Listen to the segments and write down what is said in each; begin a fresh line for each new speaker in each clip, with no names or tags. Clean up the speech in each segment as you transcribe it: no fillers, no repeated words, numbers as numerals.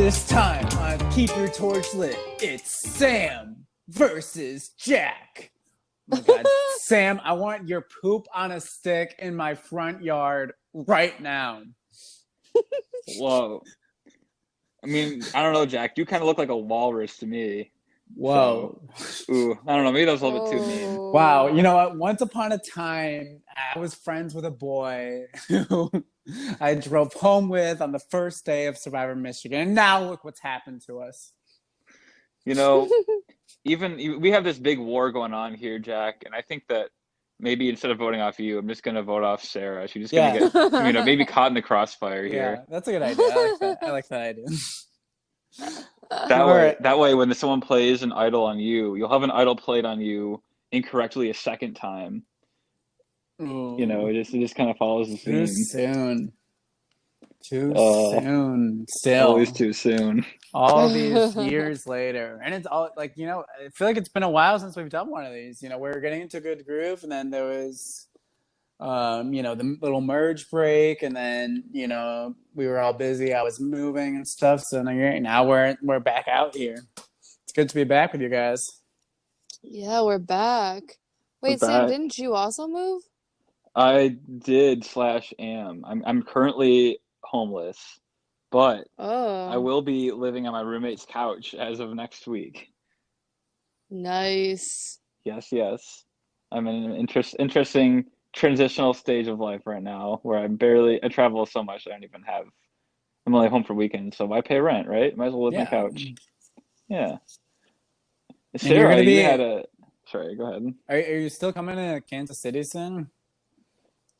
This time on Keep Your Torch Lit, it's Sam versus Jack. Oh my God. Sam, I want your poop on a stick in my front yard right now.
Whoa. I mean, I don't know, Jack. You kind of look like a walrus to me.
Whoa.
So, ooh, I don't know. Maybe that was a little bit too mean.
Wow. You know what? Once upon a time, I was friends with a boy who I drove home with on the first day of Survivor Michigan. And now look what's happened to us.
You know, we have this big war going on here, Jack, and I think that maybe instead of voting off you, I'm just going to vote off Sarah. She's just going to get, maybe caught in the crossfire here.
Yeah, that's a good idea. I like that. I like that idea.
That way, when someone plays an idol on you, you'll have an idol played on you incorrectly a second time.
Ooh.
You know, it just kind of follows the theme.
Too soon. Still.
Always too soon.
All these years later. And it's all like, you know, I feel like it's been a while since we've done one of these. You know, we're getting into a good groove, and then there was you know, the little merge break, and then, you know, we were all busy. I was moving and stuff. So now we're back out here. It's good to be back with you guys.
Yeah, we're back. Wait, Sam, didn't you also move?
I did / am. I'm currently homeless, but I will be living on my roommate's couch as of next week.
Nice.
Yes. I'm in an interesting transitional stage of life right now where I travel so much I'm only home for weekends, so why pay rent, right? Might as well live on the couch. Yeah. Sarah, sorry, go ahead.
Are you still coming to Kansas City soon?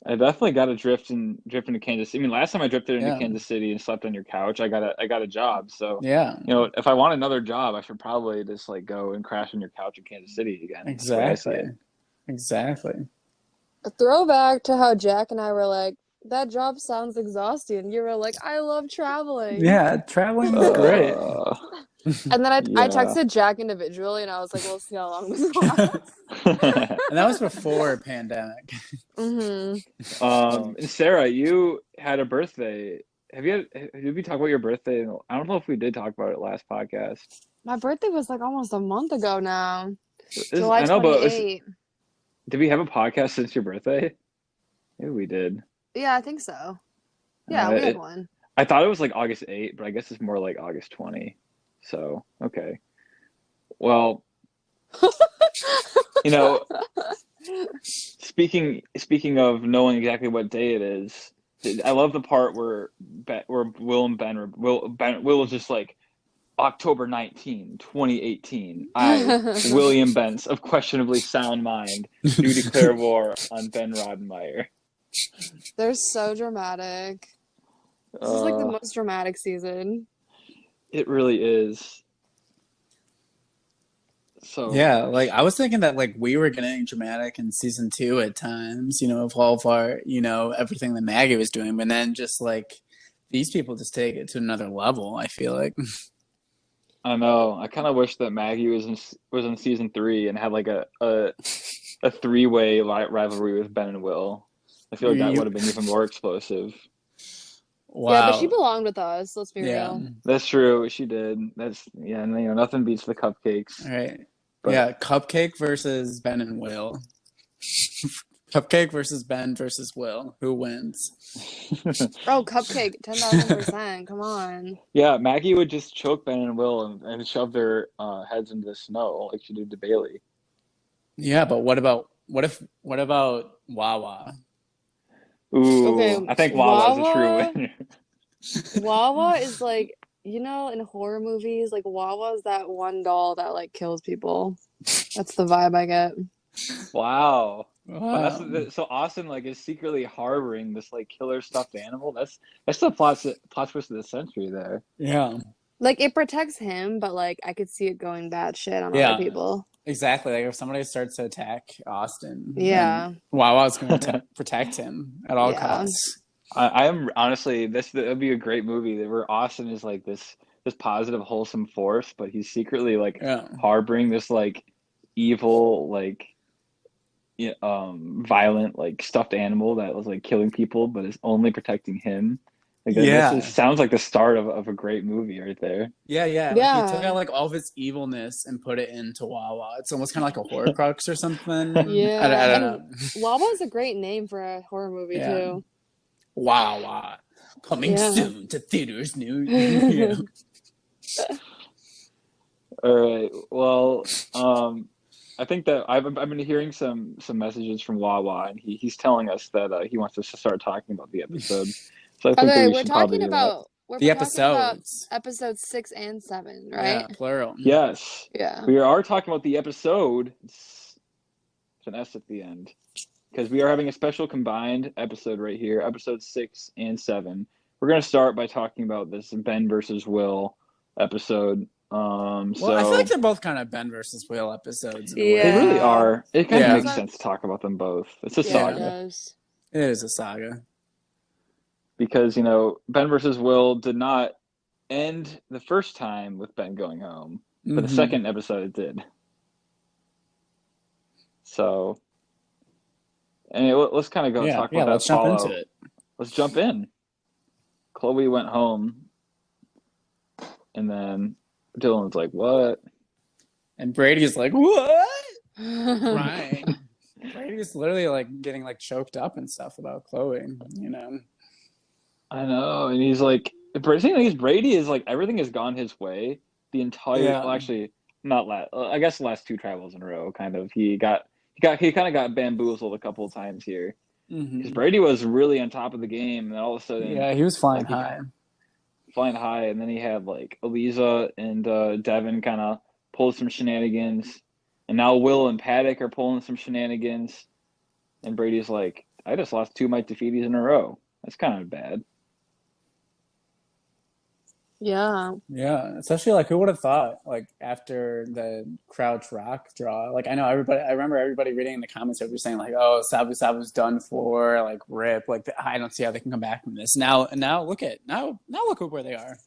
I definitely got to drift into Kansas City. I mean, last time I drifted into Kansas City and slept on your couch, I got a job. So
yeah,
you know, if I want another job, I should probably just like go and crash on your couch in Kansas City again.
Exactly.
A throwback to how Jack and I were like, that job sounds exhausting. You were like, I love traveling.
Yeah, traveling is great.
And then I texted Jack individually, and I was like, we'll see how long this lasts.
And that was before pandemic.
Mm-hmm.
Sarah, you had a birthday. Did we talk about your birthday? I don't know if we did talk about it last podcast.
My birthday was like almost a month ago now. July 28th.
Did we have a podcast since your birthday? Maybe we did.
Yeah, I think so. Yeah, we had one.
I thought it was like August 8th, but I guess it's more like August 20. So, okay. Well, you know, speaking of knowing exactly what day it is, I love the part where Will and Ben Will was just like, October 19, 2018. I, William Bentz, of questionably sound mind, do declare war on Ben Roddenmeyer.
They're so dramatic. This is like the most dramatic season.
It really is. So
yeah, like I was thinking that like we were getting dramatic in season 2 at times, you know, of all of our, you know, everything that Maggie was doing, but then just like these people just take it to another level, I feel like.
I know. I kind of wish that Maggie was in season 3 and had like a 3-way rivalry with Ben and Will. I feel like that would have been even more explosive.
Wow. Yeah, but she belonged with us. Let's be real.
That's true. She did. And you know, nothing beats the cupcakes.
Right. But Cupcake versus Ben and Will. Cupcake versus Ben versus Will. Who wins?
Cupcake, 10,000%. Come on.
Yeah, Maggie would just choke Ben and Will and shove their heads into the snow like she did to Bailey.
Yeah, but what about Wawa?
Ooh, okay, I think Wawa's a true winner.
Wawa is like, you know, in horror movies, like Wawa's that one doll that like kills people. That's the vibe I get.
Wow. So Austin like is secretly harboring this like killer stuffed animal. That's the plot twist of the century there.
Yeah.
Like it protects him, but like I could see it going bad shit on other people.
Exactly. Like if somebody starts to attack Austin, Wawa's going to protect him at all costs.
I am honestly, that would be a great movie where Austin is like this positive, wholesome force, but he's secretly like harboring this like evil, like violent, like stuffed animal that was like killing people, but is only protecting him. Like
Yeah.
sounds like the start of a great movie right there.
Yeah. Like he took
Yeah.
out like all of his evilness and put it into Wawa. It's almost kind of like a Horcrux or something. I
Yeah.
don't
And
know.
Wawa is a great name for a horror movie
Yeah.
too.
Wawa. Coming
Yeah.
soon to theaters you know.
All right. Well, I think that I've been hearing some messages from Wawa, and he's telling us that he wants us to start talking about the episode. So I think that
Okay,
we should probably do that.
we're
The
talking about
episodes.
episodes 6 and 7,
Yeah,
right?
plural.
Yes,
Yeah.
we are talking about the episode. It's an S at the end because we are having a special combined episode right here, episodes 6 and 7. We're gonna start by talking about this Ben versus Will episode.
Well,
So
I feel like they're both kind of Ben versus Will episodes in a
they
way.
really
Yeah.
are. It kind of
Yeah.
makes sense to talk about them both. It's a
Yeah, it
saga.
does.
It is a saga.
Because Ben versus Will did not end the first time with Ben going home, but the second episode it did. So, anyway, let's kind of go talk about that
let's jump
fallout.
into it.
Let's jump in. Chloe went home, and then Dylan's like, "What?"
And Brady's like, what? Crying. Brady's literally like getting like choked up and stuff about Chloe, you know.
I know, and he's like, Brady is like everything has gone his way the entire.
Yeah.
Well, actually, not last. I guess the last two travels in a row, kind of. He kind of got bamboozled a couple of times here because Brady was really on top of the game, and then all of a sudden,
Yeah, he was flying
like,
high.
and then he had like Eliza and Devin kind of pulled some shenanigans, and now Will and Paddock are pulling some shenanigans, and Brady's like, I just lost 2 Mike defeaties in a row. That's kind of bad.
Yeah.
Yeah, especially like who would have thought like after the Crouch Rock draw? Like I remember everybody reading in the comments that were saying like, "Oh, Sabu Sabu's done for, like rip, like I don't see how they can come back from this." Now look at where they are.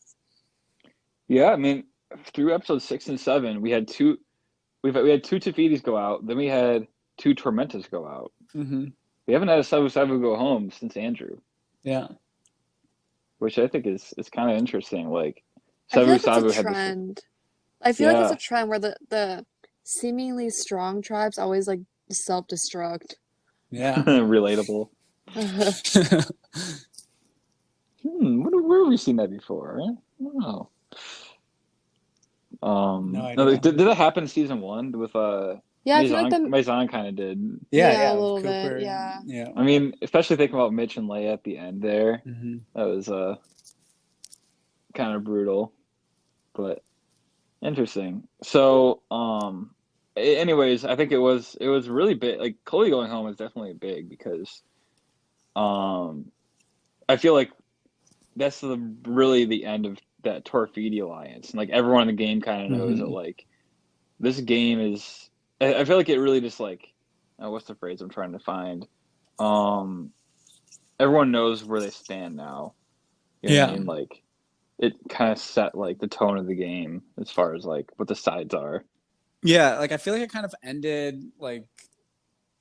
Yeah, I mean, through episodes 6 and 7, we had two Tafitis go out, then we had 2 Tormentas go out. We haven't had a Sabu Sabu go home since Andrew.
Yeah.
Which I think is kind of interesting. Like,
I feel
Sabu
like
Sabu
it's a
had
trend. I feel like it's a trend where the seemingly strong tribes always like self-destruct.
Yeah.
Relatable. Where have we seen that before? I don't know.
No idea.
Did that happen in season 1 with
Yeah, I feel like
Maison kind of did.
Yeah, a
with
little
Cooper,
bit, yeah.
Yeah.
I mean, especially thinking about Mitch and Leia at the end there. That was kind of brutal, but interesting. So, anyways, I think it was really big. Like Chloe going home is definitely big because, I feel like that's really the end of that Torfidi alliance, and like everyone in the game kind of knows that like this game is. I feel like it really just like, what's the phrase I'm trying to find? Everyone knows where they stand now. You know what I mean? Like, it kind of set like the tone of the game as far as like what the sides are.
Yeah, like I feel like it kind of ended like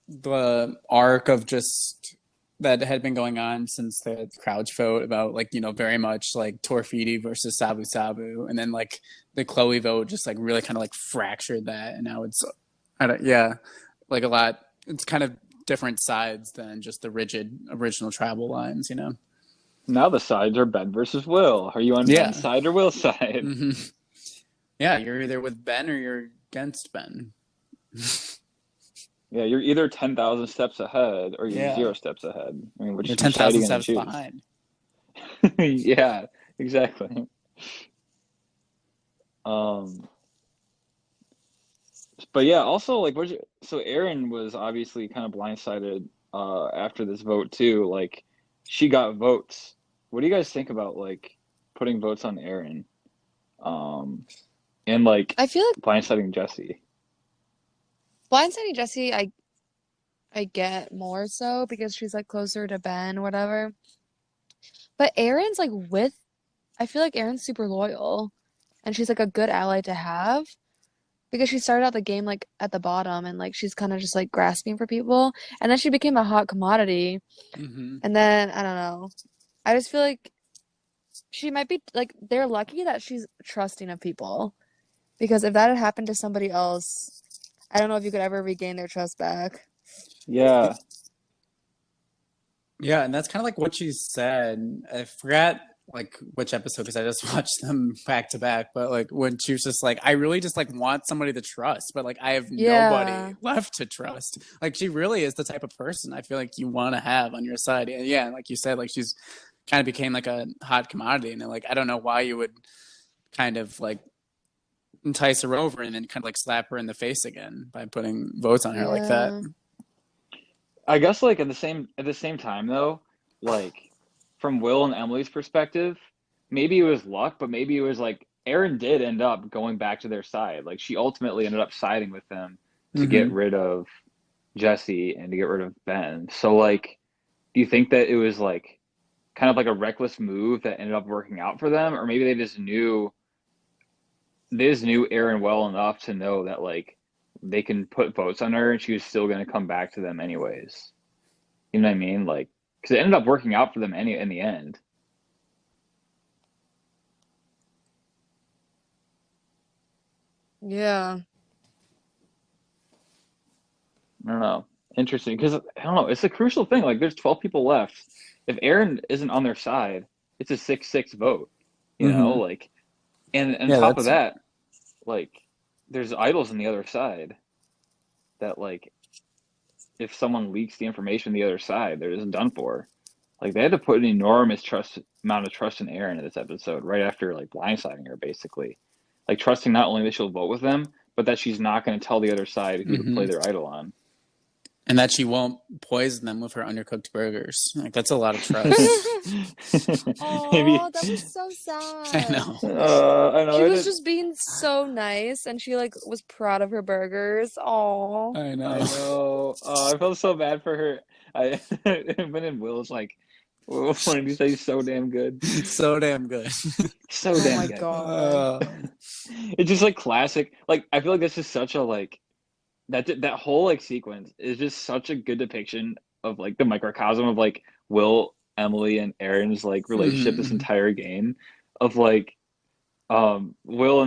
the arc of just that had been going on since the Crouch vote about like, you know, very much like Torfidi versus Sabu Sabu, and then like the Chloe vote just like really kind of like fractured that, and now it's like a lot. It's kind of different sides than just the rigid original tribal lines, you know.
Now the sides are Ben versus Will. Are you on Ben's side or Will's side?
Yeah, you're either with Ben or you're against Ben.
Yeah, you're either 10,000 steps ahead or you're 0 steps ahead. I mean, which
you're
side are
10,000
you gonna
steps
choose?
behind.
Yeah, exactly. But yeah, also like, so Erin was obviously kind of blindsided after this vote too. Like, she got votes. What do you guys think about like putting votes on Erin, and like
I feel like
blindsiding Jessie?
blindsiding Jessie, I get more so because she's like closer to Ben or whatever. But Erin's like I feel like Erin's super loyal, and she's like a good ally to have because she started out the game like at the bottom, and like she's kind of just like grasping for people, and then she became a hot commodity. And then I don't know. I just feel like she might be like they're lucky that she's trusting of people because if that had happened to somebody else, I don't know if you could ever regain their trust back.
Yeah.
Yeah, and that's kind of like what she said. I forgot like which episode because I just watched them back to back. But like when she was just like, I really just like want somebody to trust, but like I have
Yeah.
nobody left to trust. Like she really is the type of person I feel like you want to have on your side. And yeah, like you said, like she's kind of became like a hot commodity, and like I don't know why you would kind of like entice her over and then kind of like slap her in the face again by putting votes on her like that.
Yeah.
I guess like at the same time though, like from Will and Emily's perspective, maybe it was luck, but maybe it was like Erin did end up going back to their side. Like she ultimately ended up siding with them to get
Mm-hmm.
rid of Jessie and to get rid of Ben. So like, do you think that it was like kind of like a reckless move that ended up working out for them, or maybe they just knew Erin well enough to know that like they can put votes on her and she was still going to come back to them anyways. You know what I mean? Like, because it ended up working out for them in the end.
Yeah.
I don't know. Interesting, because I don't know. It's a crucial thing. Like, there's 12 people left. If Erin isn't on their side, it's a 6-6 vote. You know,
Mm-hmm.
like, and on
Yeah,
top of
that's
that, like, there's idols on the other side that like if someone leaks the information on the other side, they're just done for. Like they had to put an enormous trust amount of trust in Erin in this episode, right after like blindsiding her, basically. Like trusting not only that she'll vote with them, but that she's not going to tell the other side who to play
mm-hmm.
their idol on.
And that she won't poison them with her undercooked burgers. Like that's a lot of trust.
Maybe
Oh, that was so
I
sad.
know.
I know
She
it.
was just being so nice and she like was proud of her burgers. Oh.
I
I
know.
know. I felt so bad for her. I Ben and Will's like, what did he say? So damn good,
So damn good.
so
Oh
damn
my
good.
God.
It's just like classic. Like I feel like this is such a like that whole like sequence is just such a good depiction of like the microcosm of like Will, Emily, and Erin's like relationship this
Mm-hmm.
entire game of like Will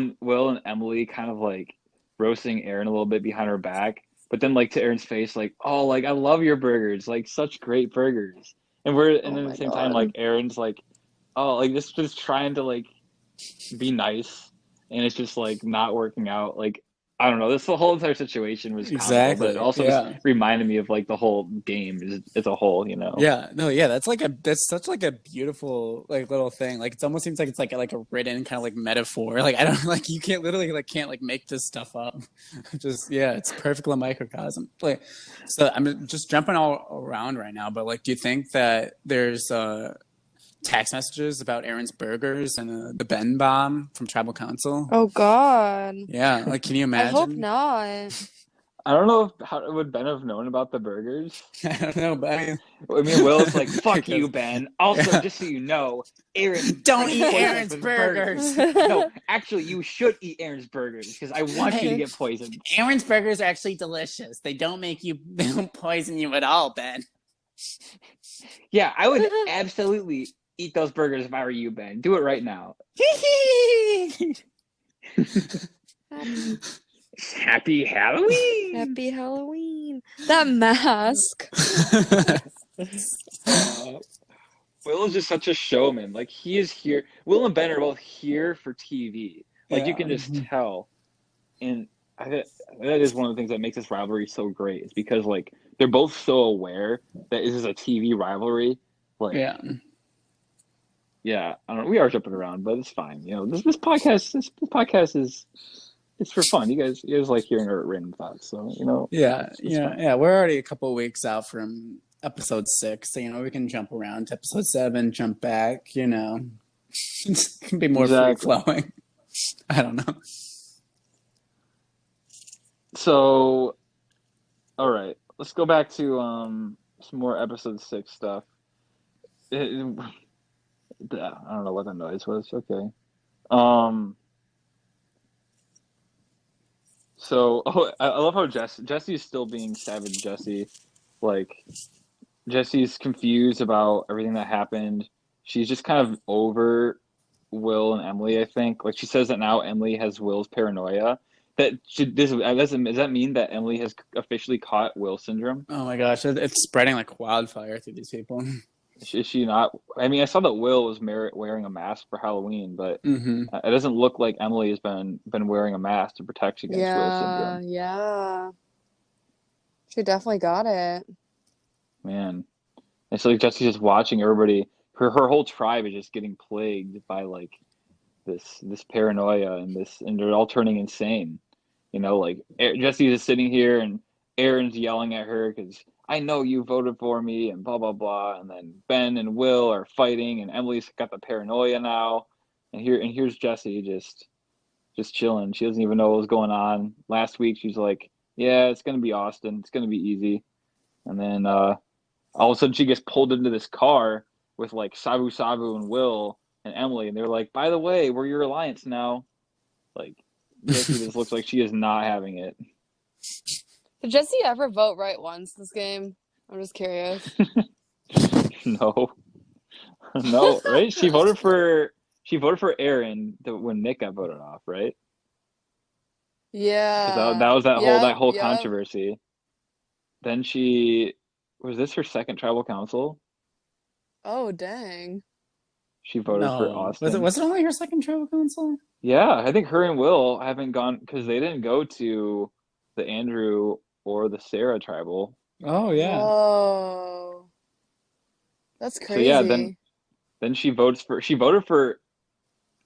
and Emily kind of like roasting Erin a little bit behind her back, but then like to Erin's face like, oh, like I love your burgers, like such great burgers. And
Oh
then at
my
the same time like
God.
Erin's like, oh, like just trying to like be nice, and it's just like not working out. Like I don't know, this whole entire situation was comical, but it
Exactly.
also just
Yeah.
reminded me of like the whole game as a whole, you know.
Yeah. No, yeah, that's such like a beautiful like little thing. Like it almost seems like it's like a written kind of like metaphor. Like I don't like you can't literally like can't like make this stuff up. Just yeah, it's perfect little microcosm. Like so I'm just jumping all around right now, but like do you think that there's text messages about Aaron's burgers and the Ben bomb from Tribal Council?
Oh God.
Yeah, like can you
I hope
imagine?
not.
I don't know if how would Ben have known about the burgers.
I don't know, but
I mean, Will's like, fuck you,
because
Ben. Also,
yeah.
just so you know, Aaron
Don't
fucking
eat
poisoned us
Aaron's
with burgers.
burgers.
No, actually, you should eat Aaron's burgers because I want you to get poisoned.
Aaron's burgers are actually delicious. They don't they don't poison you at all, Ben.
Yeah, I would absolutely eat those burgers if I were you, Ben. Do it right now. Happy Halloween!
Happy Halloween. That mask.
Will is just such a showman. Like he is here. Will and Ben are both here for TV. Like you
Yeah.
can just tell. And that is one of the things that makes this rivalry so great. Is because like they're both so aware that this is a TV rivalry. Like
Yeah.
yeah, I don't know. We are jumping around, but it's fine. You know, this podcast is it's for fun. You guys like hearing our random thoughts, so you know,
Yeah.
it's
Yeah.
fine.
Yeah. We're already a couple of weeks out from episode 6. So, we can jump around to episode 7, jump back, It can be more free
Exactly.
flowing. I don't know.
So, all right, let's go back to some more episode 6 stuff. I don't know what the noise was. Okay. So, I love how Jesse's still being savage Jesse. Like, Jesse's confused about everything that happened. she's just kind of over Will and Emily, I think. Like she says that now Emily has Will's paranoia. Does that mean that Emily has officially caught Will syndrome?
Oh my gosh, it's spreading like wildfire through these people.
Is she not? I mean, I saw that Will was wearing a mask for Halloween, but
Hmm.
it doesn't look like Emily has been wearing a mask to protect against Will
Yeah,
syndrome.
yeah. She definitely got it.
Man, it's like Jesse's just watching everybody. Her whole tribe is just getting plagued by like this paranoia and they're all turning insane. Like Jesse's just sitting here and Aaron's yelling at her because I know you voted for me and blah blah blah. And then Ben and Will are fighting and Emily's got the paranoia now. And here's Jessie just chilling. She doesn't even know what was going on. Last week she's like, yeah, it's gonna be Austin. It's gonna be easy. And then all of a sudden she gets pulled into this car with like Sabu Sabu and Will and Emily, and they're like, by the way, we're your alliance now. Like Jessie just looks like she is not having it.
Did Jesse ever vote right once this game? I'm just curious.
No, no, right? She voted for Aaron when Nick got voted off, right? Because
Yeah.
that was that whole
Yep,
that whole
yep.
controversy. Then was this her second tribal council?
Oh, dang.
She voted for
No, was it
Austin.
was it only her second tribal council?
Yeah, I think her and Will haven't gone because they didn't go to the Andrew or the Sarah tribal.
Oh yeah.
Whoa. That's
So yeah, then
crazy.
then she voted for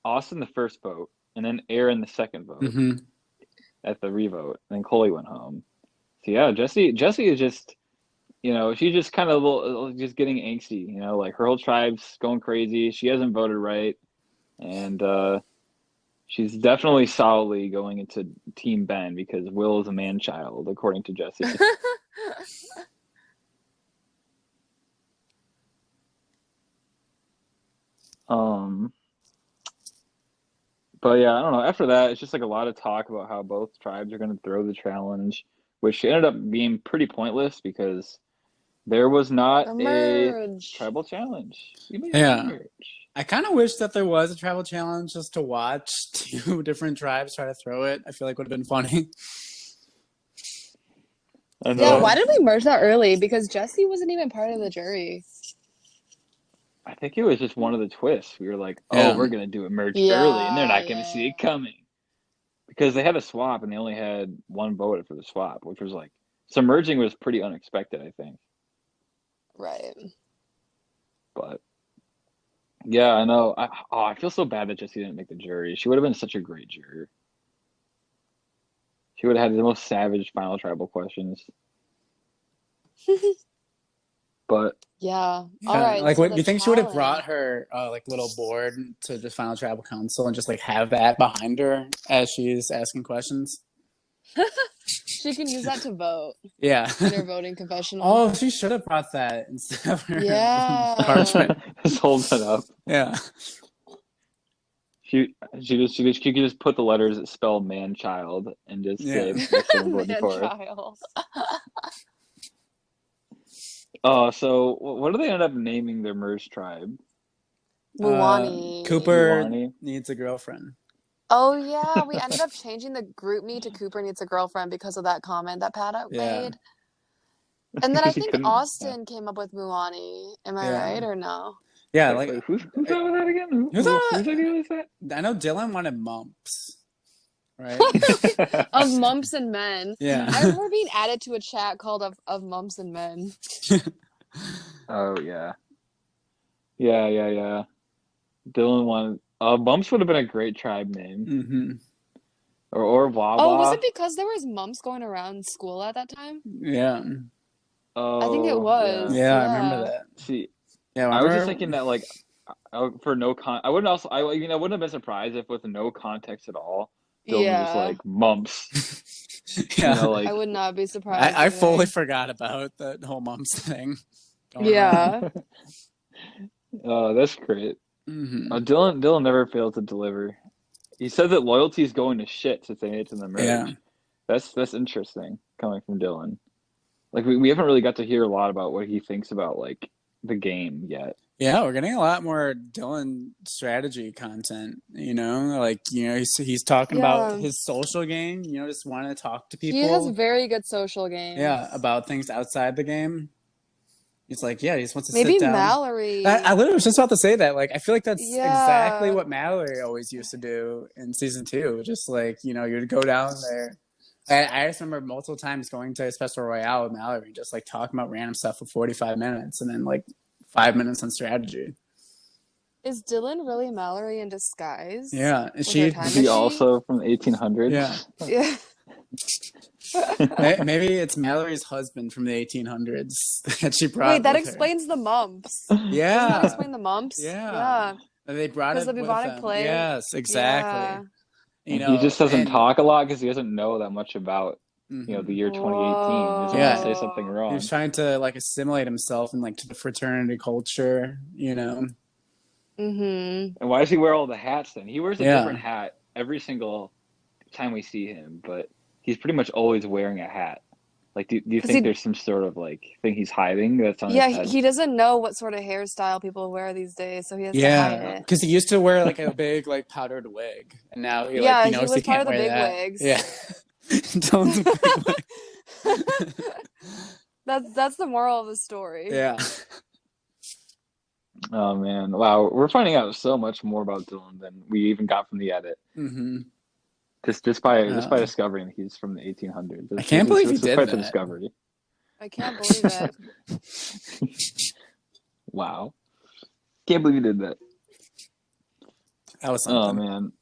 Austin the first vote, and then Aaron the second vote
Hmm.
at the revote, and then Chloe went home. So yeah, Jessie is just she's just kind of just getting angsty. Like her whole tribe's going crazy. She hasn't voted right, and she's definitely solidly going into Team Ben because Will is a man child, according to Jessie. Um, but yeah, I don't know. After that, it's just like a lot of talk about how both tribes are going to throw the challenge, which ended up being pretty pointless because there was not
The
a
merge.
tribal challenge. We made a
Yeah.
merge.
I kind of wish that there was a tribal challenge just to watch two different tribes try to throw it. I feel like would have been funny.
I
Yeah, why
know.
did we merge that early? Because Jesse wasn't even part of the jury.
I think it was just one of the twists. We were like, oh,
Yeah.
we're going to do it merge early, and they're
Yeah,
not going to see
yeah.
it coming. Because they had a swap, and they only had one vote for the swap, which was like, so merging was pretty unexpected, I think.
Right.
But yeah, I know. I feel so bad that Jessie didn't make the jury. She would have been such a great juror. She would have had the most savage final tribal questions. But
Yeah. All
Yeah.
right,
Like,
so
what do
the
you think she would have
challenge.
brought her like little board to the final tribal council and just like have that behind her as she's asking questions?
She can use that to vote
Yeah.
in her voting confessional.
Oh, she should have brought that instead of her
Yeah.
parchment.
just hold it up.
Yeah.
She could just put the letters that spell man child and just say
Yeah.
that's what I'm voting
Man
for.
child.
Oh, so what do they end up naming their merged tribe?
Muwani.
Cooper
Muwani?
needs a girlfriend.
Oh yeah, we ended up changing the group me to Cooper needs a girlfriend because of that comment that Pat
Yeah.
made. And then I
He
think
couldn't.
Austin came up with Muwani. Am I
Yeah.
right or no?
Yeah.
Wait,
Like,
wait, who thought of that again?
who thought
Whose
of
idea was that?
that? I know Dylan wanted mumps, right?
Of mumps and men.
Yeah.
I remember being added to a chat called of mumps and men.
Oh yeah, yeah. Dylan wanted. Bumps would have been a great tribe name,
Hmm.
or
Oh, was
Wawa.
it because there was mumps going around school at that time?
Yeah.
I think it
Oh
was.
yeah.
Yeah, I remember
Yeah.
that.
See,
Yeah,
I was just
remember?
thinking that like for no I wouldn't also I wouldn't have been surprised if with no context at all, Dylan was just
Yeah.
like mumps.
Yeah.
I
Like
would not be surprised
I fully
either.
forgot about the whole mumps thing going
Yeah.
oh, that's great.
around.
Dylan never failed to deliver. He said that loyalty is going to shit since they made it to the
Yeah.
merge. That's interesting coming from Dylan. Like we haven't really got to hear a lot about what he thinks about like the game yet.
Yeah, we're getting a lot more Dylan strategy content, like, he's talking about
Yeah.
his social game, just want to talk to
He has
people.
very good social games.
Yeah, about things outside the game. He's like, yeah, he just wants to sit
Maybe
down.
Mallory.
I literally was just about to say that. Like, I feel like that's exactly
Yeah.
what Mallory always used to do in season 2. Just like, you'd go down there. I just remember multiple times going to a Special Royale with Mallory, just like talking about random stuff for 45 minutes and then like 5 minutes on strategy.
Is Dylan really Mallory in disguise?
Yeah.
With
She,
her time
Is he
machine?
also from the 1800s?
yeah.
Yeah.
Maybe it's Mallory's husband from the 1800s that she brought
Wait, that
with her.
explains the mumps. Doesn't that
Yeah.
explain the mumps?
Yeah. And they brought it
Because the
with
bubonic
them.
plague.
Yes, exactly.
Yeah.
And he just doesn't talk a lot because he doesn't know that much about the year 2018. He doesn't want to say something
He
wrong.
was trying to like assimilate himself and like to the fraternity culture,
Mm-hmm.
And why does he wear all the hats then? He wears a
Yeah.
different hat every single time we see him, but he's pretty much always wearing a hat. Like, do you think there's some sort of like thing he's hiding that's on his head?
He doesn't know what sort of hairstyle people wear these days, so he has to hide it.
Because he used to wear like a big like powdered wig, and now he
Yeah,
like
he
knows
was
he can't
part of the
wear
big
that.
wigs.
Yeah. Dylan's a big wig.
That's the moral of the story.
Yeah.
Oh man, wow, we're finding out so much more about Dylan than we even got from the edit.
Mm-hmm.
Just by discovering he's from the 1800s.
I can't believe he did
quite
that.
the discovery.
I can't believe it.
Wow, can't believe he did that.
That was something.
Oh man,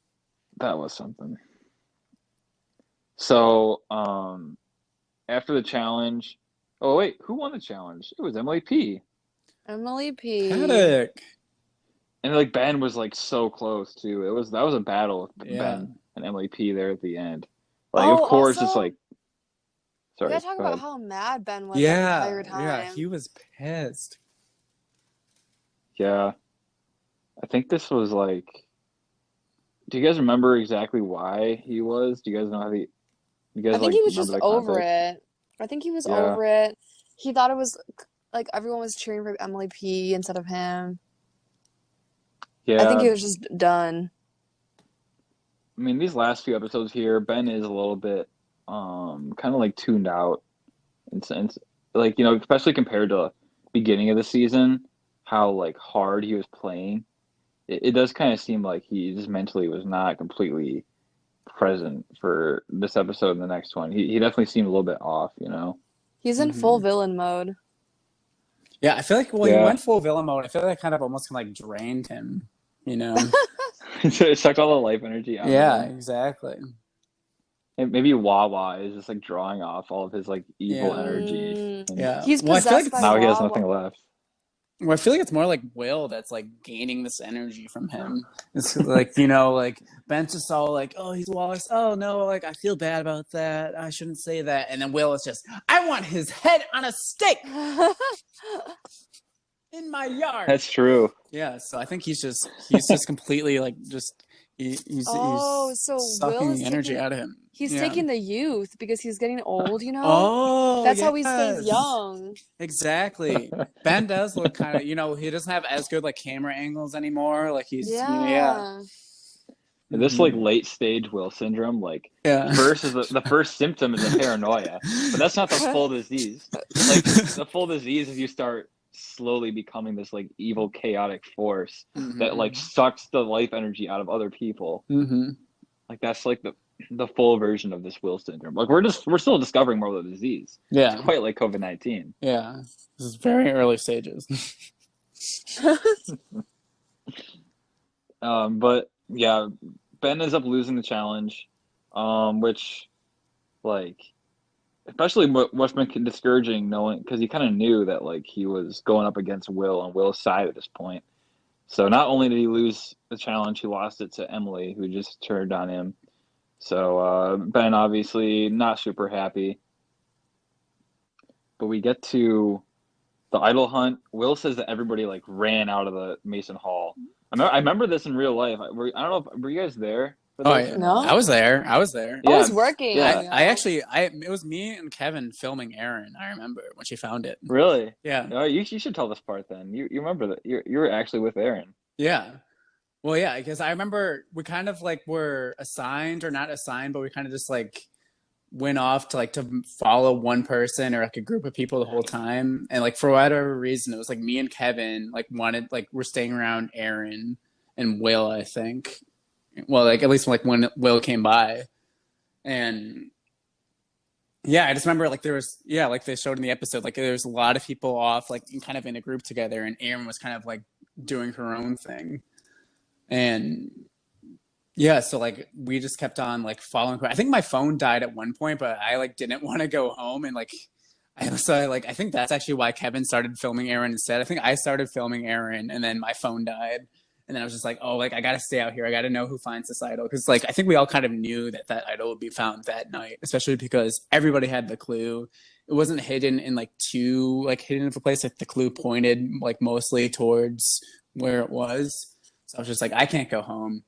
that was something. So, after the challenge, oh wait, who won the challenge? It was Emily P.
Emily P.
Paddock.
And like Ben was like so close too. That was a battle with
Yeah.
Ben and Emily P there at the end. Like of course
also,
it's like sorry.
We gotta talk
go
about
ahead.
how mad Ben was the entire time.
Yeah, he was pissed.
Yeah. I think this was like, do you guys remember exactly why he was? Do you guys know how you guys
I think
like
he was
remember
just
the
over
context?
it. I think he was
Yeah.
over it. He thought it was like everyone was cheering for Emily P instead of him.
Yeah.
I think he was just done.
I mean, these last few episodes here, Ben is a little bit kind of like tuned out in sense, like, especially compared to beginning of the season, how like hard he was playing. It does kind of seem like he just mentally was not completely present for this episode and the next one. He definitely seemed a little bit off,
He's in full villain mode.
Yeah, I feel like he went full villain mode. I feel like kind of almost like drained him,
So it sucked all the life energy out of him.
Exactly.
And maybe Wawa is just like drawing off all of his like evil energy.
Yeah.
He's
Well, I feel like
possessed by
now he has
Wawa.
nothing left.
Well, I feel like it's more like Will that's like gaining this energy from him. It's like, like Ben's just all like, oh, he's Wallace. Oh, no, like I feel bad about that. I shouldn't say that. And then Will is just, I want his head on a stake in my yard.
That's true.
Yeah, so I think he's just completely like just he's
so
sucking
Will is
the energy
taking-
out of him.
He's taking the youth because he's getting old,
Oh,
That's how he stays young.
Exactly. Ben does look kind of, he doesn't have as good like camera angles anymore. Like he's,
This like late stage Will syndrome, like first is the first symptom is a paranoia, but that's not the full disease. Like the full disease is you start slowly becoming this like evil chaotic force that like sucks the life energy out of other people. Like that's like the full version of this Will syndrome. Like we're still discovering more of the disease.
Yeah,
it's quite like COVID-19.
Yeah, this is very early stages.
But yeah, Ben ends up losing the challenge, which like especially what's been discouraging, knowing because he kind of knew that like he was going up against Will on Will's side at this point. So not only did he lose the challenge, he lost it to Emily, who just turned on him. So Ben obviously not super happy. But we get to the idol hunt. Will says that everybody like ran out of the Mason Hall. I remember this in real life. I don't know if were you guys there for
Oh,
this or
No?
I was there. I was there.
I was
Yeah,
working.
yeah.
It was me and Kevin filming Erin. I remember when she found it.
Really?
Yeah,
Oh, you should tell this part then. You remember that you were actually with Aaron.
yeah. Well, yeah, because I remember we kind of like were assigned or not assigned, but we kind of just like went off to like to follow one person or like a group of people the whole time, and like for whatever reason, it was like me and Kevin like wanted like we're staying around Aaron and Will, I think. Well, like at least like when Will came by, and yeah, I just remember like there was like they showed in the episode like there was a lot of people off like kind of in a group together, and Erin was kind of like doing her own thing, and yeah, so like we just kept on like following her. I think my phone died at one point, but I like didn't want to go home, and like I think that's actually why Kevin started filming Erin instead. I think I started filming Erin, and then my phone died. And then I was just like, oh, like I gotta stay out here. I gotta know who finds this idol, because like I think we all kind of knew that that idol would be found that night, especially because everybody had the clue. It wasn't hidden in like too like hidden of a place. Like the clue pointed like mostly towards where it was. So I was just like, I can't go home.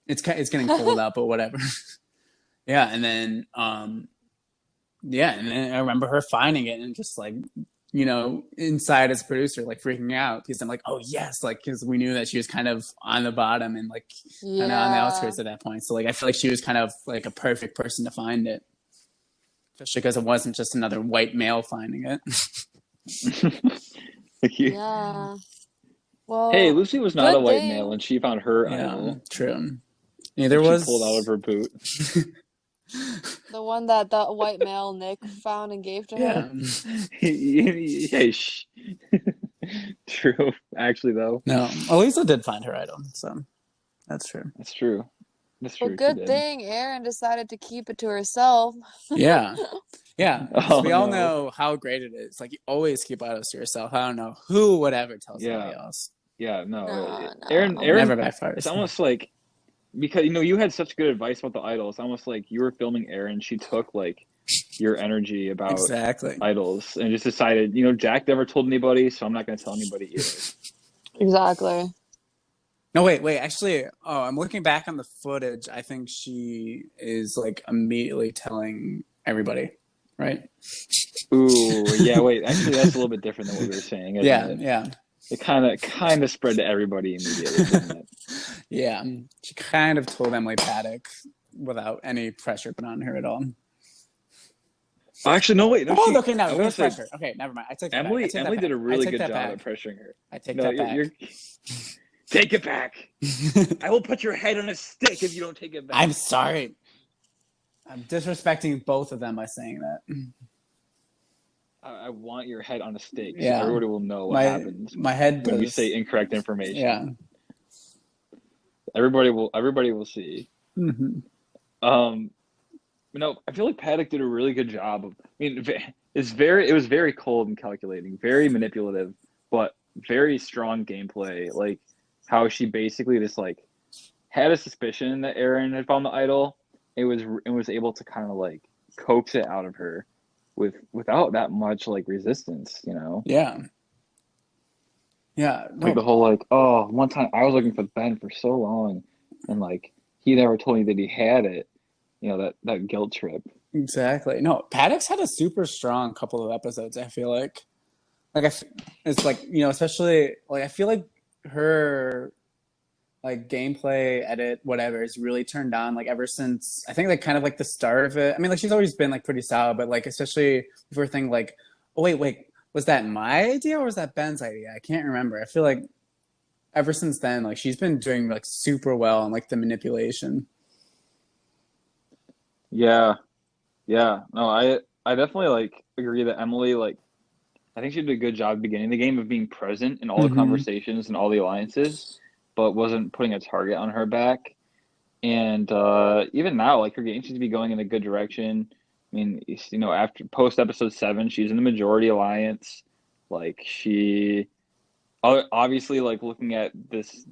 It's getting cold out, but whatever. Yeah, and then I remember her finding it and just like inside as a producer, like freaking out because I'm like, oh yes, like because we knew that she was kind of on the bottom and like kind of on the
Yeah.
outskirts at that point. So like I feel like she was kind of like a perfect person to find it, especially because it wasn't just another white male finding it.
Yeah.
Hey,
Well,
Lucy was not a
good
white male
thing.
when she found her
Yeah,
idol
true. Neither
she
was.
pulled out of her boot.
The one that the white male Nick found and gave to
Yeah.
her.
Hey, shh. True. Actually, though,
No, Elisa did find her idol, so that's true.
that's true. That's true.
But
She
good
did.
thing Erin decided to keep it to herself.
Yeah. Yeah, because
Oh
we all
no.
know how great it is. Like, you always keep idols to yourself. I don't know who would ever tell somebody
Yeah.
else.
Yeah. No.
No,
Aaron.
no.
Never
Aaron.
backfires.
It's almost like because you had such good advice about the idols. It's almost like you were filming Aaron. She took like your energy about
Exactly.
idols and just decided. Jack never told anybody, so I'm not going to tell anybody either.
Exactly.
No, wait. Actually, I'm looking back on the footage. I think she is like immediately telling everybody, right?
Ooh, yeah. Wait, actually, that's a little bit different than what we were saying, isn't
Yeah,
it?
yeah,
It kind of spread to everybody immediately, didn't it?
yeah. She kind of told Emily Paddock without any pressure put on her at all.
Actually, no, wait. No,
Oh, okay, no,
I
there
want
was
to say
pressure. Okay, never mind. I take that back. I
Emily.
take that
Emily did
back.
a
I
really
take
good
that
job
back.
at pressuring her.
I take
No,
that back.
take it back. I will put your head on a stick if you don't take it back.
I'm sorry. I'm disrespecting both of them by saying that.
I want your head on a stake, so
Yeah.
everybody will know what happens
My head
when we
does.
say incorrect information.
Yeah.
Everybody will see.
Mm-hmm.
I feel like Paddock did a really good job of. I mean, it was very cold and calculating, very manipulative, but very strong gameplay. Like how she basically just like had a suspicion that Aaron had found the idol. It was able to kind of like coax it out of her without that much like resistance.
Yeah. Yeah. No.
Like the whole like, oh, one time I was looking for Ben for so long, and like he never told me that he had it. That guilt trip.
Exactly. No, Paddock's had a super strong couple of episodes, I feel like. It's like, especially like I feel like her like gameplay, edit, whatever, is really turned on like ever since I think like kind of like the start of it. I mean, like she's always been like pretty solid, but like especially if we're thinking like, oh wait, was that my idea or was that Ben's idea? I can't remember. I feel like ever since then, like she's been doing like super well on like the manipulation.
Yeah. No, I definitely like agree that Emily like I think she did a good job beginning the game of being present in all the conversations and all the alliances, but wasn't putting a target on her back. And even now, like her game seems to be going in a good direction. I mean, after post episode 7, she's in the majority alliance. Like she obviously like looking at this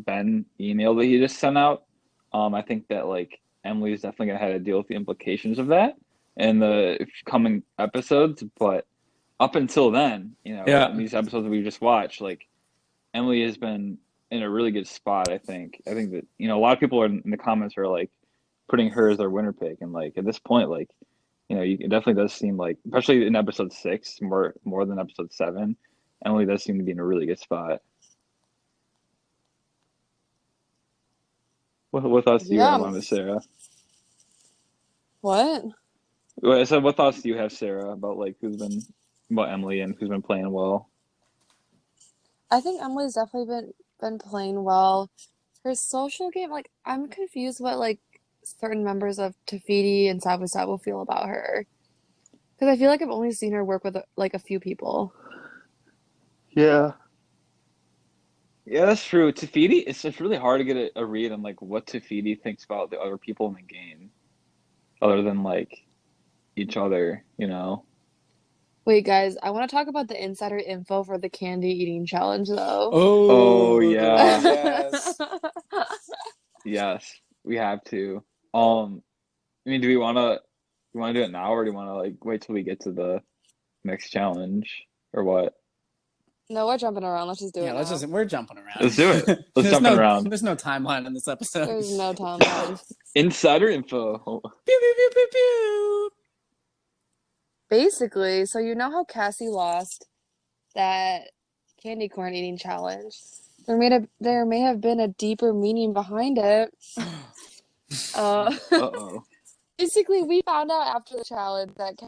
Ben email that he just sent out. I think that like Emily's definitely gonna have to deal with the implications of that in the coming episodes. But up until then, in these episodes that we just watched, like Emily has been in a really good spot. I think that a lot of people are in the comments are like putting her as their winner pick, and like at this point, like it definitely does seem like, especially in episode 6, more than episode 7, Emily does seem to be in a really good spot. What thoughts do you have on it, Sarah?
What?
So what thoughts do you have, Sarah, about like about Emily and who's been playing well?
I think Emily's definitely been playing well. Her social game, like I'm confused what like certain members of Tafiti and Sabu Sabu feel about her. Because I feel like I've only seen her work with like a few people.
Yeah. Yeah, that's true. Tafiti, it's really hard to get a read on like what Tafiti thinks about the other people in the game, other than like each other,
Wait, guys, I want to talk about the insider info for the candy eating challenge, though.
Oh
Oh,
yeah.
yes.
Yes, we have to. I mean, do we wanna do it now, or do you wanna like wait till we get to the next challenge, or what?
No, we're jumping around. Let's just do
Yeah,
it now.
we're jumping around.
Let's do it. Let's jump around.
There's no timeline in this episode.
There's no timeline.
Insider info.
Pew, pew, pew, pew, pew.
Basically, so you know how Cassie lost that candy corn eating challenge? There may have been a deeper meaning behind it.
Uh-oh.
Basically, we found out after the challenge that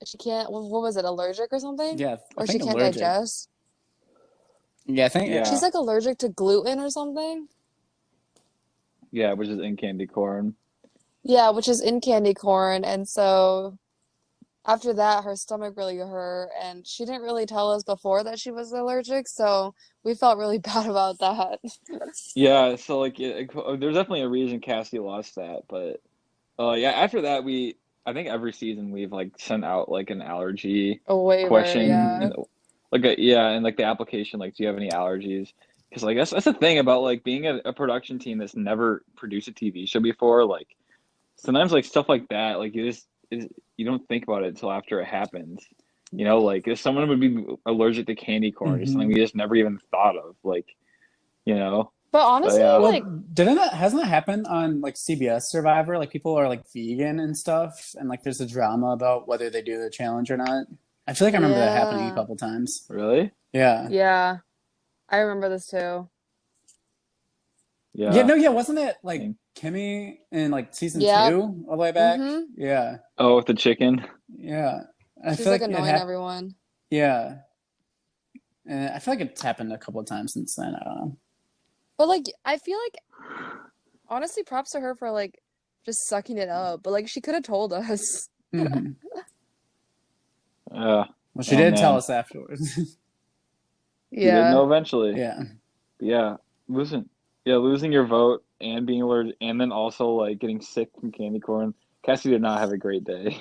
she can't, what was it, allergic or something?
Yeah,
Or
I
she
think
can't
allergic.
digest?
Yeah, I think
Yeah.
She's like allergic to gluten or something?
Yeah, which is in candy corn.
Yeah, which is in candy corn. And so after that, her stomach really hurt, and she didn't really tell us before that she was allergic, so we felt really bad about that.
Yeah, so like there's definitely a reason Cassie lost that, but yeah, after that I think every season we've like sent out like an allergy
A waiver,
question,
yeah.
and and like the application, like, do you have any allergies? Because like that's the thing about like being a production team that's never produced a TV show before. Like sometimes like stuff like that, like you don't think about it until after it happens. Like if someone would be allergic to candy corn, or something we just never even thought of, like,
But honestly,
yeah.
like,
hasn't that happened on like CBS Survivor? Like people are like vegan and stuff, and like there's a drama about whether they do the challenge or not. I feel like I remember that happening a couple times.
Really?
Yeah.
Yeah, I remember this too.
Yeah.
Yeah, no, yeah, wasn't it like Kimmy in like season 2 all the way back? Yeah.
Oh, with the chicken?
Yeah. I
She's
feel
like
like
annoying everyone.
Yeah. And I feel like it's happened a couple of times since then. I don't know.
But like, I feel like, honestly, props to her for like just sucking it up. But like, she could have told us.
Mm-hmm.
Well,
she did tell us afterwards.
You did know eventually.
Yeah.
Yeah. Losing your vote and being allergic, and then also like getting sick from candy corn. Cassie did not have a great day.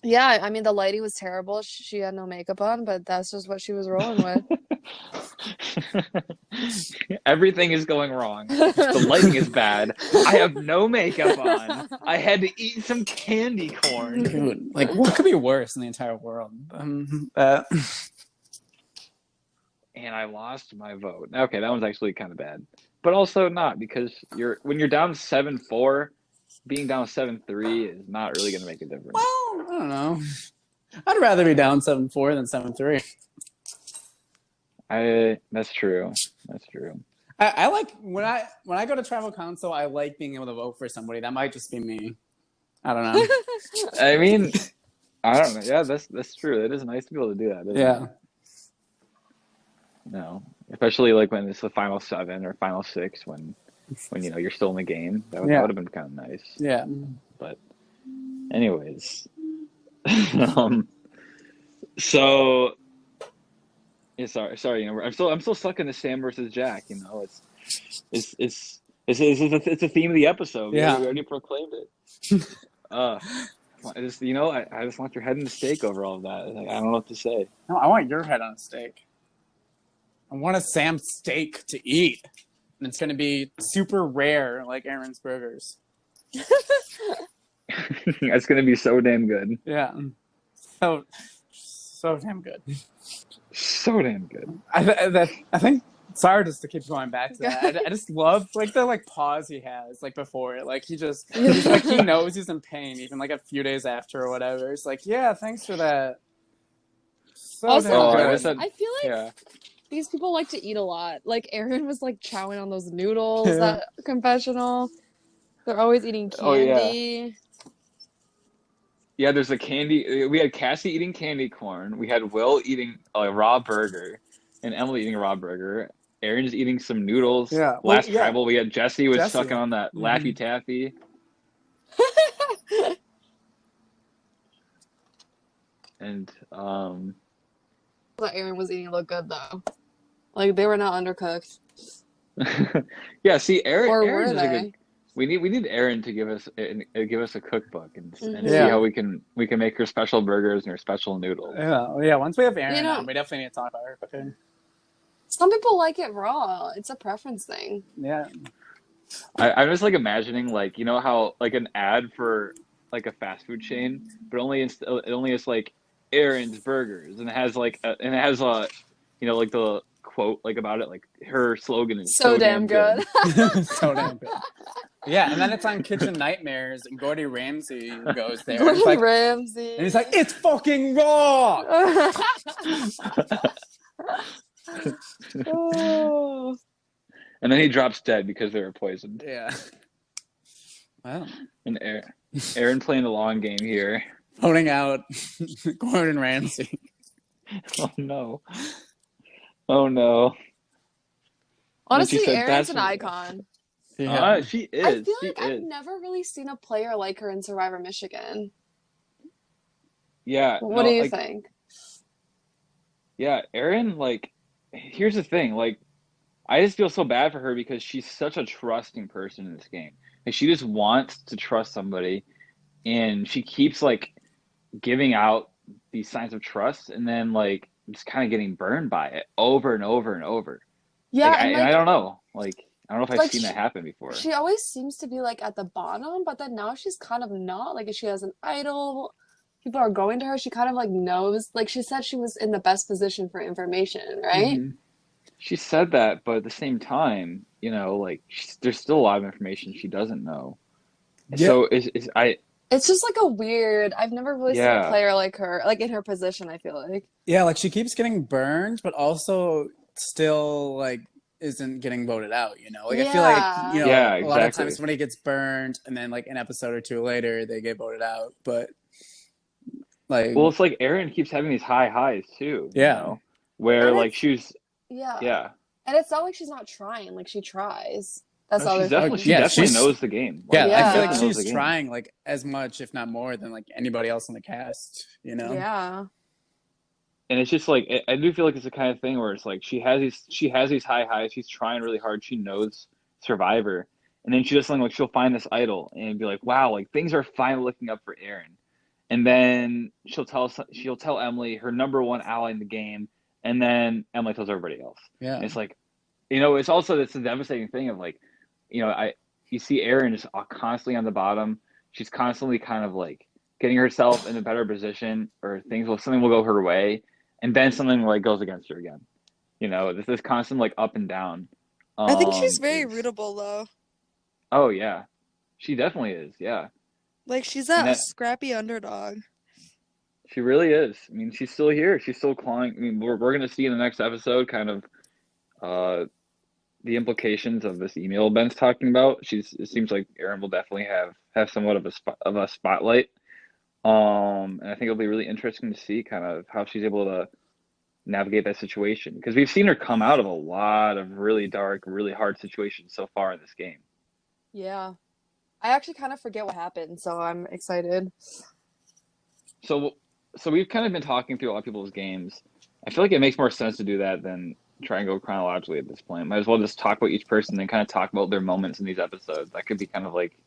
Yeah, I mean, the lighting was terrible. She had no makeup on, but that's just what she was rolling with.
Everything is going wrong. The lighting is bad. I have no makeup on. I had to eat some candy corn.
Dude, like, what could be worse in the entire world?
And I lost my vote. Okay, that one's actually kind of bad. But also not, because when you're down 7-4, being down 7-3 is not really going to make a difference.
Well, I don't know. I'd rather be down 7-4 than 7-3.
That's true. That's true.
I like when I go to tribal council, I like being able to vote for somebody. That might just be me. I don't know.
I mean, I don't know. Yeah, that's true. It is nice to be able to do that.
Yeah.
No, especially like when it's the final 7 or final 6, when you're still in the game. That would have been kind of nice.
Yeah.
But anyways, so yeah, sorry. I'm still stuck in the Sam versus Jack. It's a theme of the episode.
Yeah.
We already proclaimed it. I just want your head in the steak over all of that. Like, I don't know what to say.
No, I want your head on a steak. I want a Sam steak to eat. And it's going to be super rare, like Aaron's Burgers.
That's going to be so damn good.
Yeah. So so damn good.
So damn good.
I think. Sorry, just to keep going back to that. I just love like the like pause he has like before it. Like he's like he knows he's in pain even like a few days after or whatever. It's like, yeah, thanks for that. So
Also,
damn
I
good.
wish that.
I feel like
Yeah.
these people like to eat a lot. Like Aaron was like chowing on those noodles
Yeah.
at confessional. They're always eating
Oh yeah.
candy.
Yeah, there's a candy. We had Cassie eating candy corn. We had Will eating a raw burger, and Emily eating a raw burger. Aaron's eating some noodles.
Yeah. Well,
Last
yeah.
tribal, we had Jessie was
Jessie.
sucking on that
Mm-hmm.
Laffy Taffy. And
What Aaron was eating looked good though. Like they were not undercooked.
yeah, see,
Or
Aaron
were
is a good.
they?
We need Aaron to give us a cookbook and see
Yeah.
how we can make her special burgers and her special noodles.
Yeah. Once we have Aaron
You know,
on, we definitely need to talk about her cooking.
some people like it raw. It's a preference thing.
Yeah.
I'm just like imagining like you know how like an ad for like a fast food chain, but it only is like Aaron's Burgers and it has like you know like the quote like about it like her slogan is
So damn good.
So damn good. Yeah, and then it's on Kitchen Nightmares, and Gordon Ramsay goes there.
Gordon
And, like,
Ramsay.
and he's like, "It's fucking raw."
Oh.
And then he drops dead because they were poisoned.
Yeah. Wow.
And Aaron playing the long game here.
Voting out Gordon Ramsay.
Oh no. Oh no.
Honestly,
said,
Erin's
"That's
an
what-"
icon.
Yeah.
She
I
is.
feel
She
like I've
is.
never really seen a player like her in Survivor Michigan.
Yeah.
What
no,
do you
like,
think?
yeah, Erin, like, here's the thing. Like, I just feel so bad for her because she's such a trusting person in this game. Like, she just wants to trust somebody, and she keeps, like, giving out these signs of trust, and then, like, just kind of getting burned by it over and over and over.
Yeah,
Like,
and
I
like
don't know. Like, I don't know if I've
like
seen that happen before.
she always seems to be like at the bottom, but then now she's kind of not. Like if she has an idol, people are going to her. She kind of like knows. Like she said, she was in the best position for information, right?
Mm-hmm.
She said that, but at the same time, you know, like, there's still a lot of information she doesn't know.
Yeah.
So,
It's just like a weird. I've never really seen a
Yeah.
player like her, like in her position. I feel like.
Yeah, like she keeps getting burned, but also still like isn't getting voted out, you know? Like I feel like, you know,
Yeah,
a lot of
exactly.
times somebody gets burned and then like an episode or two later they get voted out. But like
Well, it's like Erin keeps having these high highs too, you
Yeah.
know, where
And
like
it's-
she's
Yeah. And it's not like she's not trying. Like she tries. That's
No,
the
she's
other
definitely
thing.
she
Yeah,
definitely
she's-
knows the game.
yeah,
Yeah.
I feel
she
like
definitely knows
she's
the game.
trying like as much, if not more, than like anybody else in the cast, you know?
Yeah.
And it's just like I do feel like it's the kind of thing where it's like she has these high highs. She's trying really hard. She knows Survivor, and then she does something like she'll find this idol and be like, "Wow, like things are finally looking up for Erin." And then she'll tell Emily, her number one ally in the game, and then Emily tells everybody else.
Yeah.
And it's like, you know, it's also this devastating thing of like, you know, you see Erin just constantly on the bottom. She's constantly kind of like getting herself in a better position, or something will go her way, and then something like goes against her again. You know, this constant like up and down.
I think she's very
is-
rootable though.
Oh yeah, she definitely is. Yeah,
Like she's
And
that
that-
scrappy underdog.
she really is. I mean, she's still here. She's still clawing. I mean, we're gonna see in the next episode kind of the implications of this email Ben's talking about. It seems like Erin will definitely have somewhat of a spotlight. And I think it'll be really interesting to see kind of how she's able to navigate that situation, because we've seen her come out of a lot of really dark, really hard situations so far in this game.
Yeah. I actually kind of forget what happened, so I'm excited.
So we've kind of been talking through a lot of people's games. I feel like it makes more sense to do that than try and go chronologically at this point. Might as well just talk about each person and kind of talk about their moments in these episodes. That could be kind of like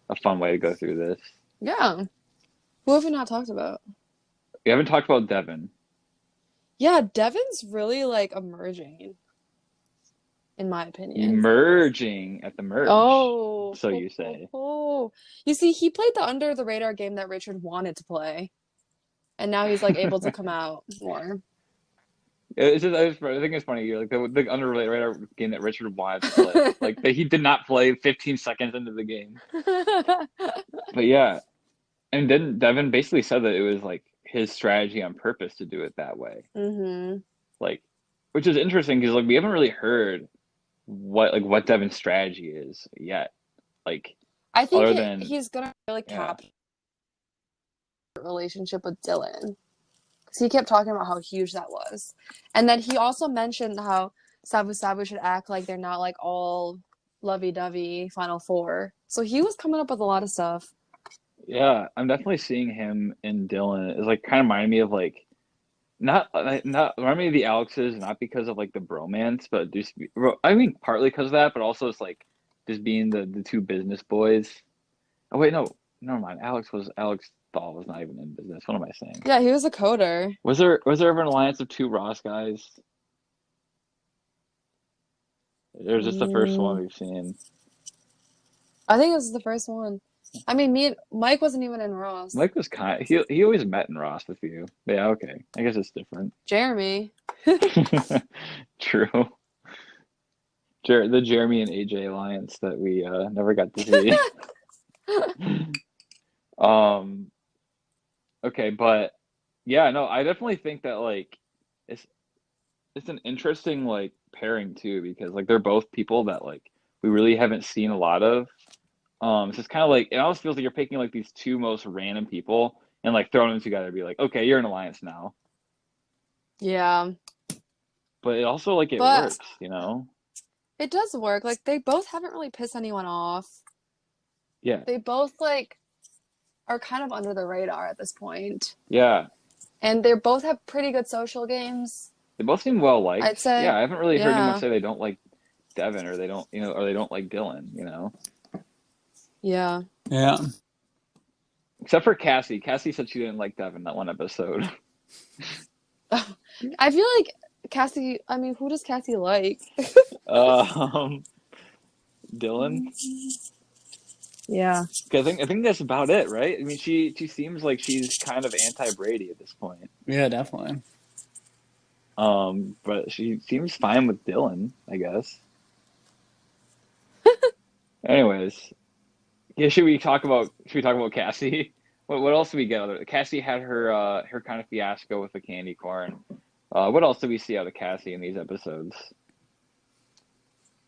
a fun way to go through this.
Yeah. Who have we not talked about?
We haven't talked about Devin.
Yeah, Devin's really like emerging, in my opinion.
Emerging at the merge.
Oh.
So you say.
Oh. You see, he played the under the radar game that Richard wanted to play. and now he's like able to come out more.
It's just, I think it's funny. Like the unrelated radar game that Richard wanted to play, like that he did not play 15 seconds into the game. But yeah, and then Devin basically said that it was like his strategy on purpose to do it that way.
Mm-hmm.
Like, which is interesting because like we haven't really heard what Devin's strategy is yet. Like,
I think
other than
he's gonna really capture the relationship with Dylan. Because he kept talking about how huge that was. And then he also mentioned how Sabu Sabu should act like they're not like all lovey-dovey Final Four. So he was coming up with a lot of stuff.
Yeah, I'm definitely seeing him in Dylan. It's like kind of reminding me of like not remind me of the Alexes, not because of like the bromance, but just I mean partly because of that, but also it's like just being the two business boys. Oh wait, no, never mind. Alex Dahl was not even in business. What am I saying?
Yeah, he was a coder.
Was there ever an alliance of two Ross guys? It was just the first one we've seen.
I think this is the first one. I mean, Mike wasn't even in Ross.
Mike was he always met in Ross with you. Yeah, okay. I guess it's different.
Jeremy.
True. The Jeremy and AJ alliance that we never got to see. Okay, but yeah, no, I definitely think that like it's an interesting like pairing too because like they're both people that like we really haven't seen a lot of. So it's kind of like it almost feels like you're picking like these two most random people and like throwing them together to be like, okay, you're an alliance now.
Yeah.
But it also like it works, you know?
It does work. Like they both haven't really pissed anyone off.
Yeah.
They both like are kind of under the radar at this point.
Yeah.
And they both have pretty good social games.
They both seem well liked.
I'd say.
Yeah, I haven't really heard anyone say they don't like Devin or they don't, or they don't like Dylan,
Yeah.
Yeah.
Except for Cassie. Cassie said she didn't like Devin that one episode.
I feel like Cassie, I mean, who does Cassie like?
Dylan?
Yeah.
I think that's about it, right? I mean, she seems like she's kind of anti-Brady at this point.
Yeah, definitely.
But she seems fine with Dylan, I guess. Anyways, yeah, should we talk about Cassie? What else did we get? Cassie had her kind of fiasco with the candy corn. What else did we see out of Cassie in these episodes?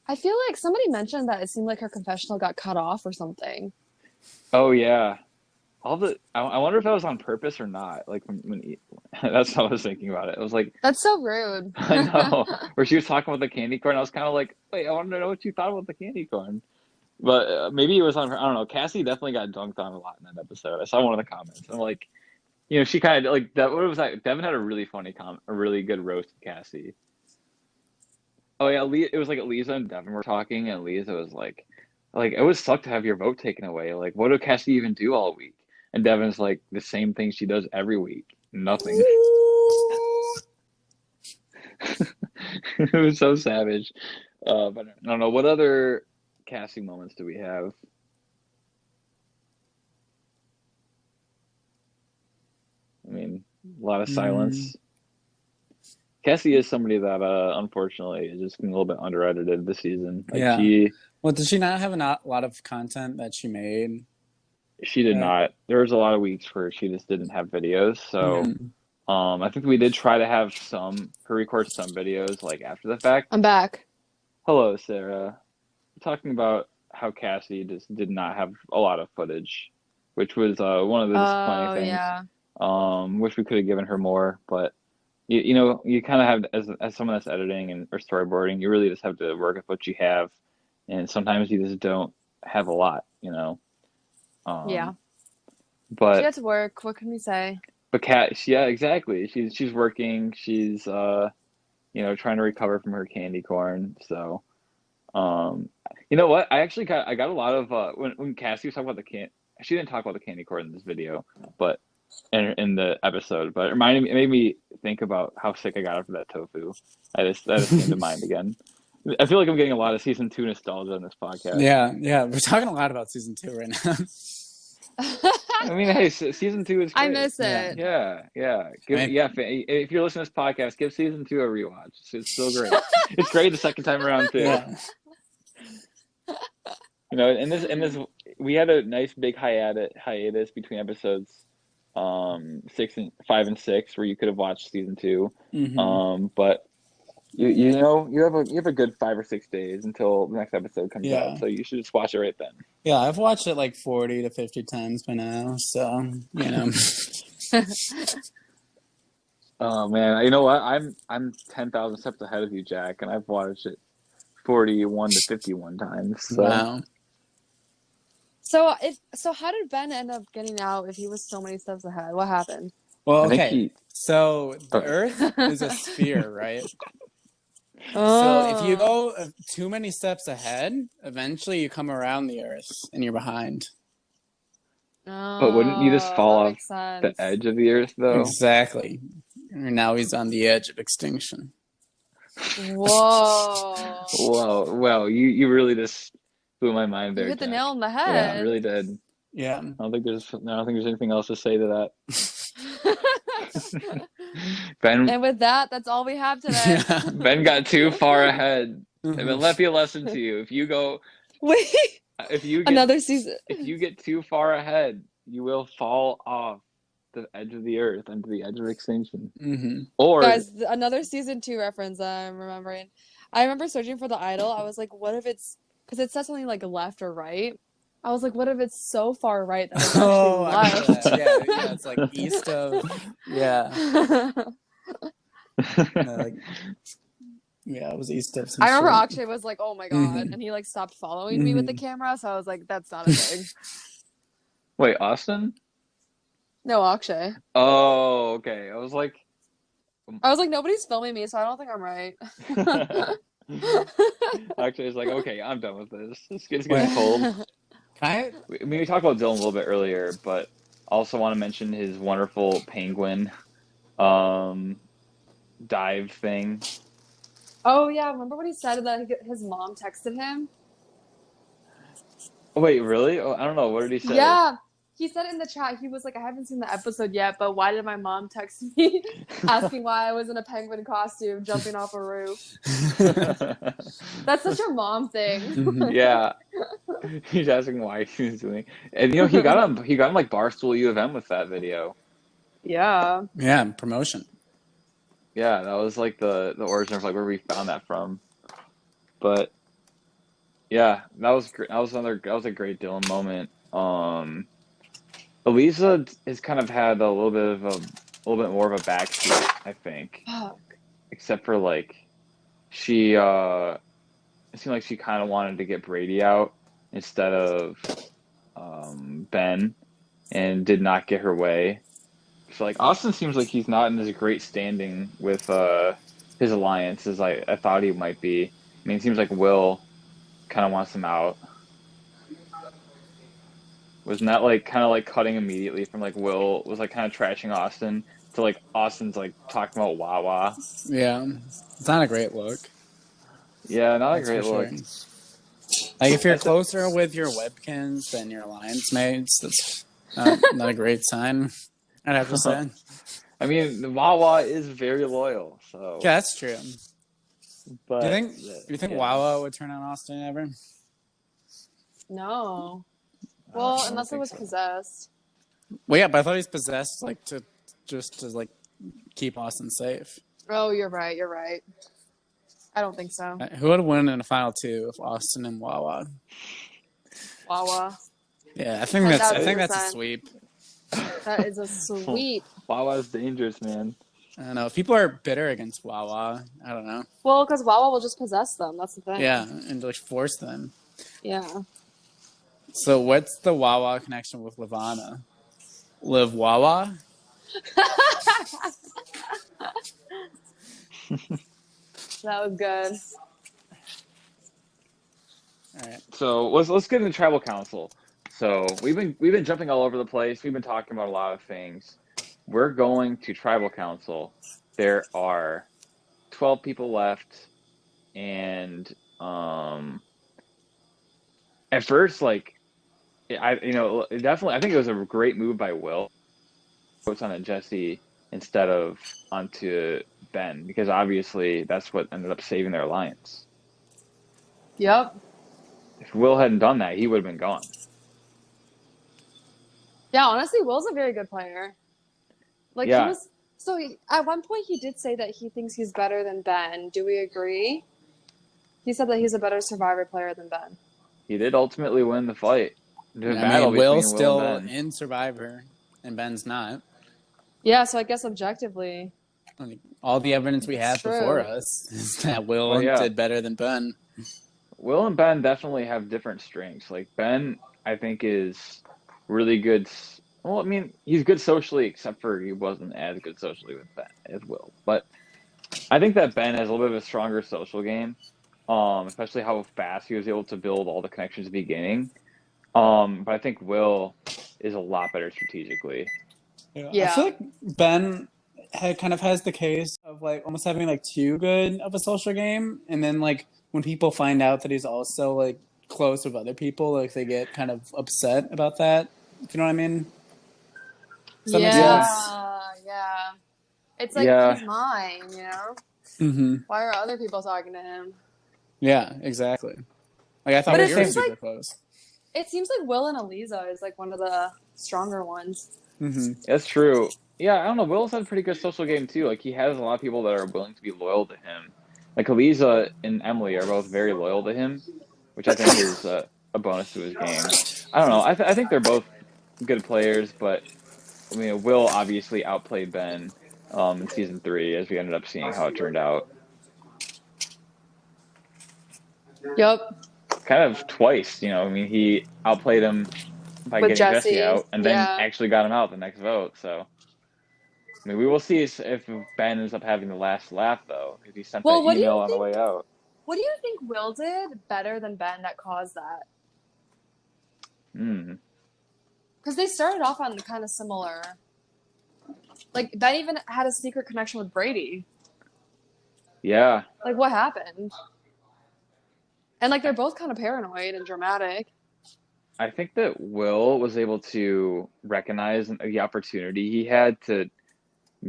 I feel like somebody mentioned that it seemed like her confessional got cut off or something.
Oh yeah, I wonder if that was on purpose or not. Like that's how I was thinking about it. It was like
that's so rude.
I know where she was talking about the candy corn. I was kind of like, wait, I want to know what you thought about the candy corn. But maybe it was on her. I don't know. Cassie definitely got dunked on a lot in that episode. I saw one of the comments. I'm like, she kind of like that. What was that? Devin had a really funny a really good roast of Cassie. Oh yeah, it was like Lisa and Devin were talking, and Lisa was like it would suck to have your vote taken away. Like, what did Cassie even do all week? And Devin's like the same thing she does every week. Nothing. It was so savage. But I don't know what other Cassie moments do we have. I mean, a lot of silence. Cassie is somebody that unfortunately is just being a little bit under-edited this season. Like,
yeah. Well, did she not have a lot of content that she made?
She did not. There was a lot of weeks where she just didn't have videos. So I think we did try to have her record some videos like after the fact.
I'm back.
Hello, Sarah. We're talking about how Cassie just did not have a lot of footage, which was one of the disappointing things.
Yeah.
Wish we could have given her more, but you kind of have as someone that's editing or storyboarding, you really just have to work with what you have, and sometimes you just don't have a lot,
Yeah.
But
she had to work. What can we say?
But yeah, exactly. She's working. She's trying to recover from her candy corn. So, you know what? I got a lot of when Cassie was talking about she didn't talk about the candy corn in this video, but in the episode. But it made me think about how sick I got after that tofu. That just came to mind again. I feel like I'm getting a lot of season 2 nostalgia on this podcast.
Yeah, we're talking a lot about season 2 right now.
I mean, hey, season 2 is
I
great.
miss
Yeah.
it.
Yeah.
I mean,
If you're listening to this podcast, give season 2 a rewatch. It's still great. It's great the second time around too.
yeah.
In this we had a nice big hiatus between episodes 5 and 6 where you could have watched season 2.
Hmm.
But you have a good 5 or 6 days until the next episode comes out,
Yeah.
so you should just watch it right then.
Yeah, I've watched it like 40 to 50 times by now, so, you know.
Oh man, you know what? I'm 10,000 steps ahead of you, Jack, and I've watched it 41 to 51 times. So
Wow.
So how did Ben end up getting out if he was so many steps ahead? What happened?
Well,
I think
okay.
he.
So the
Oh,
Earth is a sphere, right? So if you
Oh.
go too many steps ahead, eventually you come around the Earth and you're behind.
but wouldn't you just
Oh,
fall
that
off
makes
the
sense.
edge of the Earth though?
Exactly. And now he's on the edge of extinction.
Whoa.
Whoa, well, you really just blew my mind
You
there,
hit the nail
Jack.
on the
You
Yeah.
head.
really did.
Yeah.
I don't think there's anything else to say to that. Ben
And with that, that's all we have today.
Yeah.
Ben got too far ahead. And then
Mhm.
let be a lesson to you.
Wait,
If you get
another season.
if you get too far ahead, you will fall off the edge of the Earth into the edge of extinction.
Mhm.
Or
Guys, another season 2 reference I'm remembering. I remember searching for the idol. I was like, what if it's, because it said something like left or right. I was like, what if it's so far right that it's actually
Oh, I remember
left?
that. Yeah, it's like east of, yeah. No, like, yeah, it was east of some
I remember
shit.
Akshay was like, oh my God.
Mhm.
And he like stopped following me with the
Mhm.
camera. So I was like, that's not a thing.
wait, Austin?
No, Akshay.
Oh, okay. I was like,
I was like, nobody's filming me, so I don't think I'm right.
actually, it's like, okay, I'm done with this. It's getting
Wait,
cold.
can I?
I mean, we talked about Dylan a little bit earlier, but also want to mention his wonderful penguin um, dive thing.
Oh yeah, remember when he said that his mom texted him?
Oh, wait, really? Oh, I don't know. What did he say?
Yeah. He said in the chat, he was like, I haven't seen the episode yet, but why did my mom text me asking why I was in a penguin costume jumping off a roof? That's such a mom thing.
Mhm.
Yeah, he's asking why he's doing, and he got on like Barstool U of M with that video.
Yeah.
Yeah, promotion.
Yeah, that was like the origin of like where we found that from. But yeah, that was great. That was a great Dylan moment. Elisa has kind of had a little bit more of a backseat, I think,
Fuck.
except for like she it seemed like she kind of wanted to get Brady out instead of Ben, and did not get her way. So like Austin seems like he's not in this great standing with his alliance as I thought he might be. I mean, it seems like Will kind of wants him out. Wasn't that like kind of like cutting immediately from like Will was like kind of trashing Austin to like Austin's like talking about Wawa?
Yeah, it's not a great look.
Yeah, not a
That's for
great look.
sure. Like if you're
That's
closer with your webkins than your alliance mates, that's not a great sign. I'd have to say.
I mean, the Wawa is very loyal, so.
Yeah, that's true.
But
Do you think
yeah.
Wawa would turn on Austin ever?
No.
I
Well,
don't
unless it
think
was
so.
possessed.
Well, yeah, but I thought he's possessed like to like keep Austin safe.
Oh, you're right. You're right. I don't think so.
Who would win in the final two if Austin and Wawa?
Wawa.
Yeah, I think that's a
1000%.
sweep.
That is a sweep.
Wawa's dangerous, man.
I don't know. If people are bitter against Wawa, I don't know.
Well, because Wawa will just possess them. That's the thing.
Yeah, and like force them.
Yeah.
So what's the Wawa connection with Lavana? Live Wawa?
That was good.
All right.
So let's get into tribal council. So we've been jumping all over the place. We've been talking about a lot of things. We're going to tribal council. There are 12 people left, and at first, like definitely, I think it was a great move by Will. Puts on a Jesse instead of onto Ben because obviously that's what ended up saving their alliance.
Yep.
If Will hadn't done that, he would have been gone.
Yeah, honestly, Will's a very good player. Like he
Yeah,
was at one point he did say that he thinks he's better than Ben. Do we agree? He said that he's a better survivor player than Ben.
he did ultimately win the fight, the
I
battle
mean, Will's
between Will and
still
Ben.
in Survivor, and Ben's not.
Yeah, so I guess objectively,
I mean, all the evidence we
it's
have before
true.
us is that
Oh
Will
yeah,
did better than Ben.
Will and Ben definitely have different strengths. Like Ben, I think is really good. Well, I mean, he's good socially, except for he wasn't as good socially with Ben as Will. But I think that Ben has a little bit of a stronger social game, especially how fast he was able to build all the connections at the beginning. But I think Will is a lot better strategically.
Yeah. I feel
Yeah.
like Ben kind of has the case of like almost having like too good of a social game, and then like when people find out that he's also like close with other people, like they get kind of upset about that. If you know what I mean? Does that make
Yeah,
sense?
Yeah. It's like
yeah,
he's mine, you know?
Mm-hmm.
Why are other people talking to him?
Yeah, exactly. Like I
I
thought
But
mean,
we
it
were
same.
seems
super
like
close.
Will and Eliza is like one of the stronger ones.
Mm-hmm.
That's true. Yeah, I don't know. Will's had a pretty good social game too. Like he has a lot of people that are willing to be loyal to him. Like Eliza and Emily are both very loyal to him, which I think is a bonus to his game. I don't know. I think they're both good players, but I mean, Will obviously outplayed Ben in season 3, as we ended up seeing how it turned out.
Yep.
Kind of twice, you know. I mean, he outplayed him by
With
getting Jesse
Jesse.
out, and then
Yeah.
actually got him out the next vote. So, I mean, we will see if Ben ends up having the last laugh, though, because he sent that
Well,
email on the way out.
what do you think Will did better than Ben that caused that?
Hmm.
Because they started off on kind of similar. Like Ben even had a secret connection with Brady.
Yeah,
Like what happened? And like they're both kind of paranoid and dramatic.
I think that Will was able to recognize the opportunity he had to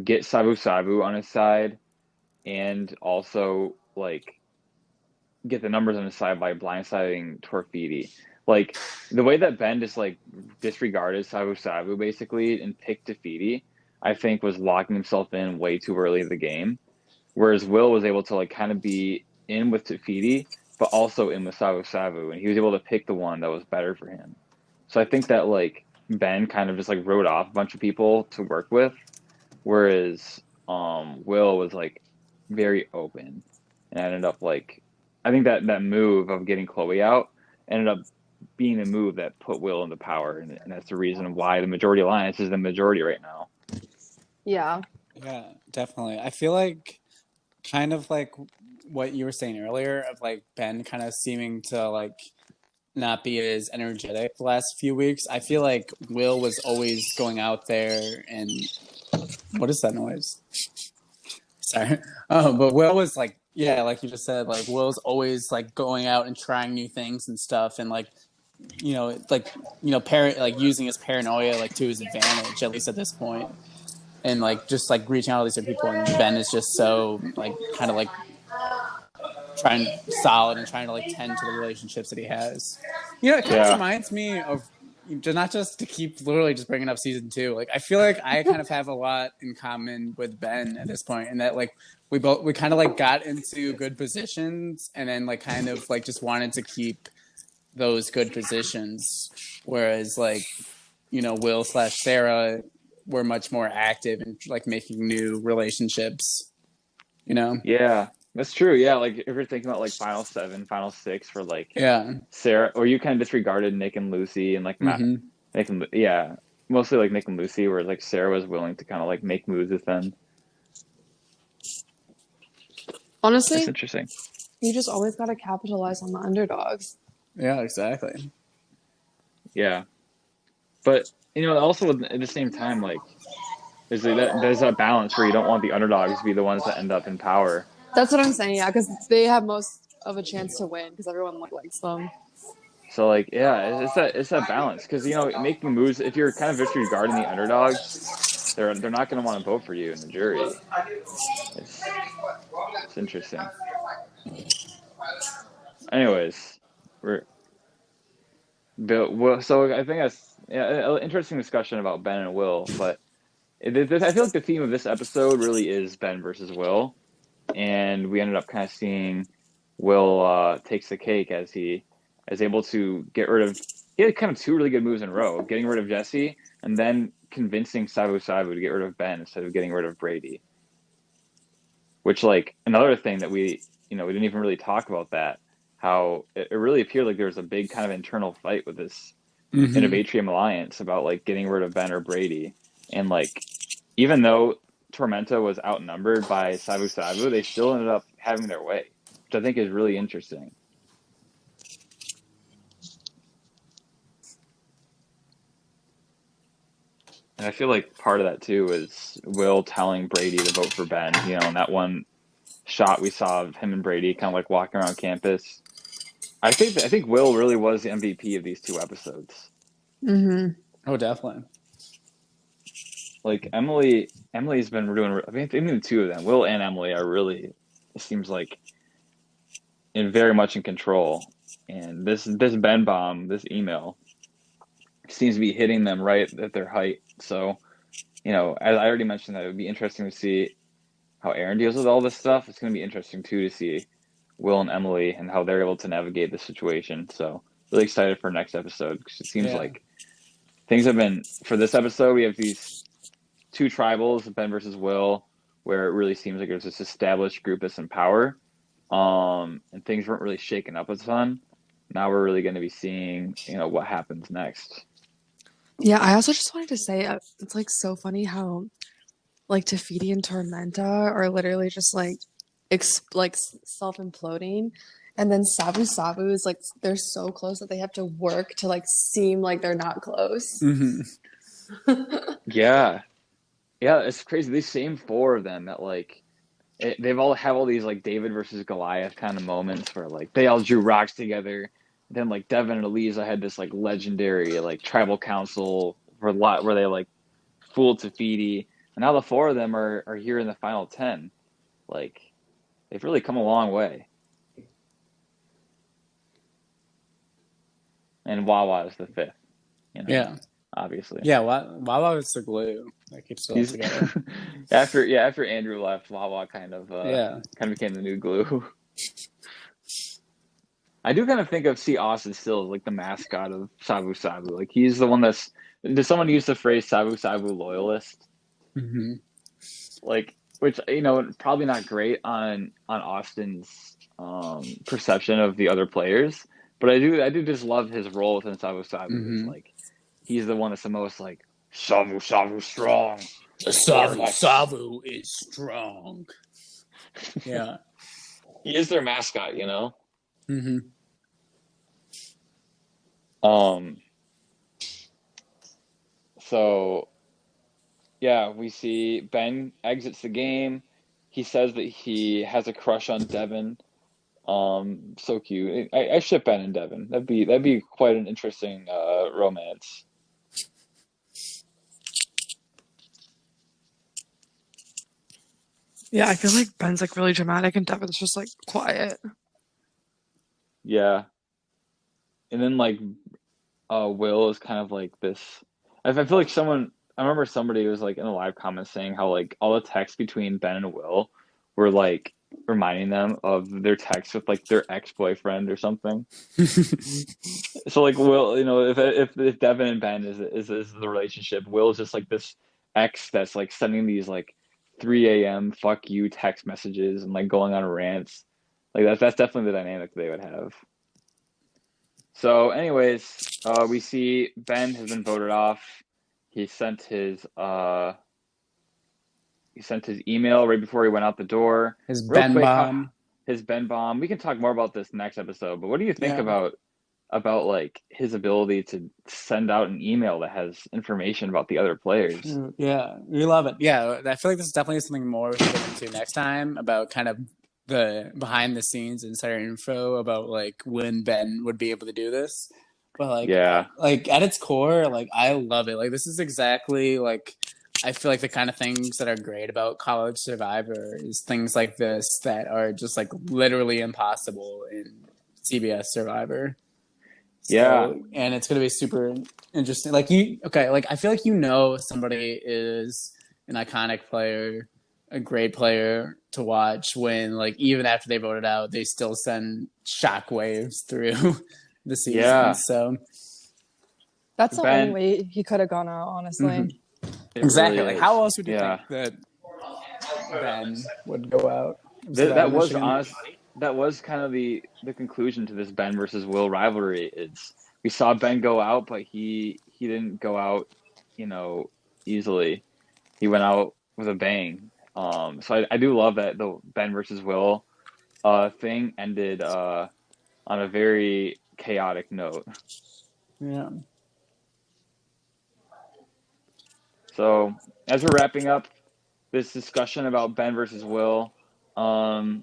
get Sabu Sabu on his side, and also like get the numbers on his side by blindsiding Torfidi. Like the way that Ben just like disregarded Sabu Sabu basically and picked Tafidi, I think was locking himself in way too early in the game. Whereas Will was able to like kind of be in with Tafidi, but also in with Sabu Sabu, and he was able to pick the one that was better for him. So I think that like Ben kind of just like wrote off a bunch of people to work with, whereas Will was like very open and ended up like I think that move of getting Chloe out ended up being the move that put Will into power, and that's the reason why the majority alliance is the majority right now.
Yeah.
Yeah, definitely. I feel like kind of like what you were saying earlier of like Ben kind of seeming to like not be as energetic the last few weeks. I feel like Will was always going out there and what is that noise? Sorry. Oh, but Will was like, yeah, like you just said, like Will's always like going out and trying new things and stuff, and like, like using his paranoia like to his advantage, at least at this point, and like just like reaching out to these different people. And Ben is just so like kind of like trying solid and trying to like tend to the relationships that he has. You know, it kind of
Yeah,
reminds me of not just to keep literally just bringing up season 2. Like I feel like I kind of have a lot in common with Ben at this point, and that like we kind of like got into good positions and then like kind of like just wanted to keep those good positions, whereas like Will/Sarah were much more active in like making new relationships. You know?
yeah, that's true. Yeah, like if you're thinking about like Final 7, Final 6 for like
Yeah.
Sarah, or you kind of disregarded Nick and Lucy and like
Mm-hmm.
Nick and yeah, mostly like Nick and Lucy, where like Sarah was willing to kind of like make moves with them. That's
Honestly,
interesting.
you just always gotta capitalize on the underdogs.
Yeah, exactly.
Yeah, but also at the same time, like there's that balance where you don't want the underdogs to be the ones that end up in power.
That's what I'm saying, yeah, because they have most of a chance to win because everyone likes them.
So like, yeah, it's that balance because making moves. If you're kind of disregarding the underdogs, they're not going to want to vote for you in the jury. It's it's interesting. Anyways, we're so I think that's an interesting discussion about Ben and Will, but I feel like the theme of this episode really is Ben versus Will, and we ended up kind of seeing Will takes the cake as he is able to get rid of. He had kind of two really good moves in a row, getting rid of Jesse and then convincing Sabu Sabu to get rid of Ben instead of getting rid of Brady. Which, like, another thing that we didn't even really talk about that, how it really appeared like there was a big kind of internal fight with this Innovatrium Alliance about, like, getting rid of Ben or Brady. And, like, even though Tormenta was outnumbered by Sabu Sabu, they still ended up having their way, which I think is really interesting. And I feel like part of that, too, is Will telling Brady to vote for Ben, in that one shot we saw of him and Brady kind of like walking around campus. I think Will really was the MVP of these two episodes.
Oh, definitely.
Like Emily's been doing. I mean, even the two of them, Will and Emily, are really. It seems like, very much in control. And this Ben bomb, this email, seems to be hitting them right at their height. So, as I already mentioned, that it would be interesting to see how Aaron deals with all this stuff. It's going to be interesting too to see Will and Emily and how they're able to navigate the situation. So really excited for next episode because it seems like things have been, for this episode, we have these two tribals, Ben versus Will, where it really seems like there's this established group that's in power, and things weren't really shaken up a ton. Now we're really going to be seeing, what happens next.
Yeah, I also just wanted to say it's like so funny how like Tafiti and Tormenta are literally just like self-imploding, and then Sabu Sabu is like they're so close that they have to work to like seem like they're not close.
Yeah, it's crazy. These same four of them that like they've all have all these like David versus Goliath kind of moments where like they all drew rocks together. Then like Devin and Eliza had this like legendary like tribal council where they like fooled Tafiti, and now the four of them are here in the final 10. Like, they've really come a long way. And Wawa is the fifth.
Yeah.
Obviously.
Yeah, Wawa is the glue that keeps it all together.
After Andrew left, Wawa kind of became the new glue. I do kind of see Austin still as like the mascot of Sabu Sabu. Like he's the one does someone use the phrase Sabu Sabu loyalist? Like, which, probably not great on Austin's perception of the other players. But I do just love his role within Sabu Sabu. It's like he's the one that's the most like Sabu Sabu strong.
Sabu Sabu is strong. Yeah.
He is their mascot, So, yeah, we see Ben exits the game. He says that he has a crush on Devin. So cute. I ship Ben and Devin. That'd be quite an interesting romance.
Yeah, I feel like Ben's like really dramatic and Devin's just like quiet.
Yeah. And then like Will is kind of like this. I feel like I remember somebody was like in the live comments saying how like all the texts between Ben and Will were like reminding them of their texts with like their ex-boyfriend or something. So like Will, if Devin and Ben is the relationship, Will is just like this ex that's like sending these like 3 a.m. fuck you text messages and like going on rants. Like that's definitely the dynamic they would have. So anyways, we see Ben has been voted off. He sent his email right before he went out the door.
His Ben bomb.
His Ben bomb. We can talk more about this next episode, but what do you think about like his ability to send out an email that has information about the other players?
Yeah, we love it. Yeah, I feel like this is definitely something more we can get into next time about kind of the behind the scenes insider info about like when Ben would be able to do this. But
Yeah.
like at its core, like I love it. Like this is exactly like I feel like the kind of things that are great about College Survivor is things like this that are just like literally impossible in CBS Survivor.
Yeah.
So, and it's going to be super interesting. Like I feel like somebody is an iconic player, a great player to watch when like even after they voted out, they still send shockwaves through the season.
Yeah.
So,
That's the only
Ben,
way he could have gone out, honestly.
it
exactly.
really
Like
is.
how else would you
Yeah.
think that Ben would go out of
That
Survivor
was
Michigan?
honest. That was kind of the conclusion to this Ben versus Will rivalry. It's we saw Ben go out, but he didn't go out, you know, easily. He went out with a bang. So I do love that the Ben versus Will thing ended on a very chaotic note.
Yeah.
So as we're wrapping up this discussion about Ben versus Will, um,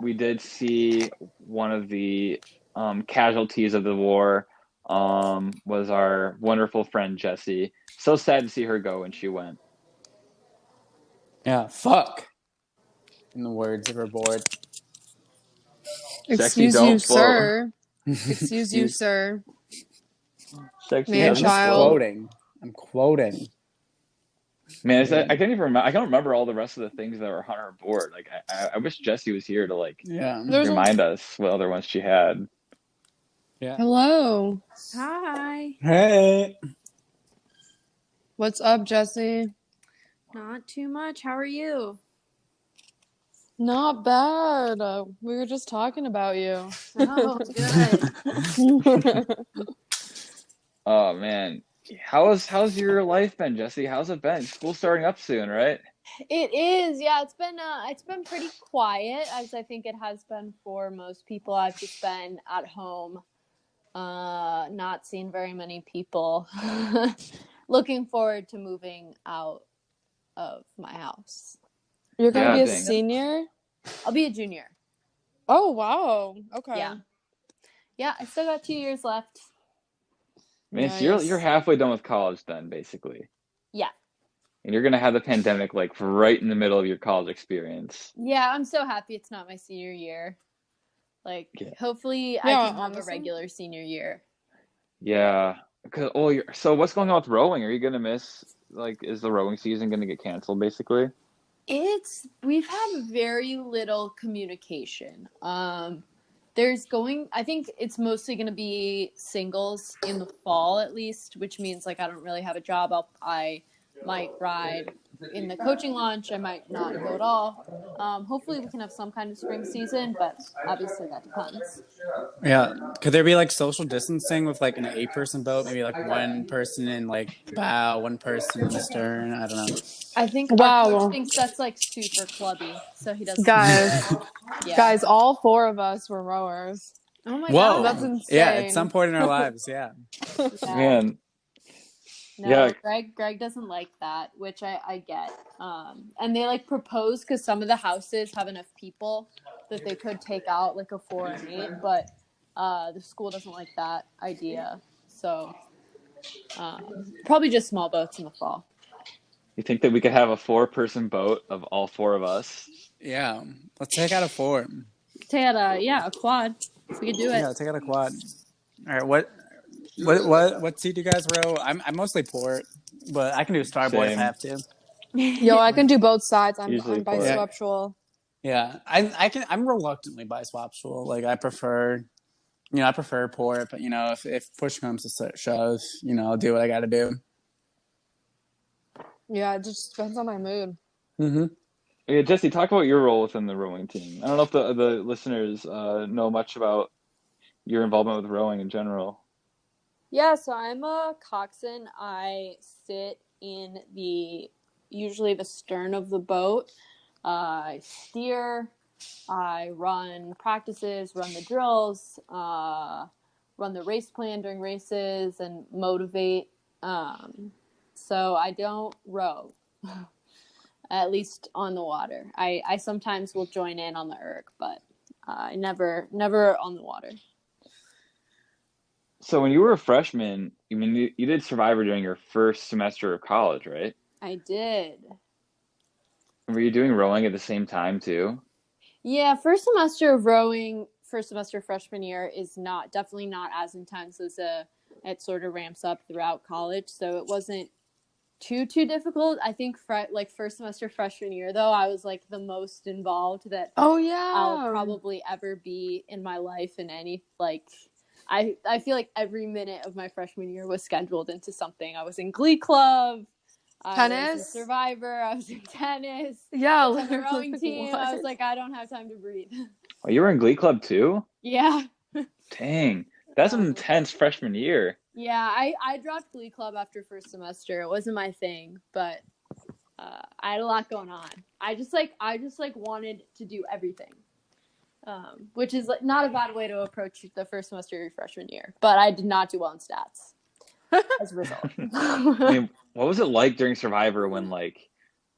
we did see one of the casualties of the war was our wonderful friend Jessie. So sad to see her go when she went.
Yeah. Fuck. In the words of her board.
Sexy
Excuse you,
don't float.
sir. Excuse you,
Excuse
sir.
sexy
Hey,
Man,
I'm
doesn't
just
child.
float.
quoting. I'm quoting.
Man,
Yeah.
I can't even remember. I can't remember all the rest of the things that were on her board. Like I wish Jessie was here to like
Yeah.
There's a
remind us what other ones she had.
Yeah.
hello.
Hi.
Hey.
What's up, Jesse?
Not too much. How are you?
Not bad. We were just talking about you.
Oh, good.
Oh man, how's your life been, Jessie? How's it been? School's starting up soon, right?
It is. Yeah, it's been pretty quiet, as I think it has been for most people. I've just been at home, not seen very many people. Looking forward to moving out of my house.
You're
How
gonna
Yeah,
be a
about you?
dang.
senior?
I'll be a junior.
Oh, wow. Okay.
Yeah. Yeah, I still got 2 years left.
Man, so you're
Nice.
halfway done with college then, basically.
Yeah.
And you're gonna have the pandemic like right in the middle of your college experience.
Yeah, I'm so happy it's not my senior year. Like,
Yeah.
hopefully I
Yeah,
can have a
honestly.
regular senior year.
Yeah. So what's going on with rowing? Are you gonna miss like is the rowing season gonna get canceled basically?
We've had very little communication. I think it's mostly going to be singles in the fall at least, which means like I don't really have a job. I might ride in the coaching launch. I might not go at all. Hopefully we can have some kind of spring season, but obviously that depends.
Yeah. Could there be like social distancing with like an 8-person boat? Maybe like one person in like the bow, one person in the stern. I don't know.
I think our
Wow.
coach thinks that's like super clubby, so he doesn't do
Guys,
it. Yeah.
guys, all 4 of us were rowers.
Oh my
Whoa.
That's
god.
Yeah, at some
insane.
point in our lives, yeah.
Yeah.
Man,
No,
yeah.
Greg doesn't like that, which I get. And they like propose because some of the houses have enough people that they could take out like a 4 and 8, but the school doesn't like that idea. So probably just small boats in the fall.
You think that we could have a 4-person boat of all 4 of us?
Yeah. Let's take out a 4.
Take out a quad. We could do it.
Yeah, take out a quad. All right, what seat do you guys row? I'm mostly port, but I can do starboard if I
Same.
have to.
Yo, I can do both sides. I'm
Usually port.
bisexual.
Yeah. I'm reluctantly bisexual. Like I prefer port, but if push comes to shove, I'll do what I gotta do.
Yeah, it just depends on my mood.
Mm-hmm.
Yeah, Jesse, talk about your role within the rowing team. I don't know if the listeners know much about your involvement with rowing in general.
Yeah, so I'm a coxswain. I sit in usually the stern of the boat. I steer. I run practices, run the drills, run the race plan during races, and motivate. So I don't row, at least on the water. I sometimes will join in on the erg, but I never on the water.
So when you were a freshman, I mean, you did Survivor during your first semester of college, right?
I did.
Were you doing rowing at the same time too?
Yeah, first semester of rowing, first semester freshman year is definitely not as intense as it sort of ramps up throughout college. So it wasn't too difficult. I think like first semester freshman year though, I was like the most involved that
Oh
I'll
yeah.
probably ever be in my life in any like I feel like every minute of my freshman year was scheduled into something. I was in Glee Club, I was in
Tennis?
Survivor, I was in tennis,
Yeah,
I was on the
literally.
rowing team. I was
What?
like, I don't have time to breathe.
Oh, you were in Glee Club too?
Yeah.
Dang, that's an
Um,
intense freshman year.
yeah, I dropped Glee Club after first semester. It wasn't my thing, but I had a lot going on. I just like wanted to do everything, which is like not a bad way to approach the first semester of your freshman year. But I did not do well in stats as a result.
I mean, what was it like during Survivor when like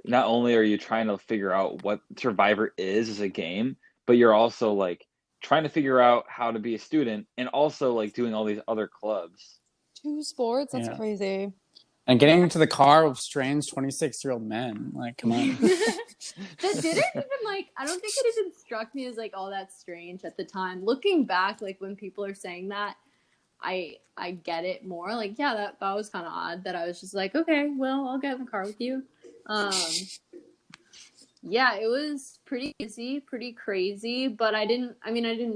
not only are you trying to figure out what Survivor is as a game, but you're also like trying to figure out how to be a student and also like doing all these other clubs.
2 sports? That's
Yeah.
crazy.
And getting into the car with strange 26-year-old men. Like, come on.
That didn't even like I don't think it even struck me as like all that strange at the time. Looking back, like when people are saying that, I get it more. Like, yeah, that was kind of odd that I was just like, okay, well, I'll get in the car with you. Yeah, it was pretty easy, pretty crazy, but I didn't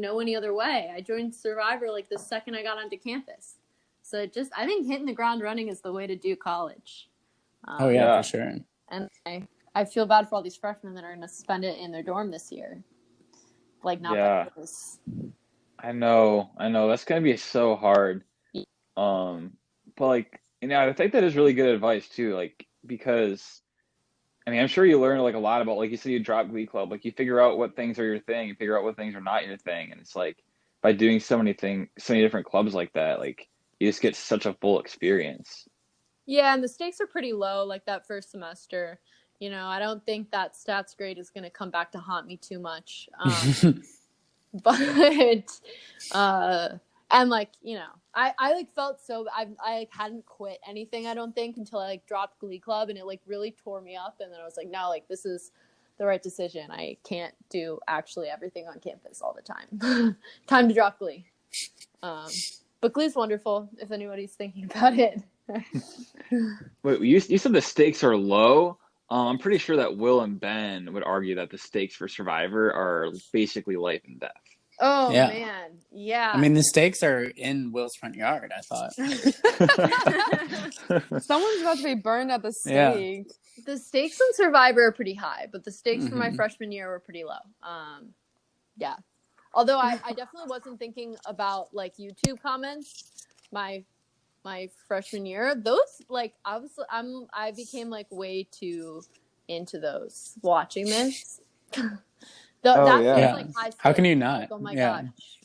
know any other way. I joined Survivor like the second I got onto campus. So I think hitting the ground running is the way to do college.
Oh, yeah,
Yeah.
for sure.
And I feel bad for all these freshmen that are going to spend it in their dorm this year. Like, not
Yeah.
by choice.
I know. That's gonna be so hard. But like, I think that is really good advice too. Like, because I mean, I'm sure you learn like a lot about, like you said, you drop Glee Club. Like, you figure out what things are your thing, you figure out what things are not your thing, and it's like by doing so many different clubs like that, like you just get such a full experience.
Yeah, and the stakes are pretty low, like that first semester. You know, I don't think that stats grade is going to come back to haunt me too much. But and like, you know, I like felt so I like hadn't quit anything, I don't think, until I like dropped Glee Club, and it like really tore me up, and then I was like, no, like this is the right decision. I can't do actually everything on campus all the time. Time to drop Glee. But Glee's wonderful if anybody's thinking about it.
Wait, you said the stakes are low. I'm pretty sure that Will and Ben would argue that the stakes for Survivor are basically life and death.
Oh
Yeah.
man, yeah.
I mean, the stakes are in Will's front yard, I thought.
Someone's about to be burned at the
Yeah.
stake.
The stakes in Survivor are pretty high, but the stakes for my freshman year were pretty low. Yeah. Although I definitely wasn't thinking about like YouTube comments my freshman year. Those like I became like way too into those watching this.
Oh,
That
yeah.
feels
Yeah.
like high
How can
stakes.
you not?
Like, oh my
Yeah.
gosh.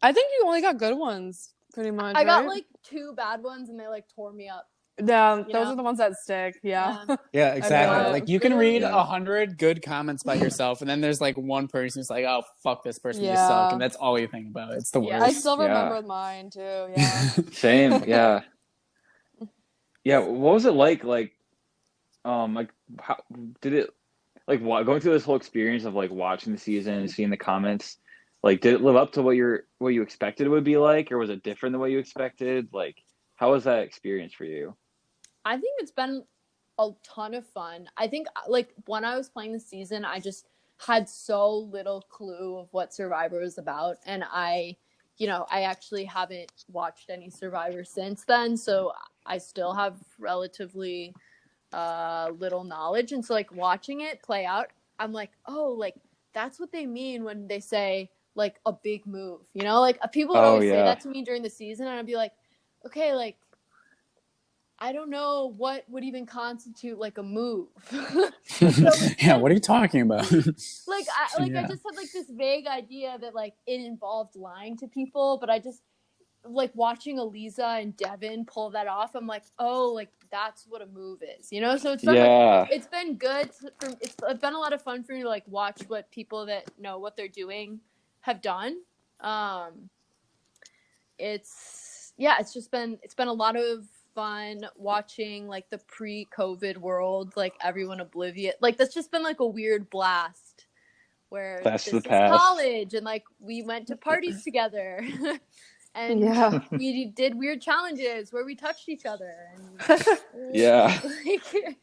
I think you only got good ones, pretty much.
I got
right?
like 2 bad ones and they like tore me up.
Yeah,
you
those
know?
are the ones that stick. Yeah.
Yeah, exactly.
know.
Like, you can read
Yeah.
100 good comments about yourself, and then there's like one person who's like, "Oh, fuck this person, they
Yeah.
suck," and that's all you think about. It's the
Yeah.
I
worst.
still
Yeah.
remember mine too. Yeah.
Same, yeah. Yeah, what was it like like how did it like going through this whole experience of like watching the season and seeing the comments, like did it live up to what you expected it would be like, or was it different than what you expected? Like, how was that experience for you?
I think it's been a ton of fun. I think like when I was playing the season, I just had so little clue of what Survivor was about, and I actually haven't watched any Survivor since then, so I still have relatively little knowledge, and so like watching it play out, I'm like, oh, like that's what they mean when they say like a big move, like people would
Oh,
always say
yeah.
that to me during the season, and I'd be like, okay, like I don't know what would even constitute like a move.
Yeah, what are you talking about?
Like I
Yeah.
just had like this vague idea that like it involved lying to people, but I just like watching Eliza and Devin pull that off. I'm like, oh, like that's what a move is, So it's been
Yeah.
it's been good. It's been a lot of fun for me to like watch what people that know what they're doing have done. it's just been a lot of fun watching like the pre-COVID world, like everyone oblivious. Like that's just been like a weird blast where
That's
this
the
is
past.
college and like we went to parties together and
Yeah.
we did weird challenges where we touched each other and
Yeah.
like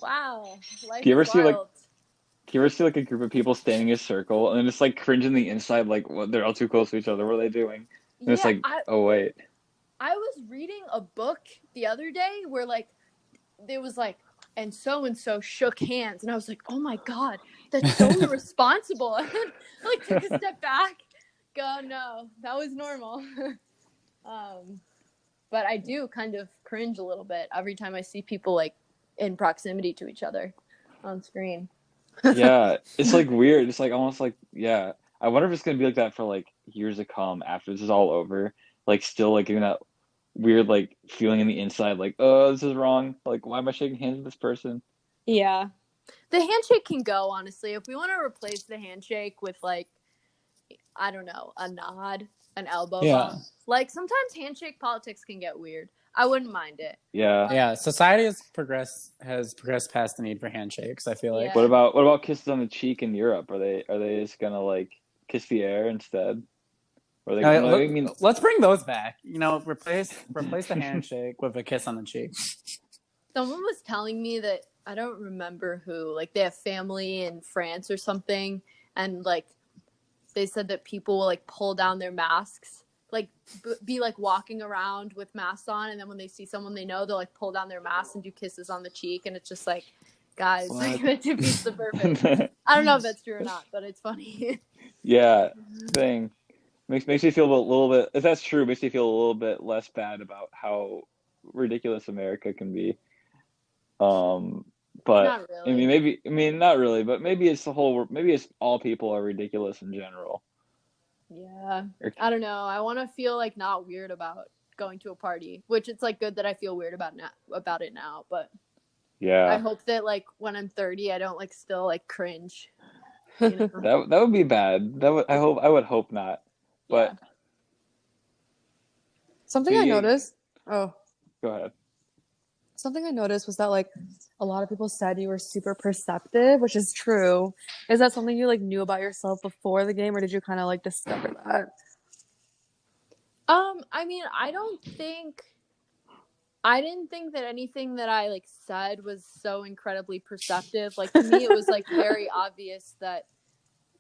wow, life
Do you ever
is
see like
wild.
a group of people standing in a circle and then just like cringe in the inside, like what, they're all too close to each other. What are they doing? And it's
Yeah,
like, oh wait.
I was reading a book the other day where like it was like and so shook hands and I was like, oh my god, that's so irresponsible. And then I like took a step back, go no, that was normal. But I do kind of cringe a little bit every time I see people like in proximity to each other on screen.
Yeah, it's like weird. It's like almost like, yeah. I wonder if it's gonna be like that for like years to come after this is all over. Like still like getting that weird like feeling in the inside, like, oh, this is wrong. Like, why am I shaking hands with this person?
Yeah. The handshake can go, honestly. If we want to replace the handshake with like, I don't know, a nod, an elbow bump. Like sometimes handshake politics can get weird. I wouldn't mind it.
Yeah.
Yeah, society has progressed past the need for handshakes, I feel like.
Yeah.
What about kisses on the cheek in Europe? Are they just gonna like kiss the air instead? Or are they I mean
let's bring those back. You know, replace the handshake with a kiss on the cheek.
Someone was telling me that I don't remember who, like they have family in France or something, and like they said that people will like pull down their masks, like be like walking around with masks on, and then when they see someone they know, they'll like pull down their masks and do kisses on the cheek, and it's just like, guys, like that defeats the purpose. I don't know if that's true or not, but it's funny.
Yeah, thing makes me feel a little bit. If that's true, makes me feel a little bit less bad about how ridiculous America can be. But
Not really.
I mean, not really, but maybe it's maybe it's all people are ridiculous in general.
Yeah, I don't know. I want to feel like not weird about going to a party, which it's like good that I feel weird about it now. But
yeah,
I hope that like when I'm 30, I don't like still like cringe. You know?
that would be bad. I would hope not. But
yeah.
Something I noticed. Oh,
go ahead.
something I noticed was that like a lot of people said you were super perceptive, which is true. Is that something you like knew about yourself before the game, or did you kind of like discover that?
I mean, I didn't think that anything that I like said was so incredibly perceptive. Like to me, it was like very obvious that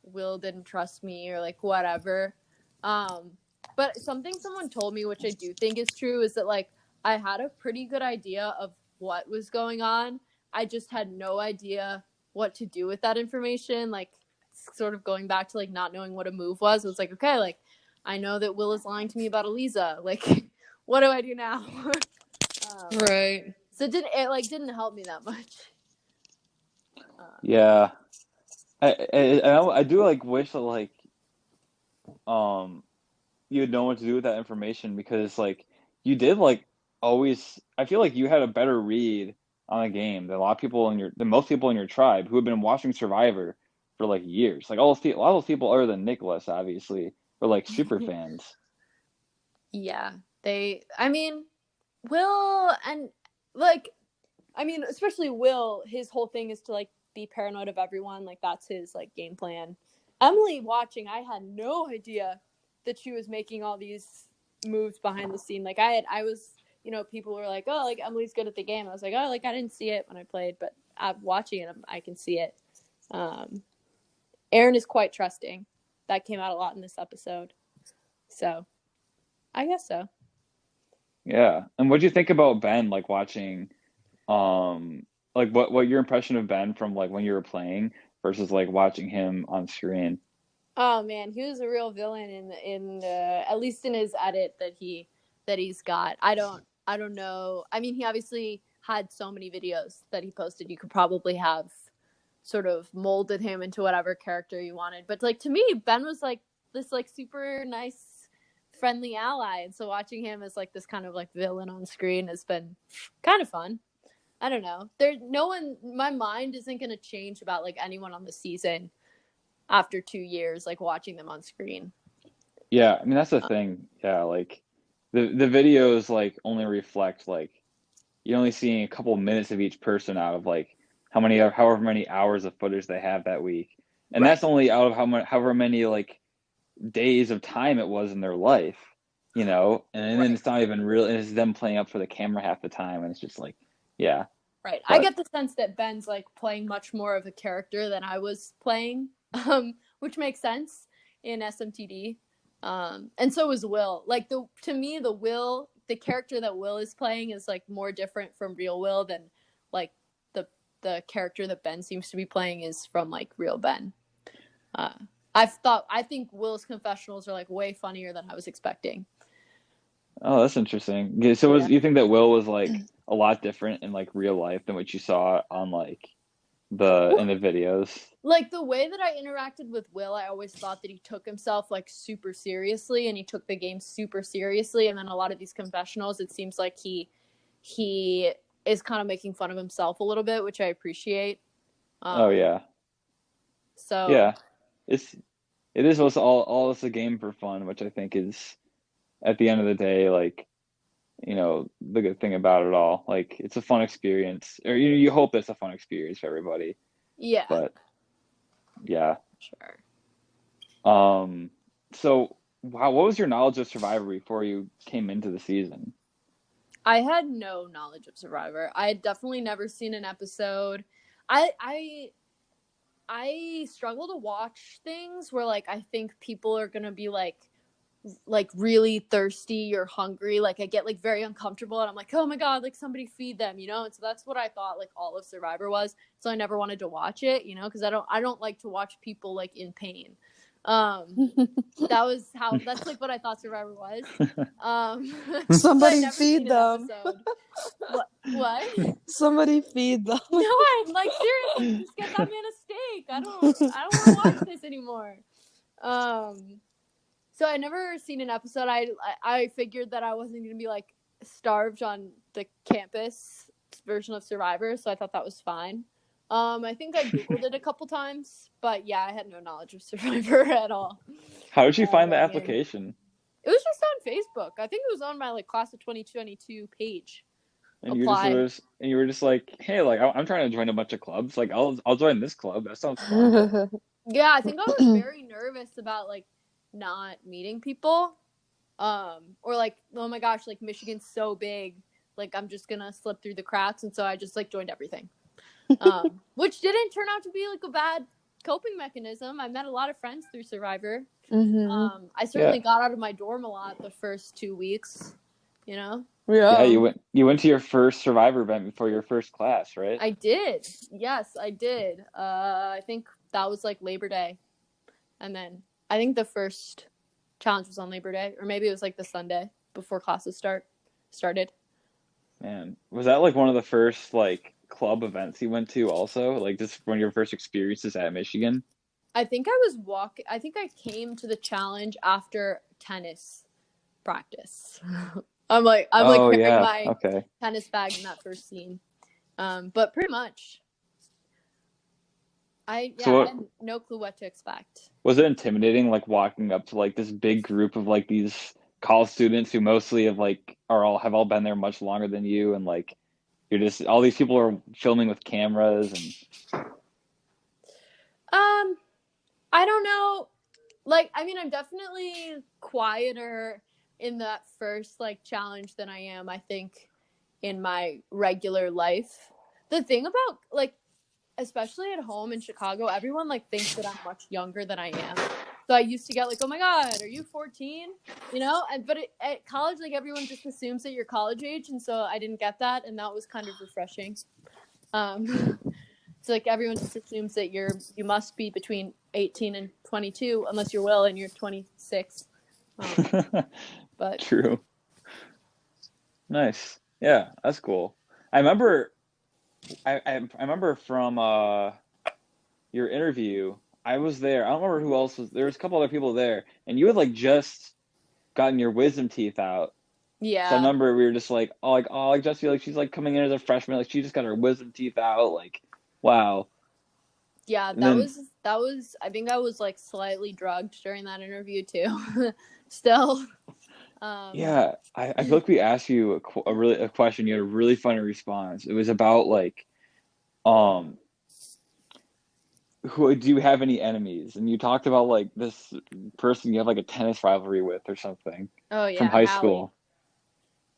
Will didn't trust me or like whatever. But something someone told me, which I do think is true, is that like I had a pretty good idea of what was going on. I just had no idea what to do with that information. Like sort of going back to like not knowing what a move was. It was like, okay, like I know that Will is lying to me about Eliza. Like, what do I do now?
Right.
So it didn't help me that much.
Yeah, I do like wish that like you would know what to do with that information, because like you did like always. I feel like you had a better read on a game than most people in your tribe who have been watching Survivor for like years. Like a lot of those people other than Nicholas obviously were like super fans.
Yeah, I mean, Will and like, I mean, especially Will, his whole thing is to like be paranoid of everyone. Like that's his like game plan. Emily watching, I had no idea that she was making all these moves behind the scene. Like I was, you know, people were like, oh, like Emily's good at the game. I was like, oh, like I didn't see it when I played, but watching it, I can see it. Aaron is quite trusting. That came out a lot in this episode. So, I guess so.
Yeah, and what do you think about Ben? Like watching, like what your impression of Ben from like when you were playing versus like watching him on screen?
Oh man, he was a real villain in at least in his edit that he's got. I don't know. I mean, he obviously had so many videos that he posted. You could probably have sort of molded him into whatever character you wanted. But like to me, Ben was like this like super nice, friendly ally, and so watching him as like this kind of like villain on screen has been kind of fun. I don't know. My mind isn't gonna change about like anyone on the season after 2 years, like watching them on screen.
Yeah, I mean that's the thing. Yeah, like the videos like only reflect like you're only seeing a couple minutes of each person out of like however many hours of footage they have that week, and
Right.
that's only out of however many like days of time it was in their life, and then
Right.
it's not even real, and it's them playing up for the camera half the time, and it's just like, yeah.
Right. I
But
get the sense that Ben's like playing much more of a character than I was playing, which makes sense in SMTD. And so is Will. Like to me, the character that Will is playing is like more different from real Will than like the character that Ben seems to be playing is from like real Ben. I think Will's confessionals are like way funnier than I was expecting.
oh, that's interesting. Okay, so
Yeah.
you think that Will was like a lot different in like real life than what you saw on like in the videos?
Like the way that I interacted with Will, I always thought that he took himself like super seriously and he took the game super seriously. And then a lot of these confessionals, it seems like he is kind of making fun of himself a little bit, which I appreciate.
Oh yeah,
So
yeah. It is also all it's a game for fun, which I think is at the end of the day like the good thing about it all. Like it's a fun experience, or you hope it's a fun experience for everybody.
yeah,
But yeah.
sure.
So what was your knowledge of Survivor before you came into the season?
I had no knowledge of Survivor. I had definitely never seen an episode. I struggle to watch things where like I think people are gonna be like really thirsty or hungry. Like I get like very uncomfortable and I'm like, oh my god, like somebody feed them, And so that's what I thought like all of Survivor was. So I never wanted to watch it, because I don't like to watch people like in pain. That's like what I thought Survivor was.
Somebody
never
feed
seen an
them.
episode. What?
Somebody feed them.
No, I'm like seriously, just get that man a steak. I don't want to watch this anymore. So I never seen an episode. I figured that I wasn't gonna be like starved on the campus version of Survivor, so I thought that was fine. I think I Googled it a couple times, but yeah, I had no knowledge of Survivor at all.
How did you find the
going in.
application?
It was just on Facebook. I think it was on my like class of 2022 page.
And you were just like, hey, like I'm trying to join a bunch of clubs. Like I'll join this club. That sounds fun.
Yeah, I think I was very nervous about like not meeting people. Or like, oh my gosh, like Michigan's so big, like I'm just gonna slip through the cracks, and so I just like joined everything. Which didn't turn out to be like a bad coping mechanism. I met a lot of friends through Survivor. I certainly got out of my dorm a lot the first 2 weeks,
Yeah.
Yeah, you went to your first Survivor event before your first class, right?
I did. Yes, I did. I think that was like Labor Day. And then I think the first challenge was on Labor Day, or maybe it was like the Sunday before classes started.
Man, was that like one of the first like club events you went to also? Like just one of your first experiences at Michigan?
I think I came to the challenge after tennis practice. I'm carrying my tennis bag in that first scene. But pretty much I had no clue what to expect.
Was it intimidating like walking up to like this big group of like these college students who mostly have like have all been there much longer than you, and like you're just all these people are filming with cameras and
I don't know. Like, I mean, I'm definitely quieter in that first like challenge than I am, I think, in my regular life. The thing about like, especially at home in Chicago, everyone like thinks that I'm much younger than I am. So I used to get like, oh my god, are you 14? But at college, like everyone just assumes that you're college age, and so I didn't get that, and that was kind of refreshing. So like everyone just assumes that you must be between 18 and 22, unless you're Will and you're 26. But
true. Nice. Yeah, that's cool. I remember from your interview, I was there. I don't remember who else was there. Was a couple other people there, and you had like just gotten your wisdom teeth out.
Yeah.
So I remember we were just like, like Jessie, like she's like coming in as a freshman, like she just got her wisdom teeth out, like wow.
Yeah, that was I think I was like slightly drugged during that interview too. Still.
Yeah, I feel like we asked you a question. You had a really funny response. It was about like, um, who do you have any enemies? And you talked about like this person you have like a tennis rivalry with or something
Oh
from
yeah,
high
Hallie.
school.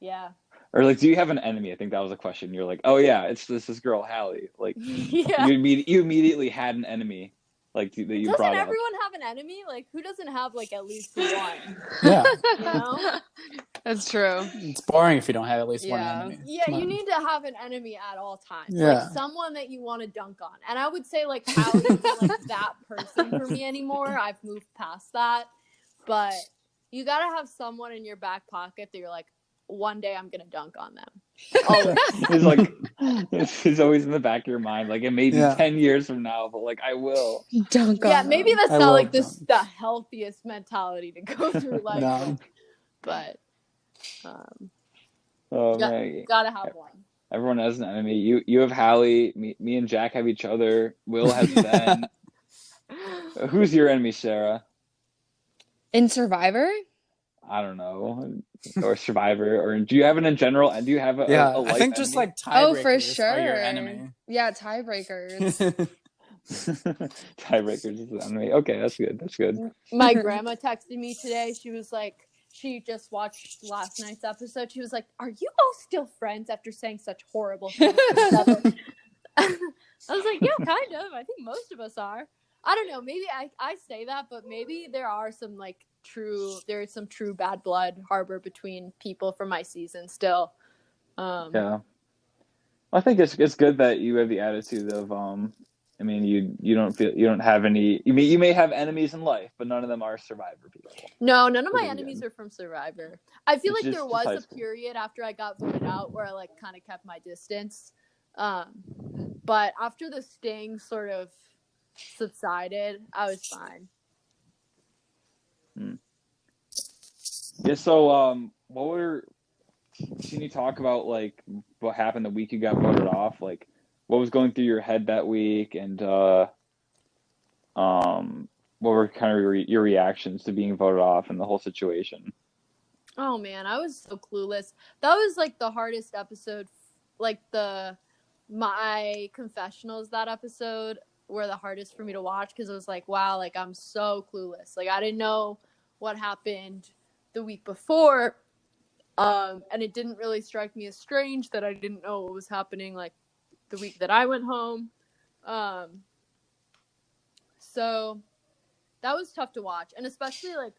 Yeah.
Or like, do you have an enemy? I think that was a question. You're like, oh yeah, it's this girl Hallie. Like,
Yeah.
you immediately had an enemy, like that you
Doesn't
brought up.
everyone have an enemy? Like, who doesn't have like at least one?
Yeah,
You know?
That's true.
it's boring if you don't have at least one
Yeah.
enemy.
Yeah,
Come
you
on.
need to have an enemy at all times.
Yeah.
Like someone that you want to dunk on. And I would say like Hallie isn't like that person for me anymore. I've moved past that. But you gotta have someone in your back pocket that you're like, one day I'm gonna dunk on them. Always.
It's like it's always in the back of your mind. Like it may be
Yeah.
10 years from now, but like I will.
Dunk
Yeah,
on
maybe
them.
that's
I
not
will
like the
dunk.
healthiest mentality to go through life
No.
with. But
Oh man,
gotta have one.
everyone has an enemy. You have Hallie. Me and Jack have each other. Will has Ben. Who's your enemy, Sarah?
In Survivor?
I don't know. Or Survivor, or do you have it in general? And do you have a
Yeah,
life
I think just
enemy?
like
Oh, for
tiebreakers are your
sure.
enemy.
Yeah, tiebreakers.
Tiebreakers is the enemy. Okay, that's good. That's good.
My grandma texted me today. She was like, she just watched last night's episode. She was like, "Are you all still friends after saying such horrible things to each other?" I was like, "Yeah, kind of. I think most of us are." I don't know. Maybe I say that, but maybe there are some like there's some true bad blood harbor between people from my season still.
Yeah. I think it's good that you have the attitude of I mean you don't have any you may have enemies in life, but none of them are Survivor people.
No, none of
Which
my
is
enemies
good.
are from Survivor. I feel
It's
like there
just
was
high
a
school.
period after I got voted out where I like kind of kept my distance. But after the sting sort of subsided, I was fine.
Yeah, so can you talk about like what happened the week you got voted off? Like what was going through your head that week, and what were kind of your reactions to being voted off and the whole situation?
Oh man, I was so clueless. That was like the hardest episode. Like my confessionals that episode were the hardest for me to watch because it was like, wow, like I'm so clueless. Like I didn't know what happened the week before. And it didn't really strike me as strange that I didn't know what was happening like the week that I went home. So that was tough to watch. And especially like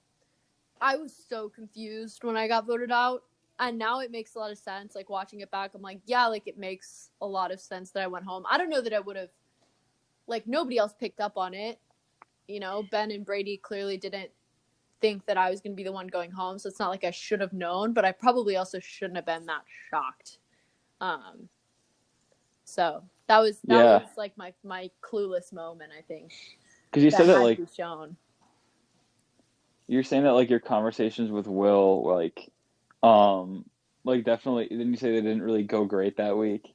I was so confused when I got voted out. And now it makes a lot of sense. Like watching it back, I'm like, yeah, like it makes a lot of sense that I went home. I don't know that I would have, like nobody else picked up on it. You know, Ben and Brady clearly didn't think that I was going to be the one going home. So it's not like I should have known, but I probably also shouldn't have been that shocked. So that was like my clueless moment, I think.
Because you said that like
shown.
you're saying that like your conversations with Will like definitely didn't you say they didn't really go great that week?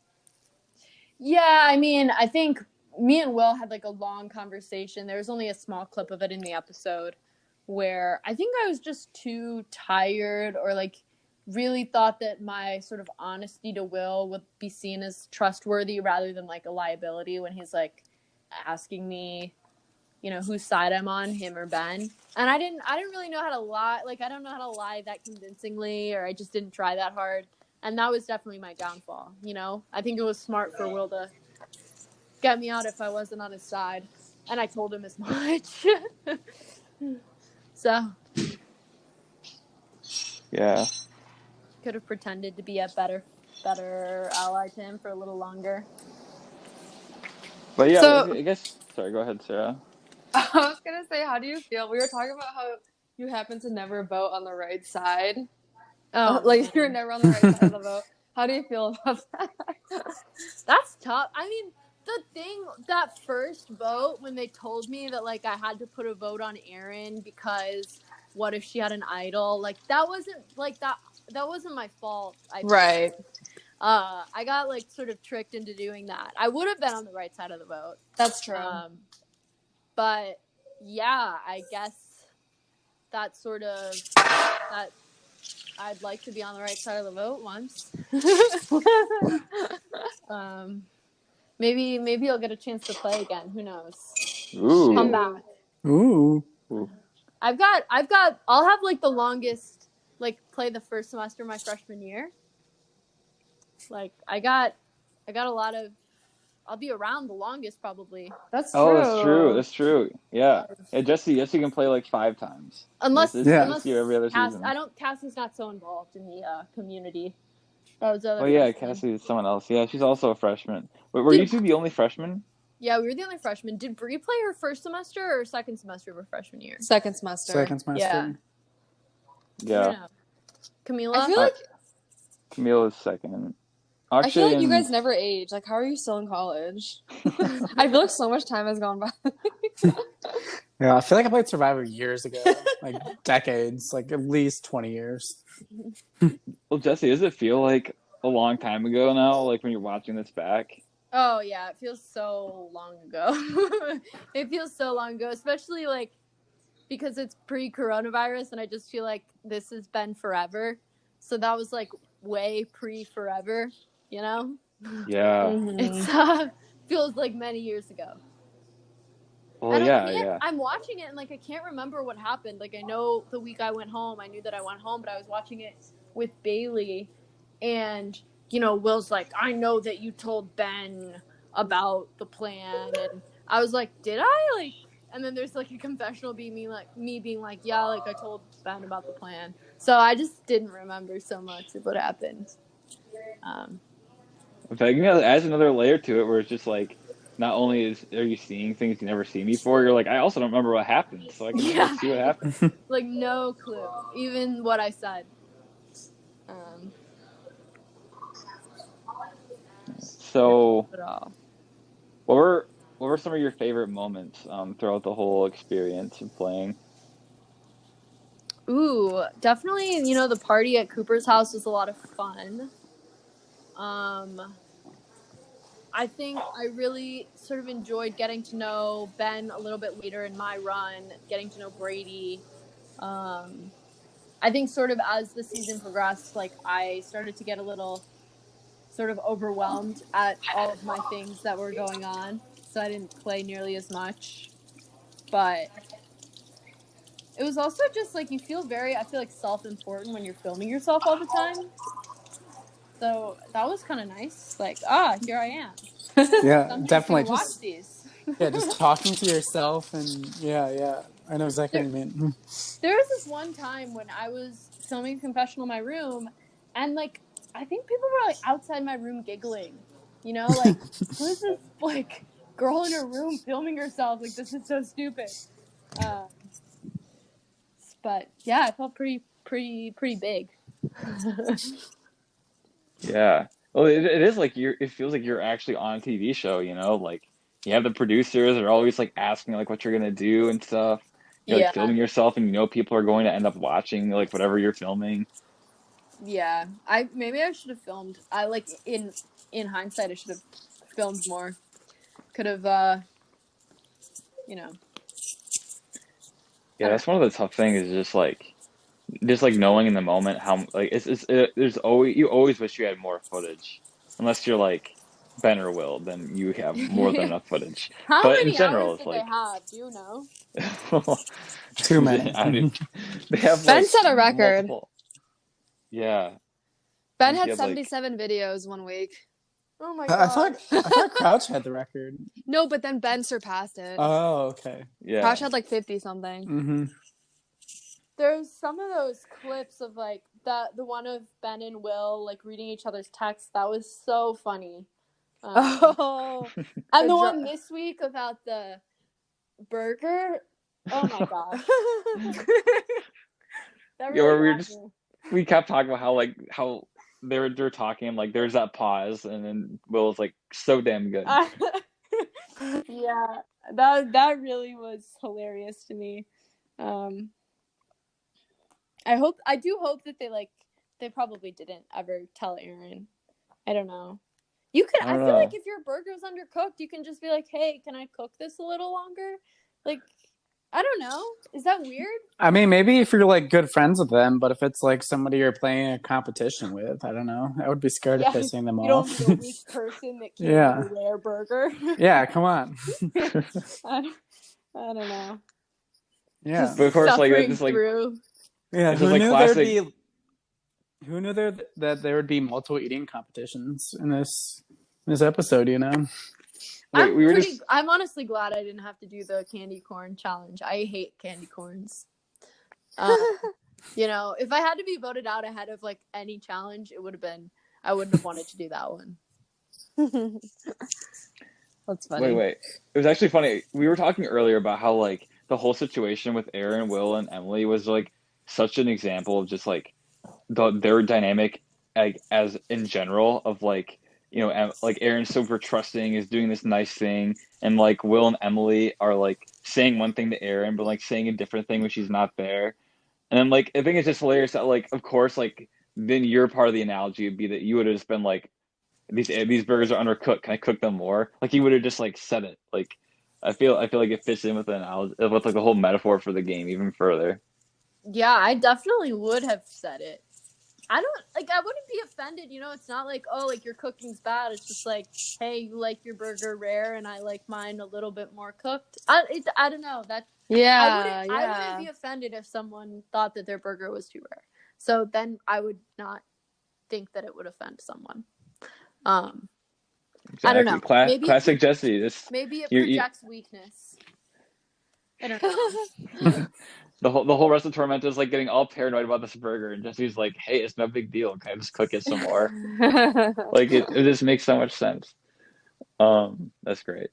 Yeah, I mean, I think me and Will had like a long conversation. There was only a small clip of it in the episode where I think I was just too tired or like really thought that my sort of honesty to Will would be seen as trustworthy rather than like a liability when he's like asking me, you know, whose side I'm on, him or Ben. And I didn't really know how to lie. Like, I don't know how to lie that convincingly, or I just didn't try that hard. And that was definitely my downfall, you know? I think it was smart for Will to get me out if I wasn't on his side. And I told him as much. So.
Yeah.
Could have pretended to be a better ally to him for a little longer.
But yeah,
So-
I guess sorry, go ahead, Sarah.
I was gonna say, how do you feel? We were talking about how you happen to never vote on the right side.
Oh,
like
man.
you're never on the right side of the vote. How do you feel about that?
That's tough. I mean, the thing, that first vote, when they told me that, like, I had to put a vote on Erin because what if she had an idol? Like, that wasn't, like, that wasn't my fault.
Right.
I got, like, sort of tricked into doing that. I would have been on the right side of the vote.
That's true.
But, yeah, I guess that sort of, that I'd like to be on the right side of the vote once. Maybe I'll get a chance to play again. Who knows?
Ooh.
Come back.
Ooh.
I'll have like the longest like play the first semester of my freshman year. Like I got a lot of. I'll be around the longest probably.
That's
Oh,
true.
that's true. That's true. Yeah. Yeah, Jesse can play like 5 times.
Unless
This year, every other
Cass,
season.
Cassie's not so involved in the community. That was the other
Oh yeah,
freshman.
Cassie is someone else. Yeah, she's also a freshman. Wait, were you two the only freshmen?
Yeah, we were the only freshmen. Did Bree play her first semester or second semester of her freshman year?
Second semester.
Second semester.
Yeah.
Camila?
I feel like
Camila's second.
I feel like you
and-
guys never age. Like, how are you still in college? I feel like so much time has gone by.
Yeah, I feel like I played Survivor years ago, like decades, like at least 20 years.
Well, Jesse, does it feel like a long time ago now? Like when you're watching this back?
Oh yeah, it feels so long ago. It feels so long ago, especially like because it's pre-coronavirus, and I just feel like this has been forever. So that was like way pre-forever, you know?
Yeah.
It feels like many years ago.
Well,
And
yeah.
I'm watching it and like I can't remember what happened. Like I know the week I went home, I knew that I went home, but I was watching it with Bailey, and you know, Will's like, I know that you told Ben about the plan, and I was like, did I? Like, and then there's like a confessional being me being like, yeah, like I told Ben about the plan. So I just didn't remember so much of what happened.
In fact, it adds another layer to it where it's just like, not only are you seeing things you never seen before, you're like, I also don't remember what happened, so I can just like, see what happened.
Like no clue, even what I said.
So,
At all.
what were some of your favorite moments throughout the whole experience of playing?
Ooh, definitely, you know, the party at Cooper's house was a lot of fun. I think I really sort of enjoyed getting to know Ben a little bit later in my run, getting to know Brady. I think sort of as the season progressed, like I started to get a little sort of overwhelmed at all of my things that were going on, so I didn't play nearly as much. But it was also just like you feel very, I feel like self-important when you're filming yourself all the time. So that was kind of nice. Like, here I am.
Yeah,
Somebody's
definitely.
gonna watch these.
Just talking to yourself, and yeah, I know exactly what you mean.
There was this one time when I was filming Confessional in my room, and like I think people were like outside my room giggling. You know, like who's this like girl in her room filming herself? Like this is so stupid. But yeah, I felt pretty big.
Yeah. Well, it is like it feels like you're actually on a TV show, you know? Like you have the producers are always like asking like what you're gonna do and stuff. You're like filming yourself, and you know people are going to end up watching like whatever you're filming.
Yeah, maybe I should have filmed. I like in hindsight, I should have filmed more. Could have, you know.
Yeah, that's one of the tough things is just like knowing in the moment how like there's always you always wish you had more footage, unless you're like Ben or Will, then you have more than enough footage.
How
But
many
in general,
hours
it's
did they
like
have? Do you know?
Too many.
They have
Ben
like
set a record.
multiple. Yeah,
Ben
he
had
had, like-
77 videos one week.
Oh my
I
god!
thought Crouch had the record.
No, but then Ben surpassed it.
Oh, okay.
yeah.
Crouch had like 50 something.
Mm-hmm.
There's some of those clips of like the one of Ben and Will like reading each other's texts. That was so funny.
Oh,
And the one this week about the burger. Oh my gosh! That
Yeah,
really
where
got me.
we kept talking about how they're talking, and like there's that pause, and then Will's like so damn good.
Yeah, that really was hilarious to me. I do hope that they probably didn't ever tell Aaron. I don't know. I feel like if your burger's undercooked, you can just be like, hey, can I cook this a little longer? Like, I don't know. Is that weird?
I mean, maybe if you're like good friends with them, but if it's like somebody you're playing a competition with, I don't know. I would be scared of
Yeah,
pissing them
you don't
off.
be a weak person that can't eat
Yeah.
a rare burger.
Yeah, come on.
I don't know.
Yeah.
Just
But of course, like
suffering
it's like
through.
Yeah,
it's just like classic.
who knew that there would be multiple eating competitions in this episode, you know?
Wait, we were just
I'm honestly glad I didn't have to do the candy corn challenge. I hate candy corns. You know, if I had to be voted out ahead of like any challenge, I wouldn't have wanted to do that one.
That's funny.
wait. It was actually funny. We were talking earlier about how like the whole situation with Aaron, Will, and Emily was like such an example of just like their dynamic, like as in general of like like Aaron's super trusting, is doing this nice thing, and like Will and Emily are like saying one thing to Aaron but like saying a different thing when she's not there. And then like I think it's just hilarious that like of course like then your part of the analogy would be that you would have just been like these burgers are undercooked. Can I cook them more? Like he would have just like said it. Like I feel like it fits in with with like the whole metaphor for the game even further.
Yeah, I definitely would have said it. I wouldn't be offended, you know, it's not like, oh, like your cooking's bad. It's just like, hey, you like your burger rare and I like mine a little bit more cooked. I don't know.
Yeah,
I wouldn't be offended if someone thought that their burger was too rare. So then I would not think that it would offend someone.
Exactly.
I don't know.
Classic Jessie.
Maybe it
you
projects weakness. I don't know.
the whole rest of Tormenta is like getting all paranoid about this burger, and Jesse's like, "Hey, it's no big deal. Can I just cook it some more?" Like it just makes so much sense. That's great.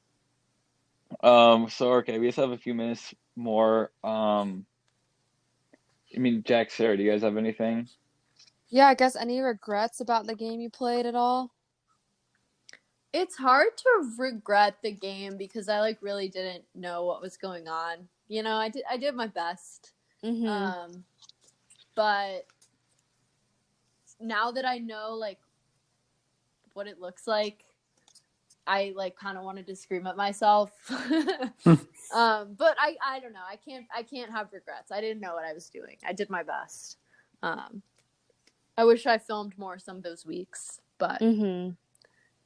So okay, we just have a few minutes more. I mean, Jack, Sarah, do you guys have anything?
Yeah, I guess any regrets about the game you played at all?
It's hard to regret the game because I like really didn't know what was going on. You know, I did my best.
Mm-hmm.
But now that I know like what it looks like, I like kind of wanted to scream at myself. But I don't know. I can't have regrets. I didn't know what I was doing. I did my best. I wish I filmed more some of those weeks, but
Mm-hmm.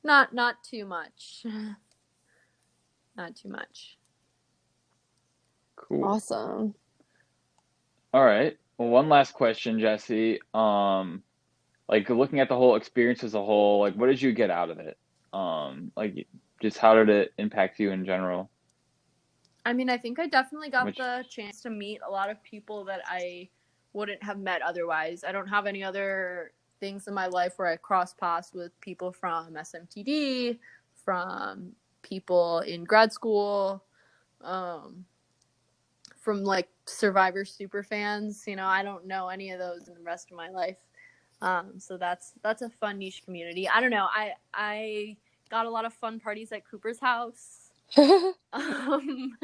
not too much. Not too much.
Cool.
Awesome.
All right. Well, one last question, Jesse. Like looking at the whole experience as a whole, like what did you get out of it? Like just how did it impact you in general?
I mean, I think I definitely got the chance to meet a lot of people that I wouldn't have met otherwise. I don't have any other things in my life where I cross paths with people from SMTD, from people in grad school, from like Survivor super fans. You know, I don't know any of those in the rest of my life. So that's a fun niche community. I don't know. I got a lot of fun parties at Cooper's house. I mean,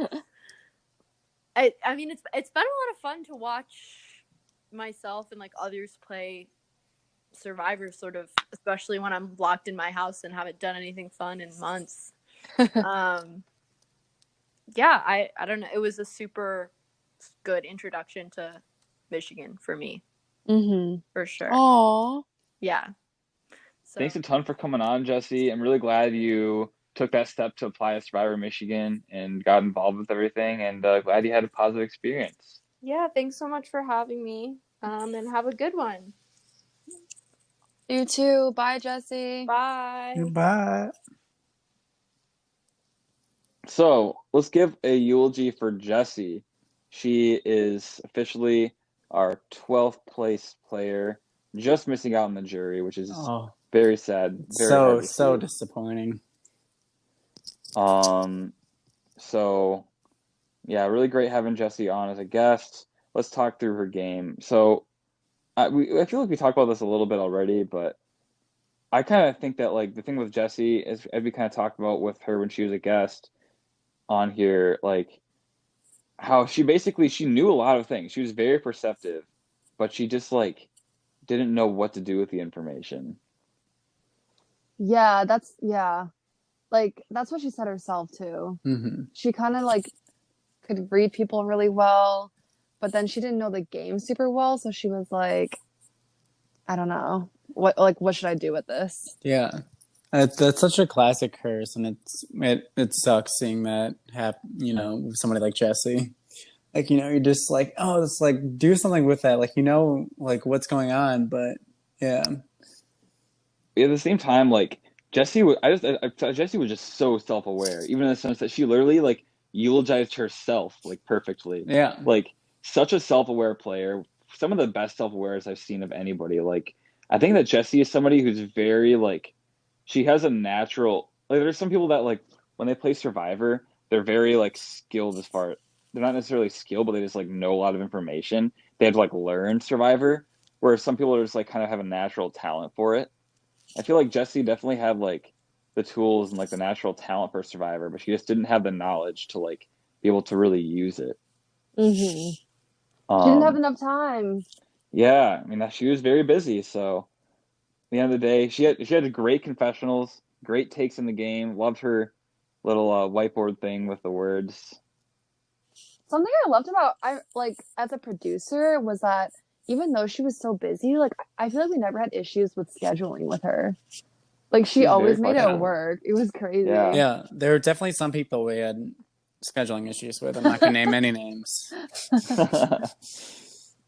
it's been a lot of fun to watch myself and like others play Survivor, sort of, especially when I'm locked in my house and haven't done anything fun in months. Yeah, I don't know. It was a super good introduction to Michigan for me.
Mm-hmm.
For sure.
Aww.
Yeah. So,
thanks a ton for coming on, Jesse. I'm really glad you took that step to apply to Survivor Michigan and got involved with everything, and glad you had a positive experience.
yeah, thanks so much for having me. And have a good one.
You too. Bye, Jesse.
Bye.
Goodbye.
So let's give a eulogy for Jessie. She is officially our 12th place player, just missing out on the jury, which is very sad. Very hard to
so
see.
disappointing.
So yeah, really great having Jessie on as a guest. Let's talk through her game. So I feel like we talked about this a little bit already, but I kind of think that like the thing with Jessie is, as we kind of talked about with her when she was a guest on here, like how she knew a lot of things. She was very perceptive, but she just like didn't know what to do with the information.
Yeah, that's what she said herself too.
Mm-hmm.
She kind of like could read people really well, but then she didn't know the game super well, so she was like, I don't know. What should I do with this?
Yeah. That's such a classic curse, and it sucks seeing that happen, with somebody like Jessie. Like, you're just like, oh, it's like, do something with that. Like, like what's going on, but yeah.
At the same time, like Jessie was, Jessie was just so self-aware, even in the sense that she literally like eulogized herself like perfectly.
Yeah.
Like such a self-aware player, some of the best self-awares I've seen of anybody. Like I think that Jessie is somebody who's very like she has a natural like there's some people that like when they play Survivor, they're very like skilled as far they're not necessarily skilled, but they just like know a lot of information. They have to like learn Survivor, whereas some people are just like kind of have a natural talent for it. I feel like Jessie definitely had like the tools and like the natural talent for Survivor, but she just didn't have the knowledge to like be able to really use it.
She didn't have enough time.
Yeah, I mean she was very busy, so at the end of the day, she had great confessionals, great takes in the game. Loved her little whiteboard thing with the words.
Something I loved about as a producer was that even though she was so busy, like I feel like we never had issues with scheduling with her. Like she
She's
always
very
made it
flexible.
work. It was crazy.
Yeah.
Yeah, there were definitely some people we had scheduling issues with. I'm not going to name any names.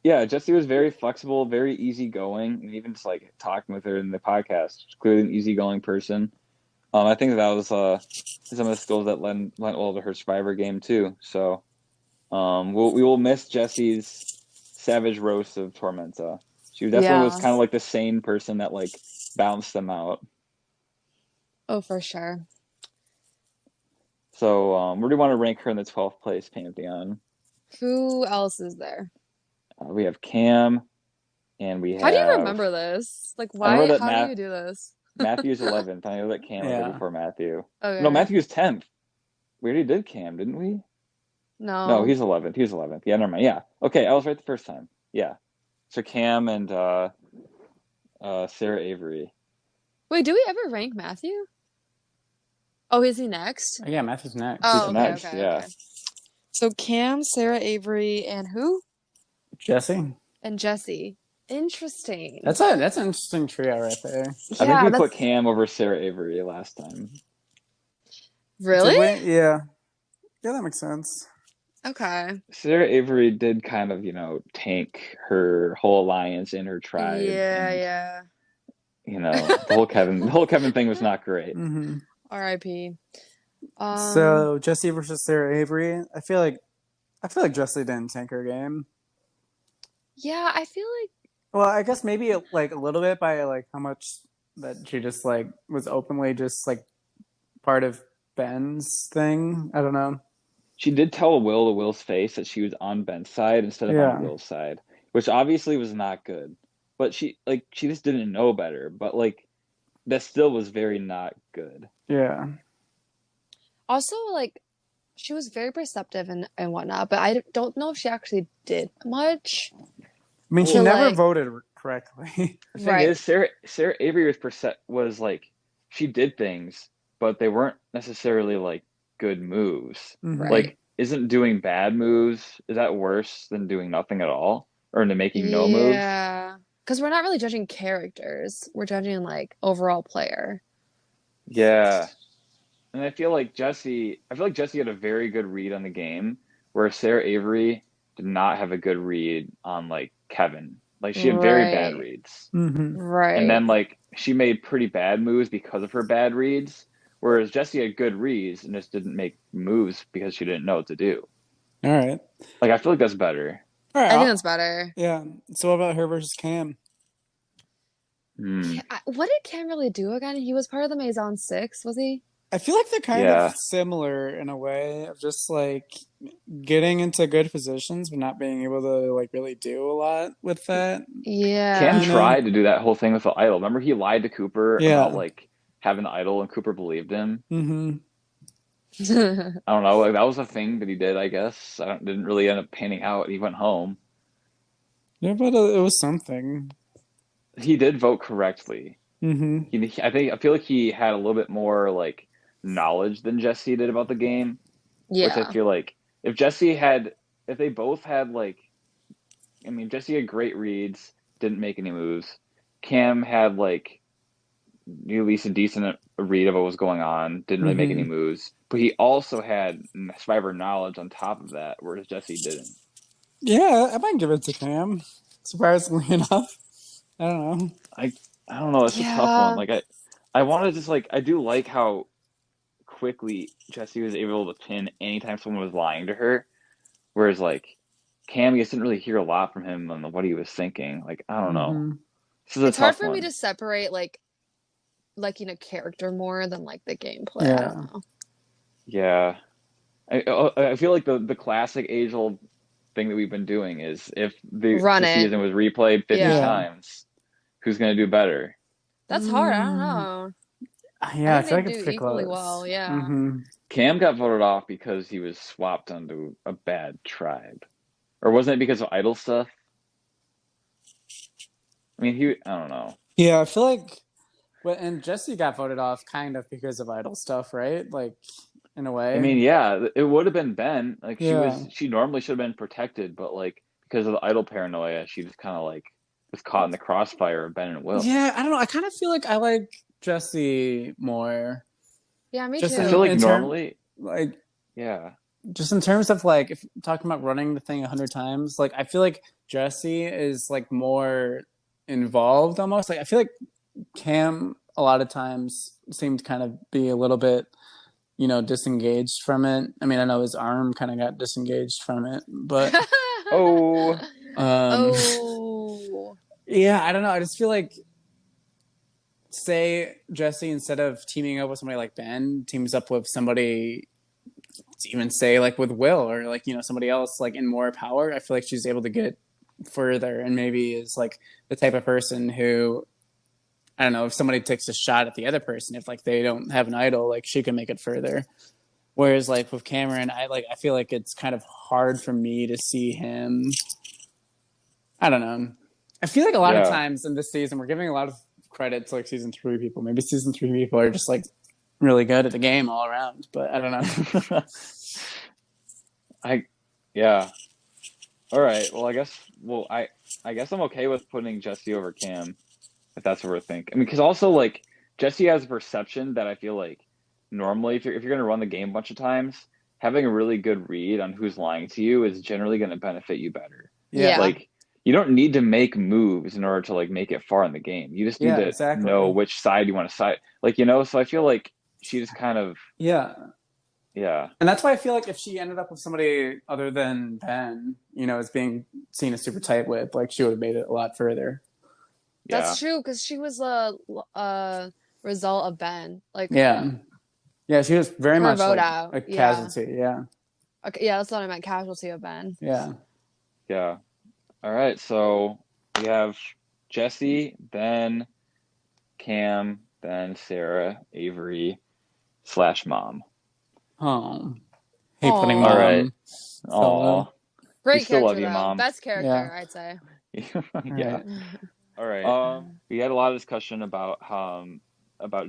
Yeah, Jessie was very flexible, very easygoing, and even just like talking with her in the podcast, she's clearly an easygoing person. I think that was some of the skills that lent well to her Survivor game too. So we will miss Jessie's savage roast of Tormenta. She definitely was kind of like the sane person that like bounced them out.
Oh, for sure.
So where do you want to rank her in the 12th place pantheon?
Who else is there?
We have Cam, and we have.
How do you remember this? Like, why? How do you do this?
Matthew's 11th. I know that Cam was there before Matthew.
Okay.
No, Matthew's 10th. We already did Cam, didn't we? No, he's 11th. He was 11th. Yeah, never mind. Yeah. Okay, I was right the first time. Yeah. So Cam and Sarah Avery.
Wait, do we ever rank Matthew? Oh, is he next?
Yeah, Matthew's next.
Oh,
He's next, yeah.
Okay. So Cam, Sarah Avery, and who?
Jesse.
And Jessie. Interesting.
That's an interesting trio right there.
I think we put Cam over Sarah Avery last time.
Really?
Yeah. Yeah, that makes sense.
Okay.
Sarah Avery did kind of, tank her whole alliance in her tribe.
Yeah.
The whole Kevin thing was not great.
Mm-hmm.
R.I.P.
So Jessie versus Sarah Avery. I feel like Jessie didn't tank her game.
Yeah, I feel like.
Well, I guess maybe like a little bit by like how much that she just like was openly just like part of Ben's thing. I don't know.
She did tell Will to Will's face that she was on Ben's side instead of on Will's side, which obviously was not good. But she just didn't know better. But like that still was very not good.
Yeah.
Also, like, she was very perceptive and whatnot, but I don't know if she actually did much.
I mean, she never voted correctly.
The thing is, Sarah Avery was like, she did things, but they weren't necessarily like good moves.
Mm-hmm.
Like, isn't doing bad moves, is that worse than doing nothing at all? Or making no moves?
Yeah. Because we're not really judging characters. We're judging, like, overall player.
Yeah. And I feel like Jessie had a very good read on the game, where Sarah Avery did not have a good read on, like, Kevin. Like, she had very bad reads.
Mm-hmm.
Right.
And then, like, she made pretty bad moves because of her bad reads, whereas Jessie had good reads and just didn't make moves because she didn't know what to do.
All right.
Like, I feel like that's better.
All right.
I think that's better.
Yeah. So what about her versus Cam?
What did Cam really do again? He was part of the Maison 6, was he?
I feel like they're kind of similar in a way of just like getting into good positions but not being able to like really do a lot with that.
Yeah.
Cam tried to do that whole thing with the idol. Remember he lied to Cooper about like having the idol and Cooper believed him?
Mm-hmm.
I don't know. Like that was a thing that he did, I guess. Didn't really end up panning out. He went home.
Yeah, but it was something.
He did vote correctly.
Mm-hmm.
I feel like he had a little bit more like knowledge than Jessie did about the game.
Yeah.
Which I feel like if they both had like, I mean, Jesse had great reads, didn't make any moves. Cam had like at least a decent read of what was going on, didn't really make any moves, but he also had survivor knowledge on top of that, whereas Jesse didn't.
Yeah, I might give it to Cam. Surprisingly enough, I don't know.
I don't know. It's a tough one. Like I want to just like I do like how quickly Jesse was able to pin anytime someone was lying to her, whereas like Cam, you just didn't really hear a lot from him on what he was thinking. Like I don't know. This is a
It's hard
tough
for me
one.
to separate like liking a character more than like the gameplay.
Yeah.
I don't know.
Yeah, I feel like the classic age old thing that we've been doing is if the
Run it.
season was replayed 50
Yeah.
times, who's gonna do better?
That's hard. I don't know.
Yeah, I
think
feel like
they
it's
do
pretty
equally
close.
well, yeah.
Cam got voted off because he was swapped onto a bad tribe, or wasn't it because of idol stuff? I mean, I don't know.
Yeah, I feel like, and Jesse got voted off kind of because of idol stuff, right? Like, in a way.
I mean, yeah, it would have been Ben. Like
Yeah.
she normally should have been protected, but like because of the idol paranoia, she just kind of like was caught in the crossfire of Ben and Will.
Yeah, I don't know. I kind of feel like I like Jesse more.
Yeah, me
Just
too.
I feel like
in
normally,
like,
yeah.
just in terms of like, if talking about running the thing 100 times, like I feel like Jesse is like more involved almost. Like I feel like Cam a lot of times seemed to kind of be a little bit, disengaged from it. I mean, I know his arm kind of got disengaged from it, but
Oh.
yeah, I don't know. I just feel like, say Jesse, instead of teaming up with somebody like Ben, teams up with somebody, even say like with Will or like somebody else like in more power. I feel like she's able to get further, and maybe is like the type of person who, I don't know, if somebody takes a shot at the other person, if like they don't have an idol, like she can make it further. Whereas like with Cameron, I feel like it's kind of hard for me to see him. I don't know. I feel like a lot of times in this season, we're giving a lot of credit to like season 3 people. Maybe season 3 people are just like really good at the game all around, but I don't know.
Yeah. All right. Well, I guess I'm okay with putting Jesse over Cam, if that's what we're thinking. I mean, because also like Jesse has a perception that I feel like normally if you're gonna run the game a bunch of times, having a really good read on who's lying to you is generally gonna benefit you better.
Yeah.
Like you don't need to make moves in order to like make it far in the game. You just need to know which side you want to side. Like, so I feel like she just kind of
Yeah.
And
that's why I feel like if she ended up with somebody other than Ben, as being seen as super tight with, like she would have made it a lot further.
That's true, because she was a result of Ben. Like
yeah, she was very much
vote
like
out.
a casualty. Yeah.
Okay, yeah, that's what I meant. Casualty of Ben.
Yeah.
Yeah. All right. So we have Jesse, Ben, Cam, Ben, Sarah, Avery, / mom.
Oh. Hate putting mom.
All right.
Oh.
Great
we still
character,
love you,
though.
Mom.
Best character, I'd say.
Yeah. All right. We had a lot of discussion about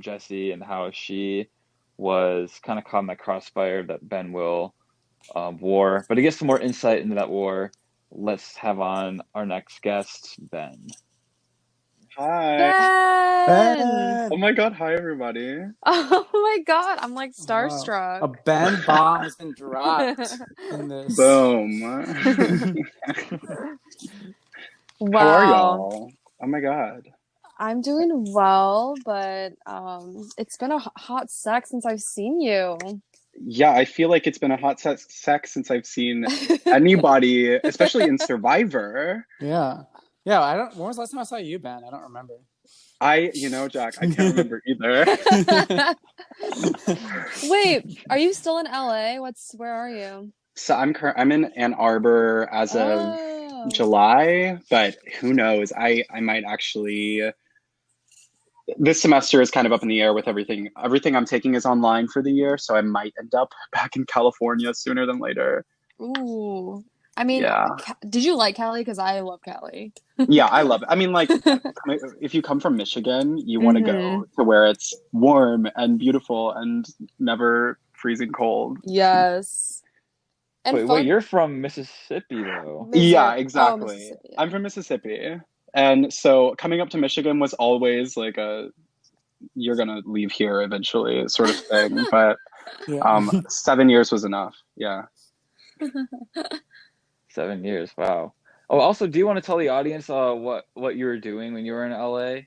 Jessie and how she was kind of caught in that crossfire that Ben Will war. But to get some more insight into that war, let's have on our next guest, Ben.
Hi.
Ben!
Oh my God. Hi, everybody.
Oh my God. I'm like starstruck.
Wow. A Ben bomb has been dropped in this.
Boom.
Wow.
How are y'all? Oh my God.
I'm doing well, but it's been a hot sec since I've seen you.
Yeah, I feel like it's been a hot sec since I've seen anybody, especially in Survivor.
Yeah. When was the last time I saw you, Ben? I don't remember.
Jack, I can't remember either.
Wait, are you still in LA? Where are you?
So I'm in Ann Arbor as of July, but who knows? I might actually. This semester is kind of up in the air with everything. Everything I'm taking is online for the year, so I might end up back in California sooner than later.
Ooh. I mean,
yeah.
Did you like Cali? Because I love Cali.
Yeah, I love it. I mean, like, if you come from Michigan, you want to go to where it's warm and beautiful and never freezing cold.
Yes. And
Wait,
fun.
you're from Mississippi though.
Yeah,
Missouri. Oh,
exactly.
Mississippi.
I'm from Mississippi. And so coming up to Michigan was always like you're gonna leave here eventually sort of thing. But
Yeah.
7 years was enough. Yeah.
7 years. Wow. Oh, also, do you want to tell the audience what you were doing when you were in LA?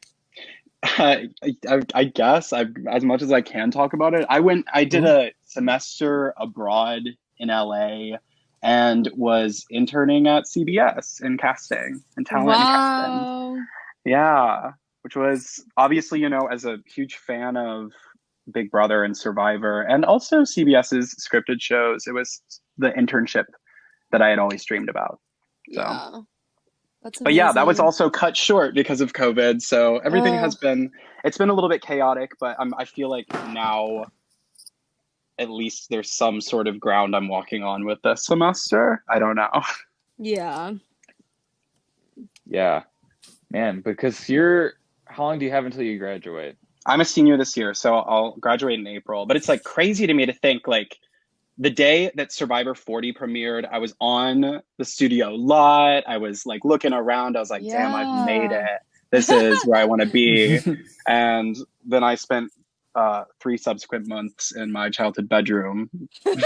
I guess as much as I can talk about it. I did a semester abroad in LA and was interning at CBS in casting and talent and casting.
Wow.
Yeah, which was obviously, as a huge fan of Big Brother and Survivor and also CBS's scripted shows, it was the internship that I had always dreamed about. So.
Yeah. That's
But yeah, that was
amazing.
also cut short because of COVID. So everything
Oh.
it's been a little bit chaotic, but I feel like now at least there's some sort of ground I'm walking on with this semester. I don't know.
Yeah.
Yeah, man, because how long do you have until you graduate?
I'm a senior this year, so I'll graduate in April. But it's like crazy to me to think like the day that Survivor 40 premiered, I was on the studio lot. I was like looking around. I was like, damn, I've made
Yeah.
it. This is where I want to be. And then I spent 3 subsequent months in my childhood bedroom.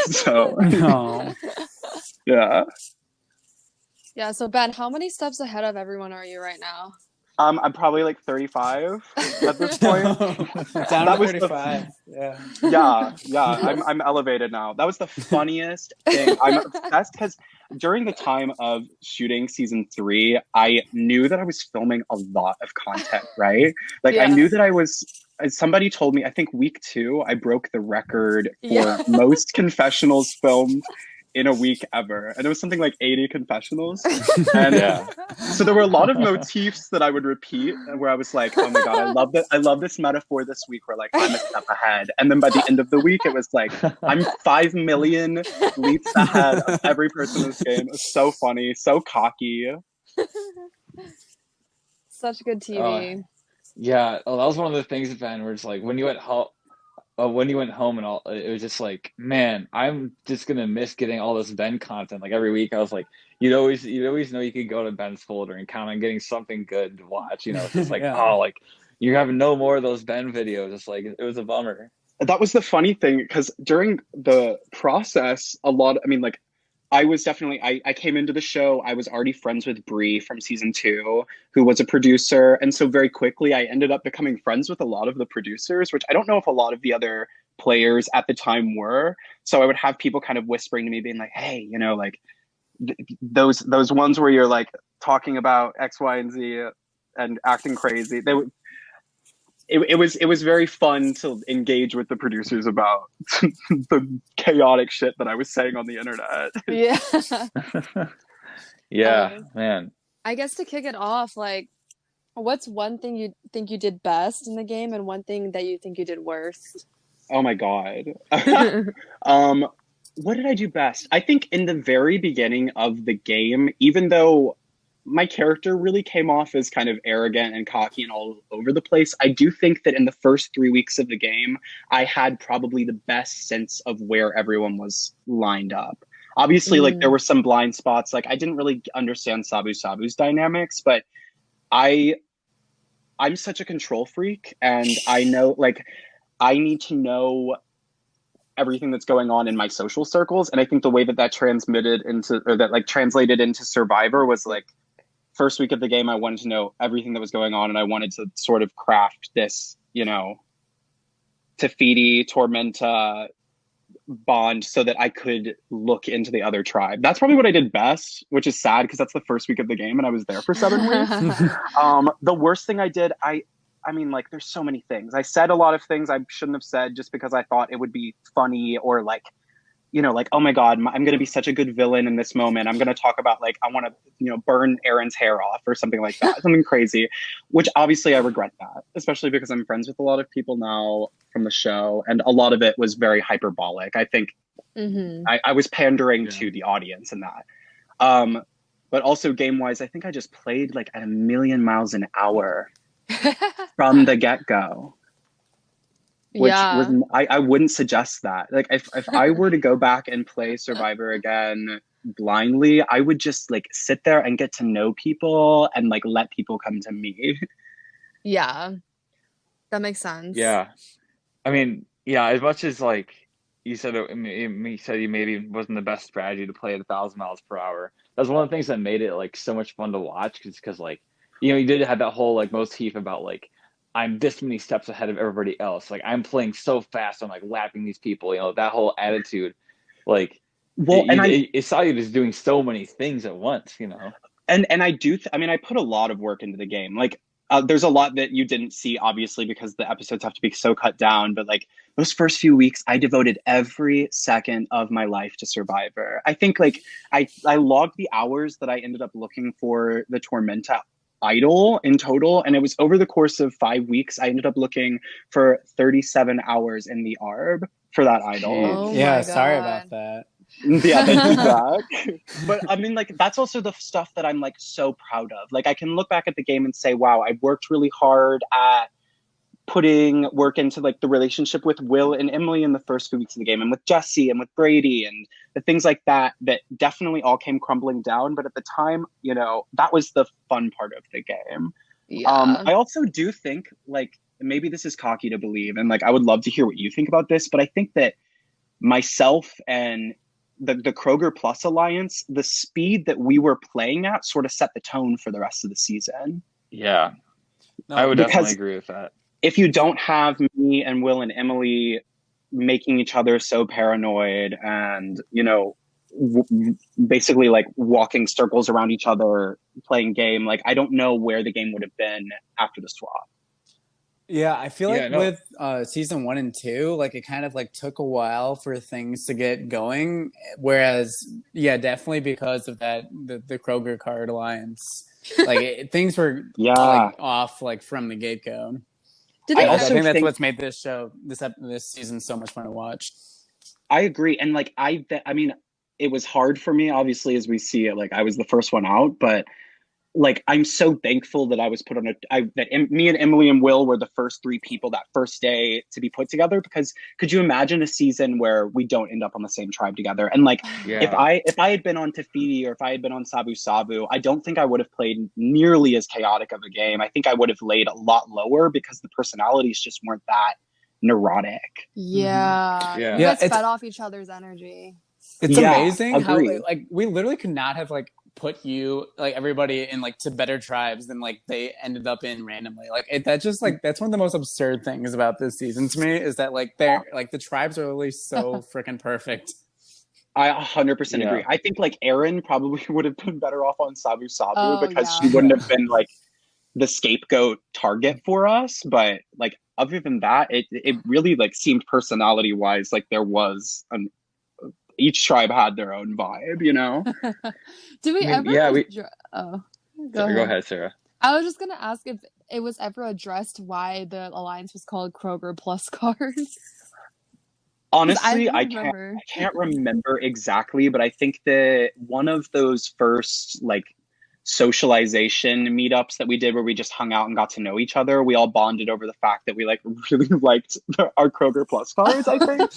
So,
No.
yeah.
Yeah, so Ben, how many steps ahead of everyone are you right now?
I'm probably like 35 at this point.
Down
That
to
was
35. Yeah.
Yeah. I'm elevated now. That was the funniest thing. I'm obsessed because during the time of shooting season 3, I knew that I was filming a lot of content, right? Like I
Yeah.
knew that somebody told me, I think week 2, I broke the record for
Yeah.
most confessionals filmed in a week ever. And it was something like 80 confessionals. And
Yeah.
so there were a lot of motifs that I would repeat where I was like, oh my God, I love this metaphor this week where like I'm a step ahead. And then by the end of the week, it was like, I'm 5 million leaps ahead of every person in this game. It was so funny, so cocky.
Such good TV.
Yeah. Oh, that was one of the things, Ben, where it's like when you went home and all, it was just like, man, I'm just gonna miss getting all this Ben content. Like every week, I was like, you'd always know you could go to Ben's folder and count on getting something good to watch. It's just like,
Yeah.
oh, like you have no more of those Ben videos. It's like it was a bummer.
That was the funny thing because during the process, I came into the show, I was already friends with Bree from season 2, who was a producer. And so very quickly, I ended up becoming friends with a lot of the producers, which I don't know if a lot of the other players at the time were. So I would have people kind of whispering to me, being like, hey, like those ones where you're like talking about X, Y, and Z and acting crazy. It was very fun to engage with the producers about the chaotic shit that I was saying on the internet.
Yeah.
Yeah, man.
I guess to kick it off, like, what's one thing you think you did best in the game and one thing that you think you did worst?
Oh my God. What did I do best? I think in the very beginning of the game, even though my character really came off as kind of arrogant and cocky and all over the place, I do think that in the first 3 weeks of the game, I had probably the best sense of where everyone was lined up. Obviously, like there were some blind spots. Like I didn't really understand Sabu Sabu's dynamics, but I'm such a control freak, and I know like I need to know everything that's going on in my social circles. And I think the way that translated into Survivor was like, first week of the game, I wanted to know everything that was going on, and I wanted to sort of craft this, Tafiti, Tormenta bond so that I could look into the other tribe. That's probably what I did best, which is sad because that's the first week of the game and I was there for 7 weeks. The worst thing I did, I mean, like, there's so many things. I said a lot of things I shouldn't have said just because I thought it would be funny or like, like, oh my God, I'm going to be such a good villain in this moment. I'm going to talk about like, I want to, burn Aaron's hair off or something like that, something crazy, which obviously I regret that, especially because I'm friends with a lot of people now from the show. And a lot of it was very hyperbolic. I think I was pandering to the audience in that. But also game wise, I think I just played like at 1,000,000 miles an hour from the get-go. which was
Yeah.
I wouldn't suggest that. Like if I were to go back and play Survivor again blindly, I would just like sit there and get to know people and like let people come to me.
Yeah. That makes sense.
Yeah. I mean, yeah, as much as like you said, you said you maybe wasn't the best strategy to play at 1,000 miles per hour. That's one of the things that made it like so much fun to watch, because like you did have that whole like motif about like I'm this many steps ahead of everybody else. Like I'm playing so fast, I'm like lapping these people. That whole attitude, like
Well, and
it saw you just doing so many things at once.
and I do I mean I put a lot of work into the game. Like there's a lot that you didn't see obviously because the episodes have to be so cut down, but like those first few weeks I devoted every second of my life to Survivor. I think like I logged the hours that I ended up looking for the Tormenta idol in total, and it was over the course of 5 weeks I ended up looking for 37 hours in the ARB for that idol.
Oh
Yeah,
my
sorry
God.
about that.
Yeah, thank you, Zach. But I mean, like, that's also the stuff that I'm like so proud of. Like, I can look back at the game and say, wow, I worked really hard at putting work into like the relationship with Will and Emily in the first few weeks of the game, and with Jessie and with Brady and the things like that definitely all came crumbling down. But at the time, that was the fun part of the game.
Yeah.
I also do think like maybe this is cocky to believe, and like I would love to hear what you think about this, but I think that myself and the Kroger Plus Alliance, the speed that we were playing at sort of set the tone for the rest of the season.
Yeah,
No,
I would
because
definitely agree with that.
if you don't have me and Will and Emily making each other so paranoid and, basically like walking circles around each other playing game, like I don't know where the game would have been after the swap.
Yeah, I feel
Yeah,
like
no.
with season 1 and 2, like it kind of like took a while for things to get going. Whereas, yeah, definitely because of that, the Kroger Card Alliance, like things were
Yeah.
like off like from the get go.
Did
I
they
also
I think that's
think-
what's made this show, this season, so much fun to watch.
I agree. And like, I mean, it was hard for me, obviously, as we see it, like I was the first one out, but like, I'm so thankful that I was put on me and Emily and Will were the first 3 people that first day to be put together, because could you imagine a season where we don't end up on the same tribe together? And like,
Yeah.
if I had been on Tafiti or if I had been on Sabu Sabu, I don't think I would have played nearly as chaotic of a game. I think I would have laid a lot lower because the personalities just weren't that neurotic.
Yeah.
Yeah.
You
Yeah,
guys fed off each other's energy.
It's
Yeah,
amazing how
agreed.
like we literally could not have like put you like everybody in like to better tribes than like they ended up in randomly. Like that just like that's one of the most absurd things about this season to me is that like they're like the tribes are really so freaking perfect.
I 100%
Yeah.
agree. I think like Erin probably would have been better off on Sabu Sabu
Oh,
because
yeah.
she wouldn't have been like the scapegoat target for us. But like other than that, it really like seemed personality wise like there was each tribe had their own vibe,
Did we
I mean,
ever?
yeah,
Oh,
Go ahead, Sarah.
I was just gonna ask if it was ever addressed why the alliance was called Kroger Plus Cards.
Honestly,
I
I
remember.
can't remember exactly, but I think that one of those first like socialization meetups that we did where we just hung out and got to know each other, we all bonded over the fact that we like really liked our Kroger Plus cards, I think.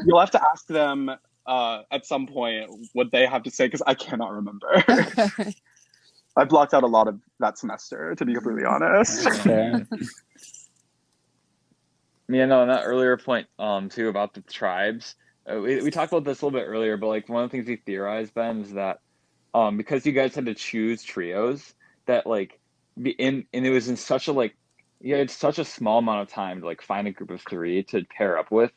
You'll have to ask them at some point what they have to say because I cannot remember.
Okay.
I blocked out a lot of that semester, to be completely honest.
Okay.
Yeah, no, and that earlier point, too, about the tribes. We talked about this a little bit earlier, but like one of the things we theorized, Ben, is that because you guys had to choose trios, that like and it was in such a like you had such a small amount of time to like find a group of 3 to pair up with,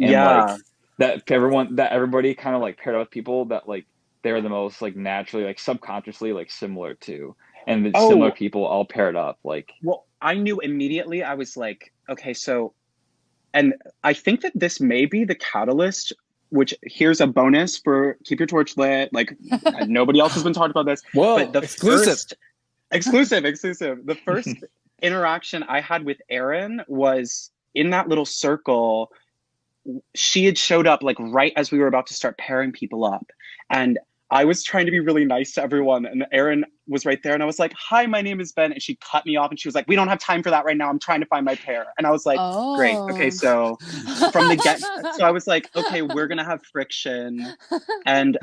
and
Yeah.
like that everybody kind of like paired up with people that like they're the most like naturally like subconsciously like similar to, and the similar people all paired up like.
Well, I knew immediately. I was like, okay, so. And I think that this may be the catalyst, which here's a bonus for Keep Your Torch Lit. Like nobody else has been talking about this.
Whoa,
but the
exclusive.
Exclusive. The first interaction I had with Erin was in that little circle. She had showed up like right as we were about to start pairing people up. And I was trying to be really nice to everyone, and Erin was right there, and I was like, "Hi, my name is Ben," and she cut me off, and she was like, "We don't have time for that right now. I'm trying to find my pair." And I was like, "Great, okay."
Oh.
So from the get, so I was like, "Okay, we're gonna have friction," and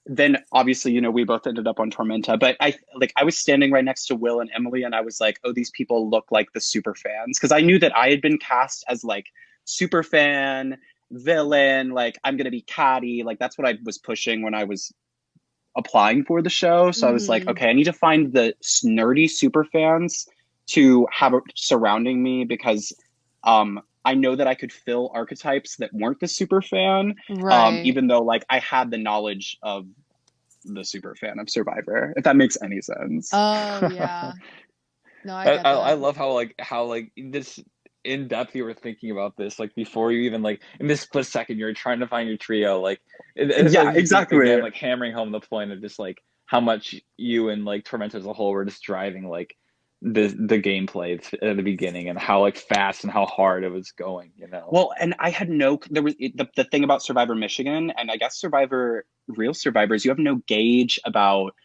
then obviously, you know, we both ended up on Tormenta, but I was standing right next to Will and Emily, and I was like, "Oh, these people look like the super fans," because I knew that I had been cast as like super fan villain, like I'm gonna be catty, like that's what I was pushing when I was applying for the show. So I was like, okay, I need to find the nerdy super fans to have surrounding me, because I know that I could fill archetypes that weren't the super fan,
Right.
even though like I had the knowledge of the super fan of Survivor, if that makes any sense.
Oh yeah. No, I get that.
I love how this in depth you were thinking about this, like before you even like in this split second you're trying to find your trio, like it's
yeah,
like,
exactly.
Again, like hammering home the point of just like how much you and like Tormenta as a whole were just driving like the gameplay at the beginning, and how like fast and how hard it was going, you know.
Well, and I had there was the thing about Survivor Michigan, and I guess real survivors, you have no gauge about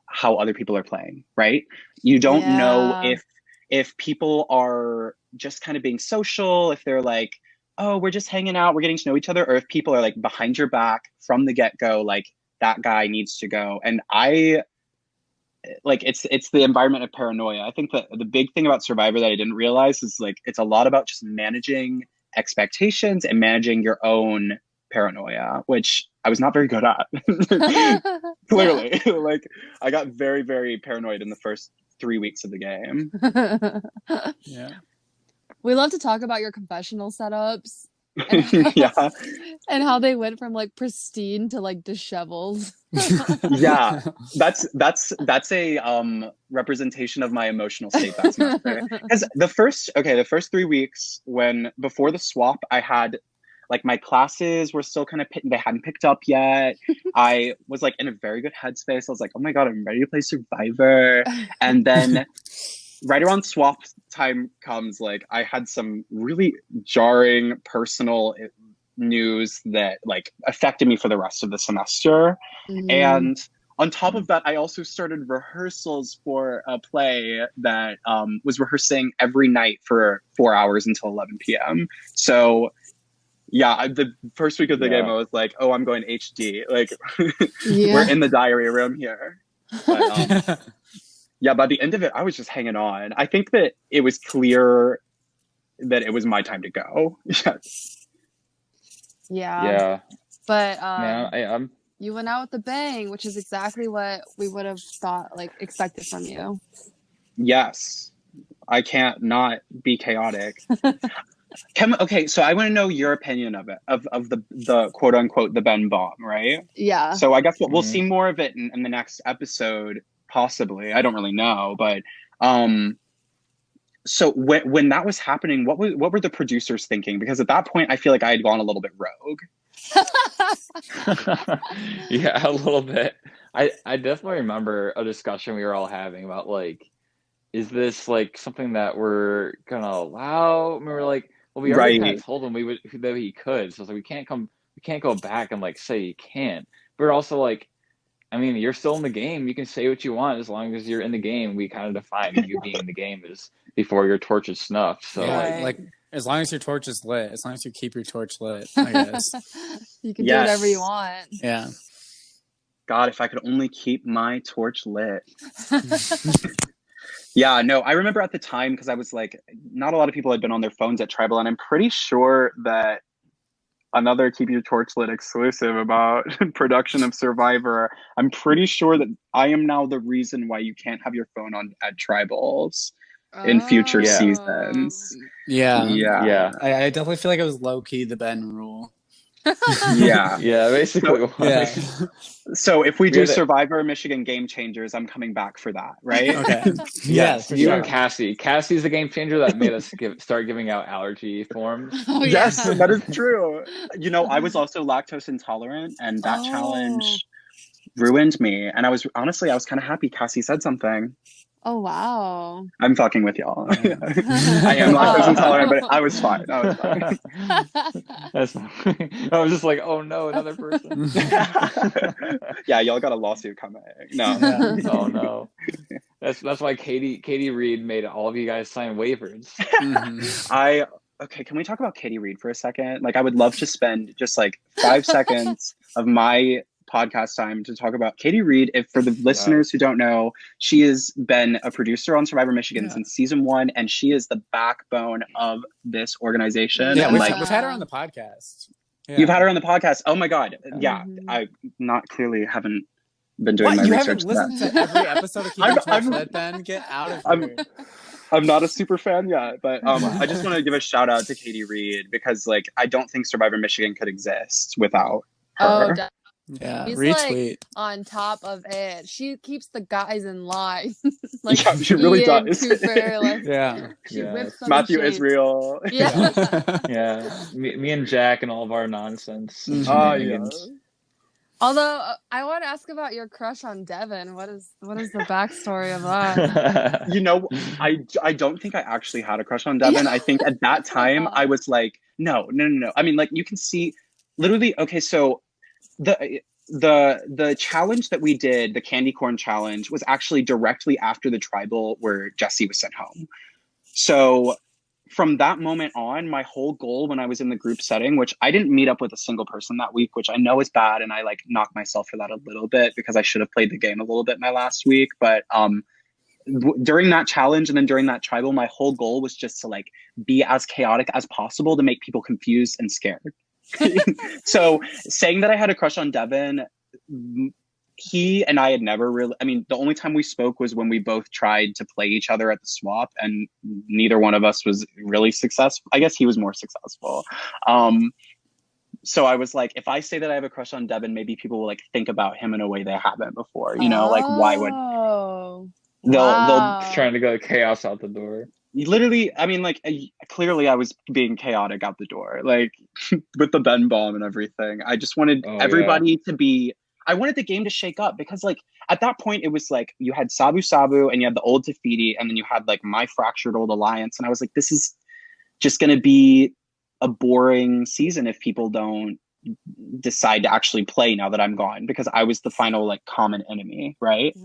how other people are playing, right? You don't know if people are just kind of being social, if they're like, oh, we're just hanging out, we're getting to know each other, or if people are like behind your back from the get-go, like that guy needs to go. And I like it's the environment of paranoia. I think that the big thing about Survivor that I didn't realize is like it's a lot about just managing expectations and managing your own paranoia, which I was not very good at. Clearly. Like I got very, very paranoid in the first 3 weeks of the game.
Yeah.
We love to talk about your confessional setups and how,
Yeah.
and how they went from like pristine to like disheveled.
Yeah, that's a representation of my emotional state that semester. Because the first 3 weeks, when before the swap, I had like my classes were still kind of they hadn't picked up yet. I was like in a very good headspace. I was like, oh my god, I'm ready to play Survivor. And then right around swap time comes, like I had some really jarring personal news that like affected me for the rest of the semester. And on top of that, I also started rehearsals for a play that was rehearsing every night for 4 hours until 11 p.m. So yeah, the first week of the game, I was like, oh, I'm going HD. Like, we're in the diary room here. But, yeah, by the end of it, I was just hanging on. I think that it was clear that it was my time to go.
Yeah. But
I'm
you went out with a bang, which is exactly what we would have thought, like expected from you.
Yes. I can't not be chaotic. Okay, so I want to know your opinion of it, of the quote unquote the Ben bomb, right?
Yeah.
So I guess we'll see more of it in the next episode, possibly. I don't really know, but so when that was happening, what were the producers thinking? Because at that point, I feel like I had gone a little bit rogue.
Yeah, a little bit. I definitely remember a discussion we were all having about like, is this like something that we're gonna allow? And we were like, well, we already kind of told him that he could, so it's like we can't go back and like say he can't. But we're also like, I mean, you're still in the game. You can say what you want as long as you're in the game. We kind of define you being in the game is before your torch is snuffed. So
yeah, like as long as your torch is lit, as long as you keep your torch lit, I guess.
You can do whatever you want.
Yeah.
God, if I could only keep my torch lit. Yeah, no, I remember at the time, because I was like, not a lot of people had been on their phones at Tribal, and I'm pretty sure that another Keep Your Torch Lit exclusive about production of Survivor, I'm pretty sure that I am now the reason why you can't have your phone on at Tribals in future seasons.
Yeah. I definitely feel like it was low-key the Ben rule.
Yeah.
Yeah, basically.
So if we do Survivor Michigan Game Changers, I'm coming back for that, right?
Okay.
Yes, you and Cassie. Cassie's the game changer that made us start giving out allergy forms.
Yes, that is true. You know, I was also lactose intolerant, and that challenge ruined me. And I was kind of happy Cassie said something.
Oh, wow.
I'm fucking with y'all.
Yeah.
I am lactose intolerant, but I was fine. I was fine.
That's fine. I was just like, oh no, another person.
Yeah, y'all got a lawsuit coming. No.
Yeah.
Oh no. That's why Katie Reed made all of you guys sign waivers.
Okay, can we talk about Katie Reed for a second? Like, I would love to spend just like 5 seconds of my podcast time to talk about Katie Reed. If for the listeners who don't know, she has been a producer on Survivor Michigan since season 1, and she is the backbone of this organization.
Yeah,
And
we've,
like,
we've had her on the podcast. Yeah.
you've had her on the podcast. Oh my God. Yeah,
Mhm.
I not clearly haven't been doing my
You
research.
haven't listened to every episode of Keep It Touch Lit, Ben? Get out of here.
I'm not a super fan yet, but I just want to give a shout out to Katie Reed because, like, I don't think Survivor Michigan could exist without
Oh,
her.
Yeah,
she's
retweet.
like on top of it. She keeps the guys in line. Like
Yeah, she really
Ian,
does.
Cooper, like
Yeah.
she whips them
Matthew
in shape.
Israel.
Yeah.
Yeah, me and Jack and all of our nonsense.
Mhm.
Shenanigans.
Although I want to ask about your crush on Devin. What is the backstory of that?
You know, I don't think I actually had a crush on Devin. I think at that time I was like, no. I mean, like, you can see literally, okay, so the challenge that we did, the candy corn challenge, was actually directly after the tribal where Jessie was sent home. So from that moment on, my whole goal when I was in the group setting, which I didn't meet up with a single person that week, which I know is bad, and I like knocked myself for that a little bit because I should have played the game a little bit my last week. But during that challenge and then during that tribal, my whole goal was just to like be as chaotic as possible to make people confused and scared. So saying that I had a crush on Devin, he and I had never really, I mean, the only time we spoke was when we both tried to play each other at the swap, and neither one of us was really successful. I guess he was more successful. So I was like, if I say that I have a crush on Devin, maybe people will like think about him in a way they haven't before, you know, like why would they'll
Trying to go chaos out the door.
literally, I mean, like, clearly I was being chaotic out the door, like with the Ben bomb and everything. I just wanted everybody to be, I wanted the game to shake up because, like, at that point it was like you had Sabu Sabu and you had the old Tafiti and then you had like my fractured old alliance, and I was like, this is just going to be a boring season if people don't decide to actually play now that I'm gone, because I was the final like common enemy, right?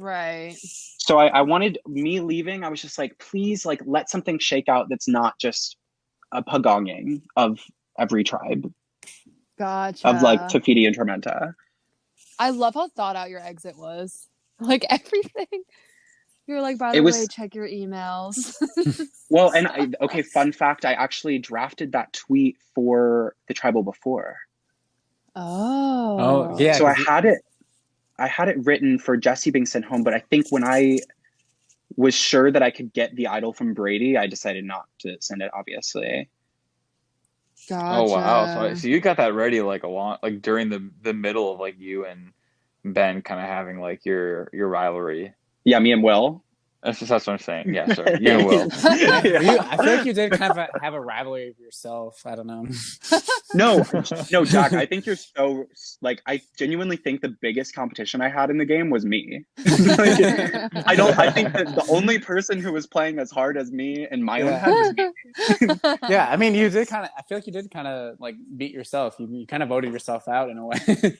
So I wanted, me leaving, I was just like, please, like, let something shake out that's not just a pagonging of every tribe.
Gotcha.
Of like Tafiti and Tormenta.
I love how thought out your exit was. Like everything. You're like, by the way, check your emails.
Well, and okay, fun fact, I actually drafted that tweet for the tribal before.
Oh.
Yeah. So I had it written for Jessie being sent home, but I think when I was sure that I could get the idol from Brady, I decided not to send it, obviously.
Gotcha.
Oh wow! So you got that ready like like during the middle of like you and Ben kind of having like your rivalry.
Yeah, me and Will.
That's what I'm saying. Yeah, sorry. You and Will.
I feel like you did kind of have a rivalry of yourself. I don't know.
No, Jack, I think you're so, like, I genuinely think the biggest competition I had in the game was me. Like, I think that the only person who was playing as hard as me in my own head was me.
Yeah, I mean, you did kind of, I feel like you did kind of like beat yourself. You kind of voted yourself out in a way.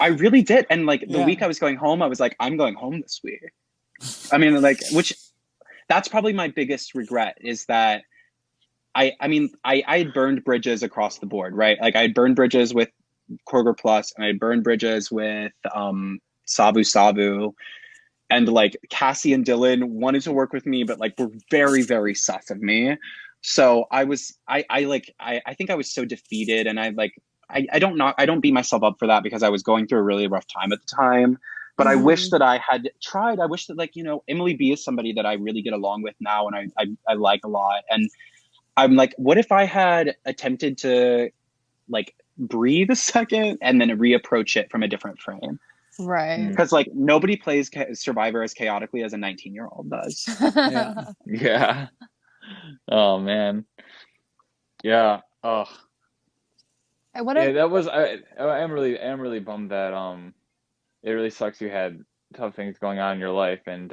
I really did. And like the week I was going home, I was like, I'm going home this week. I mean, like, which that's probably my biggest regret is that I had burned bridges across the board, right? Like I had burned bridges with Kroger Plus and I had burned bridges with Sabu Sabu, and like Cassie and Dylan wanted to work with me, but like were very, very sus of me. So I think I was so defeated, and I don't beat myself up for that because I was going through a really rough time at the time. But I wish that I had tried. I wish that, like, you know, Emily B is somebody that I really get along with now and I like a lot. And I'm like, what if I had attempted to like breathe a second and then reapproach it from a different frame?
Right.
Because like nobody plays Survivor as chaotically as a 19-year-old does.
Yeah. Oh man. Yeah. Oh. That was I am really bummed that it really sucks you had tough things going on in your life, and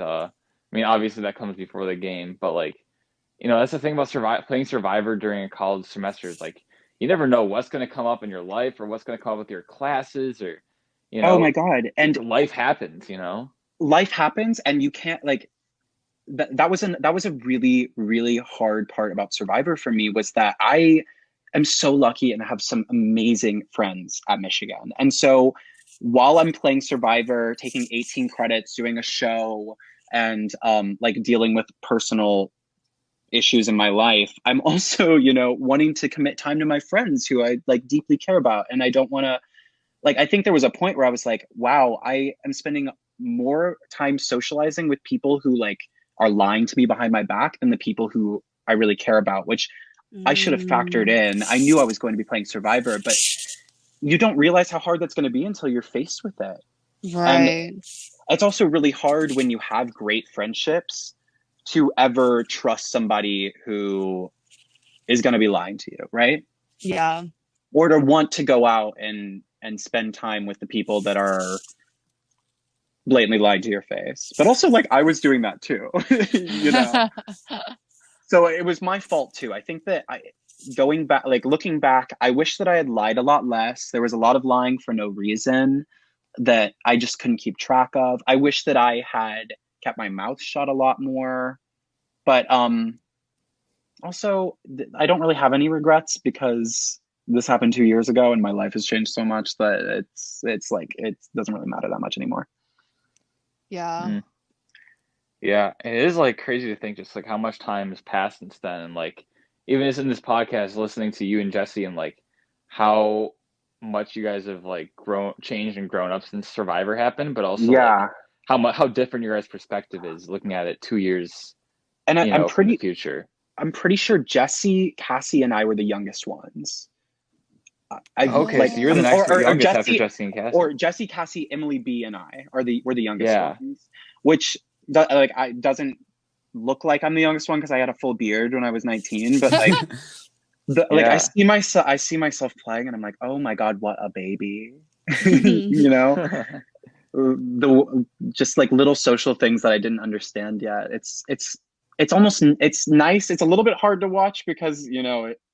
I mean, obviously that comes before the game, but like, that's the thing about playing Survivor during a college semester is like, you never know what's going to come up in your life or what's going to come up with your classes or,
Oh my God. And
life happens,
life happens, and you can't like that was a really, really hard part about Survivor for me, was that I am so lucky and have some amazing friends at Michigan. And so while I'm playing Survivor, taking 18 credits, doing a show, and like dealing with personal issues in my life, I'm also, wanting to commit time to my friends who I like deeply care about. And I don't want to, like, I think there was a point where I was like, wow, I am spending more time socializing with people who like are lying to me behind my back than the people who I really care about, which I should have factored in. I knew I was going to be playing Survivor, but you don't realize how hard that's going to be until you're faced with it.
Right.
And it's also really hard when you have great friendships to ever trust somebody who is going to be lying to you, right?
Yeah.
Or to want to go out and spend time with the people that are blatantly lying to your face. But also, like, I was doing that too, So it was my fault too. I think that looking back, I wish that I had lied a lot less. There was a lot of lying for no reason that I just couldn't keep track of. I wish that I had kept my mouth shut a lot more. But also, I don't really have any regrets because this happened 2 years ago and my life has changed so much that it's like it doesn't really matter that much anymore.
Yeah.
Yeah, it is like crazy to think just like how much time has passed since then, and like even just in this podcast, listening to you and Jessie, and like how much you guys have like changed and grown up since Survivor happened, but also like how different your guys' perspective is looking at it 2 years,
and
from the future.
I'm pretty sure Jessie, Cassie, and I were the youngest ones.
Okay, so you're the next youngest after Jessie and Cassie.
Or Jessie, Cassie, Emily B, and I were the youngest ones, which doesn't look like I'm the youngest one because I had a full beard when I was 19. But like, I see myself playing, and I'm like, oh my God, what a baby, just like little social things that I didn't understand yet. It's nice. It's a little bit hard to watch because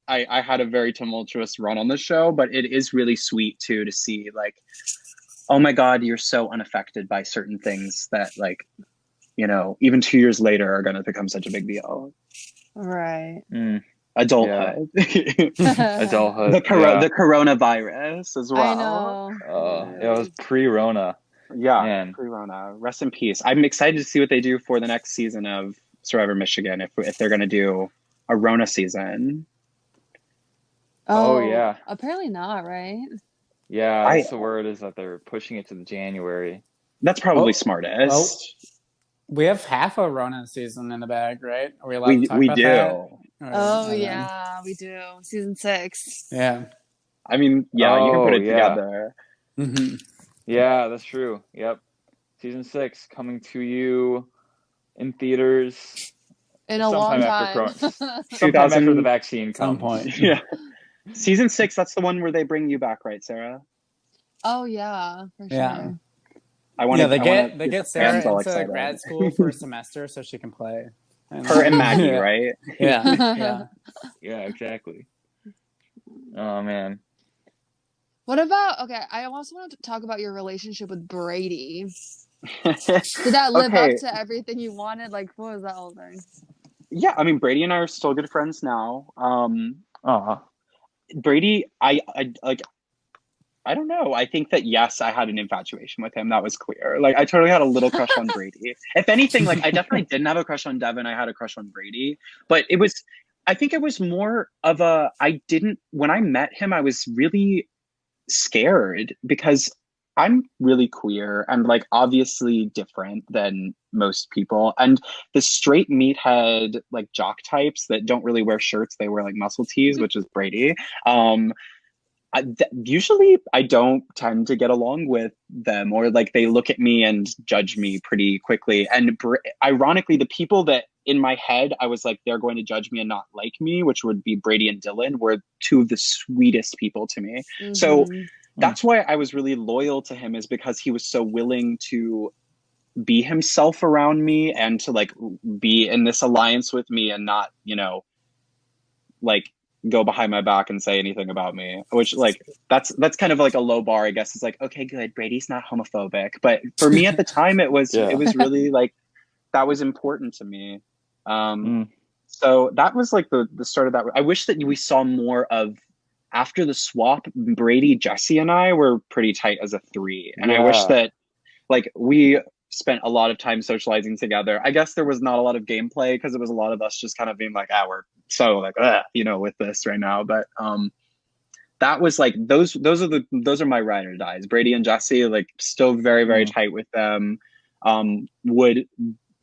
I had a very tumultuous run on the show, but it is really sweet too to see like, oh my God, you're so unaffected by certain things that like, even 2 years later are going to become such a big deal.
Right.
Adulthood.
Adulthood.
The coronavirus as well.
I know.
It was pre-Rona.
Yeah,
Man.
pre-Rona. Rest in peace. I'm excited to see what they do for the next season of Survivor Michigan, if they're going to do a Rona season.
Oh yeah.
Apparently not, right?
Yeah, that's the word, is that they're pushing it to the January.
That's probably smartest.
We have half a Rona season in the bag, right? Are we allowed to talk about that?
Yeah, we do. Season 6.
Yeah.
I mean, you can put it together.
Mm-hmm.
Yeah, that's true. Yep. Season 6 coming to you in theaters
in a long time.
Sometime after the vaccine comes.
Some point.
Yeah. Season 6, that's the one where they bring you back, right, Sarah?
Oh yeah, for sure.
Yeah.
They
get Sarah into grad school for a semester so she can play.
Her and Maggie, right?
Yeah.
Yeah, exactly. Oh man.
What about, I also want to talk about your relationship with Brady. Did that live up to everything you wanted? Like, what was that whole thing?
Yeah, I mean, Brady and I are still good friends now. Brady, I don't know. I think that, yes, I had an infatuation with him. That was clear. Like, I totally had a little crush on Brady. If anything, like, I definitely didn't have a crush on Devin. I had a crush on Brady. But I think it was more of when I met him, I was really scared because I'm really queer and like obviously different than most people. And the straight meathead, like jock types that don't really wear shirts, they wear like muscle tees, which is Brady. Usually I don't tend to get along with them, or like they look at me and judge me pretty quickly. And ironically, the people that in my head I was like, they're going to judge me and not like me, which would be Brady and Dylan, were two of the sweetest people to me. Mm-hmm. So that's why I was really loyal to him, is because he was so willing to be himself around me and to like be in this alliance with me and not, you know, like go behind my back and say anything about me, which like that's kind of like a low bar, I guess. It's like, okay, good, Brady's not homophobic, but for me at the time it was really like that was important to me. So that was like the start of that. I wish that we saw more of, after the swap, Brady, Jessie, and I were pretty tight as a three, and I wish that like we spent a lot of time socializing together. I guess there was not a lot of gameplay because it was a lot of us just kind of being like, we're so like, you know, with this right now. But that was like those are my ride or dies. Brady and Jessie, like still very, very tight with them. Would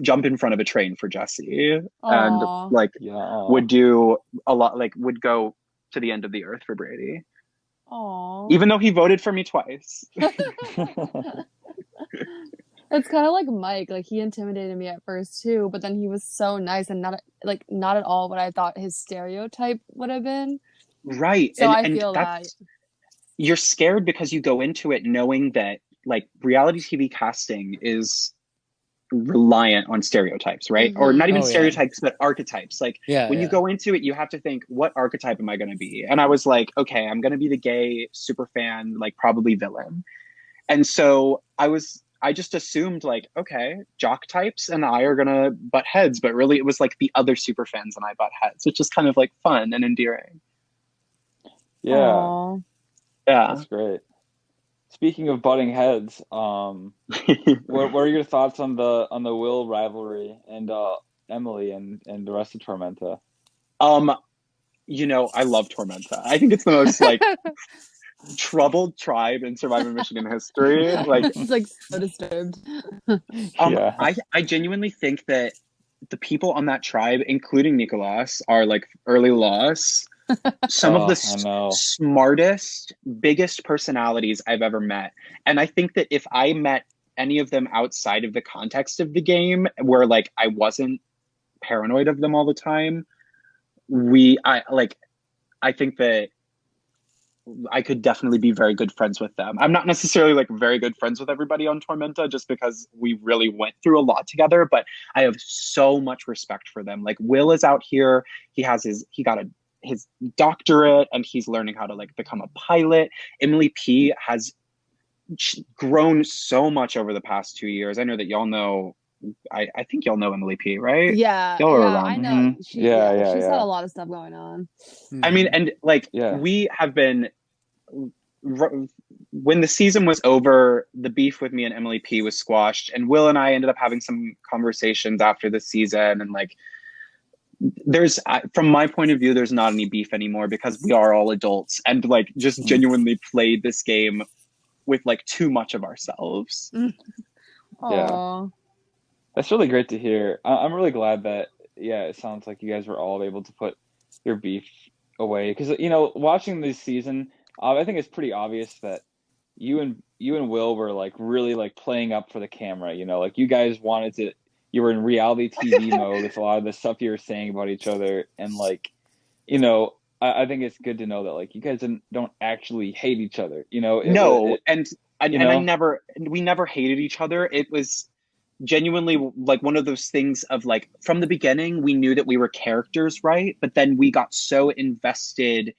jump in front of a train for Jessie and like would do a lot, like would go to the end of the earth for Brady. Even though he voted for me twice.
It's kind of like Mike. Like he intimidated me at first too, but then he was so nice and not at all what I thought his stereotype would have been.
Right.
So I feel that
you're scared because you go into it knowing that like reality TV casting is reliant on stereotypes, right? Or not even stereotypes, but archetypes. Like when you go into it, you have to think, what archetype am I going to be? And I was like, okay, I'm going to be the gay super fan, like probably villain. And so I just assumed like, okay, jock types and I are going to butt heads, but really it was like the other super fans and I butt heads, which is kind of like fun and endearing.
Yeah.
Aww.
Yeah.
That's great. Speaking of butting heads, what are your thoughts on the Will rivalry and Emily and the rest of Tormenta?
You know, I love Tormenta. I think it's the most like troubled tribe in Survivor Michigan history. Like
it's like so disturbed.
I genuinely think that the people on that tribe, including Nicolas, are like early loss. Some of the smartest, biggest personalities I've ever met. And I think that if I met any of them outside of the context of the game, where like I wasn't paranoid of them all the time, I think that I could definitely be very good friends with them. I'm not necessarily like very good friends with everybody on Tormenta just because we really went through a lot together, but I have so much respect for them. Like Will is out here. He got his doctorate and he's learning how to like become a pilot. Emily P has grown so much over the past 2 years. I know that y'all know, I think y'all know Emily P, right?
Yeah,
y'all are around.
I know. She's had a lot of stuff going on.
I mean, and like we have been, when the season was over, the beef with me and Emily P was squashed, and Will and I ended up having some conversations after the season, and like there's, from my point of view, there's not any beef anymore because we are all adults and like just genuinely played this game with like too much of ourselves.
That's really great to hear. I'm really glad that it sounds like you guys were all able to put your beef away, because you know, watching this season, I think it's pretty obvious that you and Will were like really like playing up for the camera. You know, like you guys wanted to. You were in reality TV mode with a lot of the stuff you were saying about each other, and like, you know, I think it's good to know that like you guys don't actually hate each other. You know, we never hated each other. It was genuinely like one of those things of like, from the beginning we knew that we were characters, right? But then we got so invested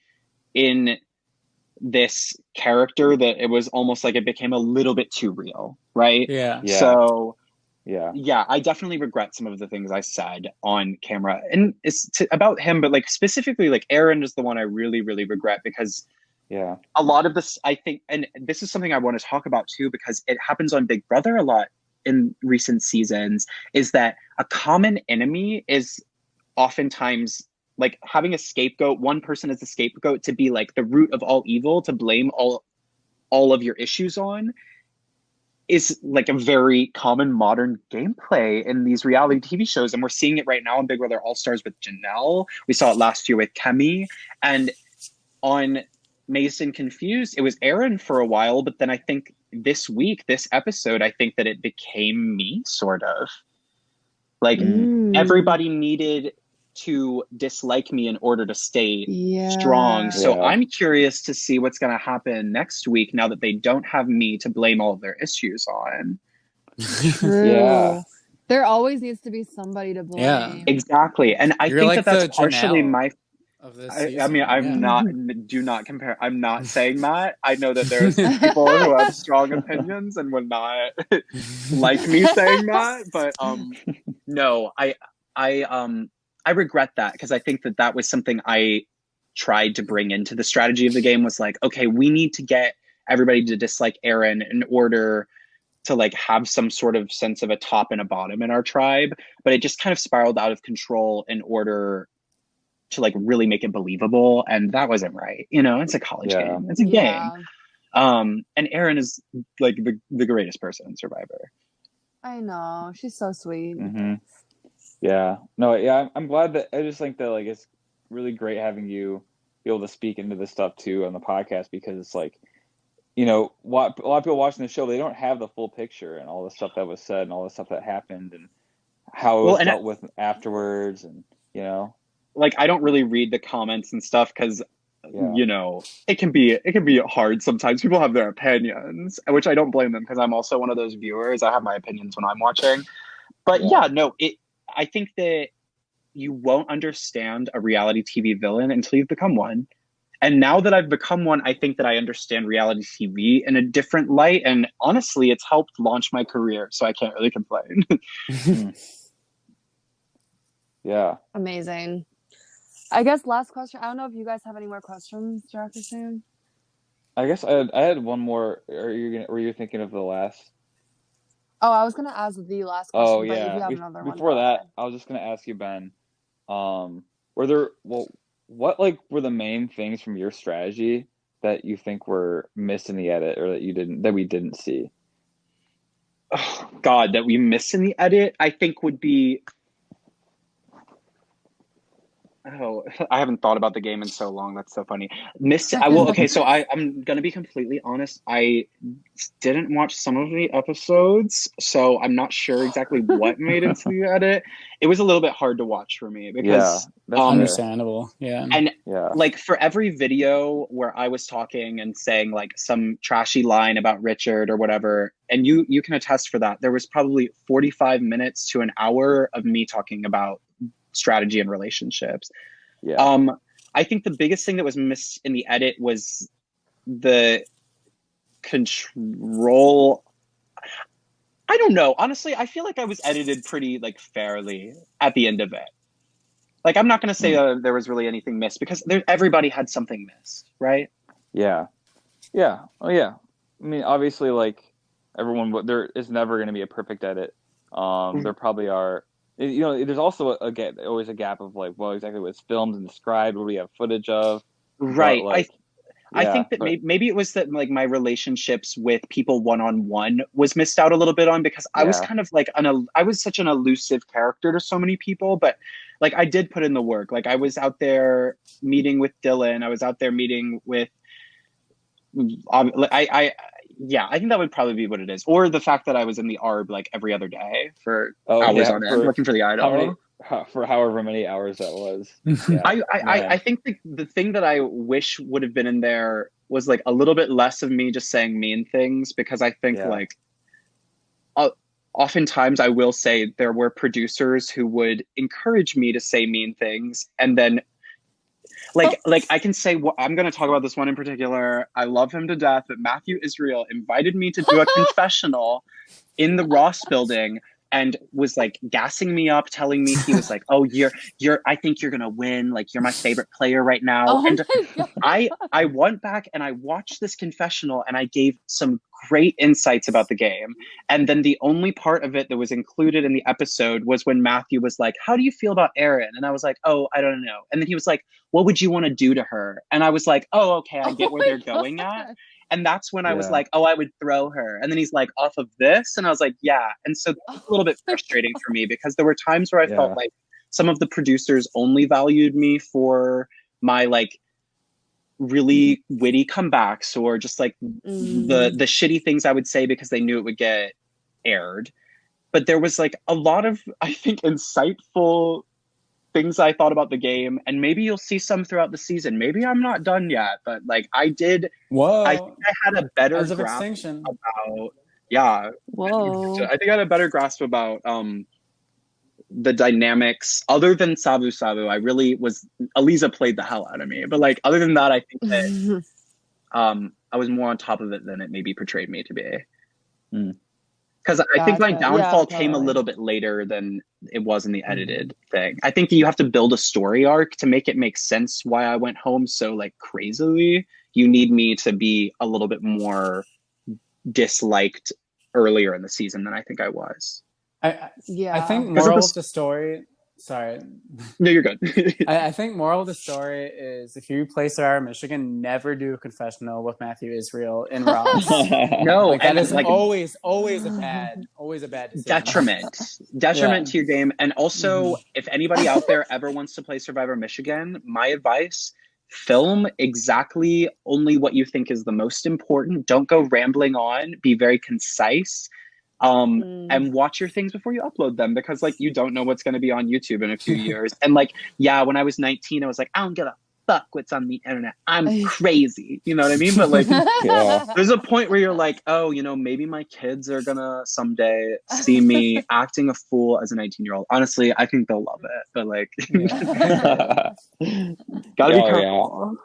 in this character that it was almost like it became a little bit too real, right? So I definitely regret some of the things I said on camera, and it's about him, but like specifically like Aaron is the one I really, really regret, because a lot of this, I think, and this is something I want to talk about too, because it happens on Big Brother a lot in recent seasons, is that a common enemy is oftentimes like having a scapegoat, one person as a scapegoat to be like the root of all evil, to blame all of your issues on, is like a very common modern gameplay in these reality TV shows. And we're seeing it right now on Big Brother All-Stars with Janelle. We saw it last year with Kemi. And on Mason Confused, it was Aaron for a while, but then I think this week, this episode, I think that it became me, sort of. Like everybody needed to dislike me in order to stay strong. So I'm curious to see what's going to happen next week now that they don't have me to blame all of their issues on.
True.
Yeah.
There always needs to be somebody to
Yeah.
blame.
Exactly. And I
You're
think
like
that that's
the
partially
Janelle
my
of this
I mean,
season.
I'm
Yeah.
not, do not compare. I'm not saying that. I know that there's people who have strong opinions and would not like me saying that, but no, I regret that because I think that that was something I tried to bring into the strategy of the game was like, okay, we need to get everybody to dislike Aaron in order to like have some sort of sense of a top and a bottom in our tribe, but it just kind of spiraled out of control in order to like really make it believable, and that wasn't right. You know, it's a college
Yeah.
game. It's a game. And Erin is like the greatest person in Survivor.
I know. She's so sweet.
Mm-hmm. Yeah. No, yeah, I'm glad that I just think that like it's really great having you be able to speak into this stuff too on the podcast because it's like, you know, what a lot of people watching the show, they don't have the full picture and all the stuff that was said and all the stuff that happened and how it was dealt with afterwards, and you know,
like I don't really read the comments and stuff because you know it can be hard sometimes. People have their opinions, which I don't blame them because I'm also one of those viewers. I have my opinions when I'm watching, but no, I think that you won't understand a reality TV villain until you've become one. And now that I've become one, I think that I understand reality TV in a different light. And honestly, it's helped launch my career, so I can't really complain.
Yeah.
Amazing. I guess last question. I don't know if you guys have any more questions, Jack or Sam.
I guess I had one more. Were you thinking of the last?
Oh, I was gonna ask the last question.
Oh
But
yeah.
if you have another one,
Before
go
that,
ahead.
I was just gonna ask you, Ben. What like were the main things from your strategy that you think were missed in the edit, or that we didn't see?
Oh, God, that we missed in the edit, I think would be. Oh, I haven't thought about the game in so long. That's so funny. Okay, so I'm gonna be completely honest. I didn't watch some of the episodes, so I'm not sure exactly what made it to the edit. It was a little bit hard to watch for me because
that's
understandable. Yeah.
And like for every video where I was talking and saying like some trashy line about Richard or whatever, and you can attest for that, there was probably 45 minutes to an hour of me talking about strategy and relationships. I think the biggest thing that was missed in the edit was the control. I don't know. Honestly, I feel like I was edited pretty like fairly at the end of it. Like, I'm not going to say there was really anything missed because everybody had something missed, right?
Yeah. Yeah. Oh yeah. I mean, obviously, like everyone, there is never going to be a perfect edit. There probably are. You know, there's also always a gap of like, well, exactly what's filmed and described, what do we have footage of,
right?
Like,
I think that maybe it was that like my relationships with people one-on-one was missed out a little bit on because I was kind of like I was such an elusive character to so many people, but like I did put in the work. Like I was out there meeting with Dylan. I was out there meeting with. I think that would probably be what it is, or the fact that I was in the ARB like every other day for hours on end looking for the idol.
For however many hours that was.
I think the thing that I wish would have been in there was like a little bit less of me just saying mean things, because I think like oftentimes I will say there were producers who would encourage me to say mean things, and then like I can say, I'm going to talk about this one in particular. I love him to death, but Matthew Israel invited me to do a confessional in the Ross building and was like gassing me up, telling me, he was like, oh, I think you're going to win. Like, you're my favorite player right now.
Oh
and
my God.
I went back and I watched this confessional and I gave some great insights about the game. And then the only part of it that was included in the episode was when Matthew was like, how do you feel about Erin? And I was like, oh, I don't know. And then he was like, what would you want to do to her? And I was like, oh, okay, I get where they're going at. And that's when I was like, oh, I would throw her. And then he's like, off of this? And I was like, yeah. And so that was a little bit frustrating for me, because there were times where I felt like some of the producers only valued me for my like really witty comebacks, or just like the shitty things I would say because they knew it would get aired. But there was like a lot of, I think, insightful things I thought about the game, and maybe you'll see some throughout the season. Maybe I'm not done yet, but like I think I had a better grasp about Yeah,
Whoa.
I think I had a better grasp about the dynamics other than Sabu Sabu. I really was Aliza played the hell out of me, but like other than that, I think that I was more on top of it than it maybe portrayed me to be. Because I think my
Gotcha. Yeah,
downfall came a
totally.
little bit later than it was in the edited thing. I think you have to build a story arc to make it make sense why I went home so like crazily. You need me to be a little bit more disliked earlier in the season than I think I was.
I
Yeah.
think
Because of
moral
the
of the story. Sorry.
no, you're good.
I think moral of the story is if you play Sarah Michigan, never do a confessional with Matthew Israel in Ross.
No,
Like that
and
is
like
always a bad decision.
detriment
Yeah.
to your game. And also, if anybody out there ever wants to play Survivor Michigan, my advice: film exactly only what you think is the most important. Don't go rambling on. Be very concise. And watch your things before you upload them, because like you don't know what's going to be on YouTube in a few years. And like, yeah, when I was 19, I was like, I don't give a fuck what's on the internet. I'm crazy. You know what I mean? But like,
Yeah.
there's a point where you're like, oh, you know, maybe my kids are gonna someday see me acting a fool as a 19-year-old. Honestly, I think they'll love it. But like, gotta be careful.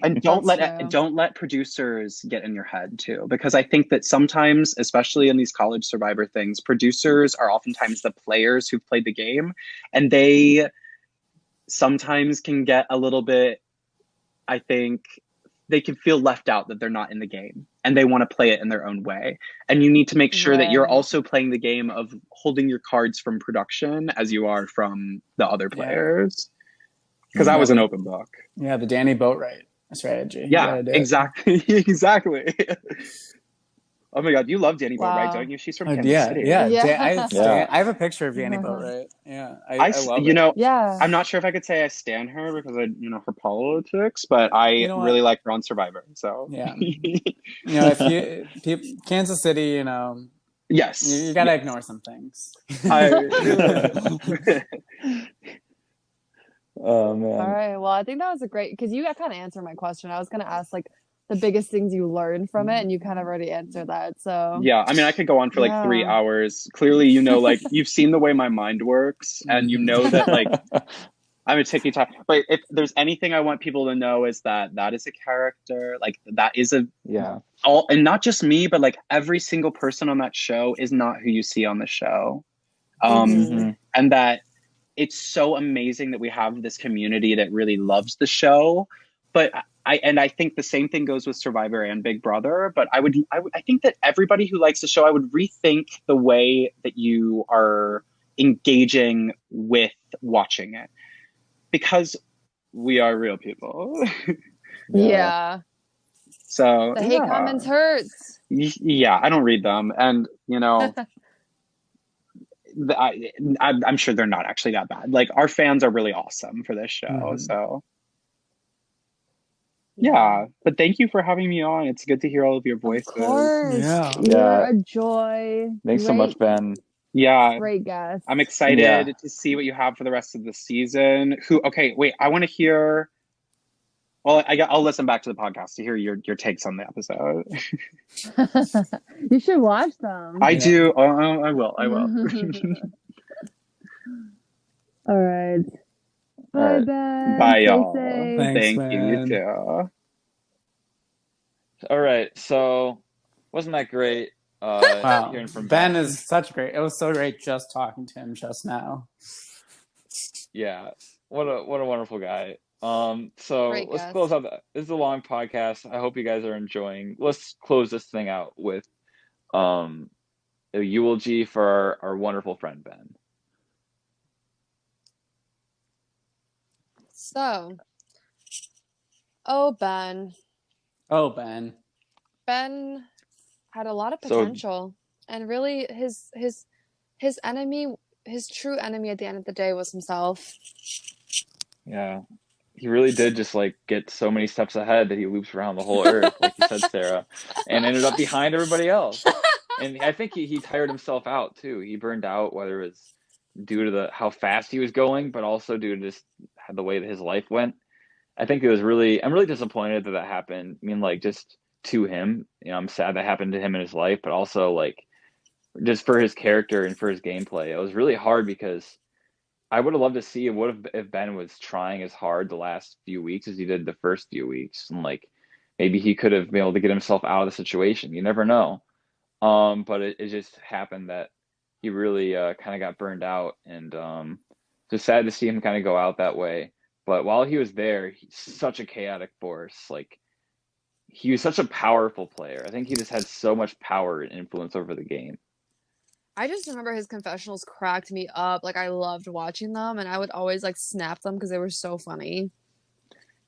And don't let producers get in your head too, because I think that sometimes, especially in these college Survivor things, producers are oftentimes the players who've played the game, and they sometimes can get a little bit, I think they can feel left out, that they're not in the game and they want to play it in their own way. And you need to make sure that you're also playing the game of holding your cards from production as you are from the other players. Because that was an open book.
Yeah, the Danny Boatwright strategy.
Yeah, exactly. Exactly. Oh my God, you love Danny Boatwright, don't you? She's from Kansas City.
Yeah.
Yeah.
I have a picture of Danny Boatwright. Yeah, I love it.
know,
Yeah.
I'm not sure if I could say I stan her because I, you know, her politics, but I really like her on Survivor. So
yeah, you know, if Kansas City, you know,
yes,
you gotta ignore some things.
Oh man.
All right. Well, I think that was a great, because you kind of answered my question. I was going to ask like the biggest things you learned from it, and you kind of already answered that. So
yeah, I mean, I could go on for like 3 hours. Clearly, you know, like you've seen the way my mind works, and you know that like I'm a ticky tack. But if there's anything I want people to know is that that is a character. Like that is a all, and not just me, but like every single person on that show is not who you see on the show. And that it's so amazing that we have this community that really loves the show. But I think the same thing goes with Survivor and Big Brother. But I think that everybody who likes the show, I would rethink the way that you are engaging with watching it, because we are real people.
yeah.
So
the hate comments hurts.
Yeah, I don't read them, and you know. I'm sure they're not actually that bad. Like our fans are really awesome for this show. So yeah, but thank you for having me on. It's good to hear all of your voices.
Of course.
Yeah.
You're a joy.
Thanks so much, Ben.
Yeah.
Great guest.
I'm excited to see what you have for the rest of the season. Okay, wait, I want to hear. Well, I'll listen back to the podcast to hear your takes on the episode.
You should watch them.
I do. I will.
All right. Bye, Ben.
Bye,
Stay
y'all.
safe.
Thanks,
Thank
man.
you too.
All right, so wasn't that great?
Wow,
Hearing from
Ben is such great. It was so great just talking to him just now.
Yeah, what a wonderful guy. So
Great
let's
guest.
close out. This is a long podcast. I hope you guys are enjoying. Let's close this thing out with a eulogy for our wonderful friend Ben.
So, Ben.
Oh, Ben.
Ben had a lot of potential, and really his enemy, his true enemy at the end of the day was himself.
Yeah, he really did just like get so many steps ahead that he loops around the whole earth, like you said, Sarah, and ended up behind everybody else. And I think he tired himself out too. He burned out, whether it's due to how fast he was going, but also due to just the way that his life went. I think I'm really disappointed that happened. I mean, like just to him. I'm sad that happened to him in his life, but also like just for his character and for his gameplay, it was really hard because I would have loved to see what if Ben was trying as hard the last few weeks as he did the first few weeks, and like maybe he could have been able to get himself out of the situation. You never know. But it just happened that he really kind of got burned out, and just sad to see him kind of go out that way. But while he was there, he's such a chaotic force. Like he was such a powerful player. I think he just had so much power and influence over the game.
I just remember his confessionals cracked me up. Like I loved watching them, and I would always like snap them because they were so funny.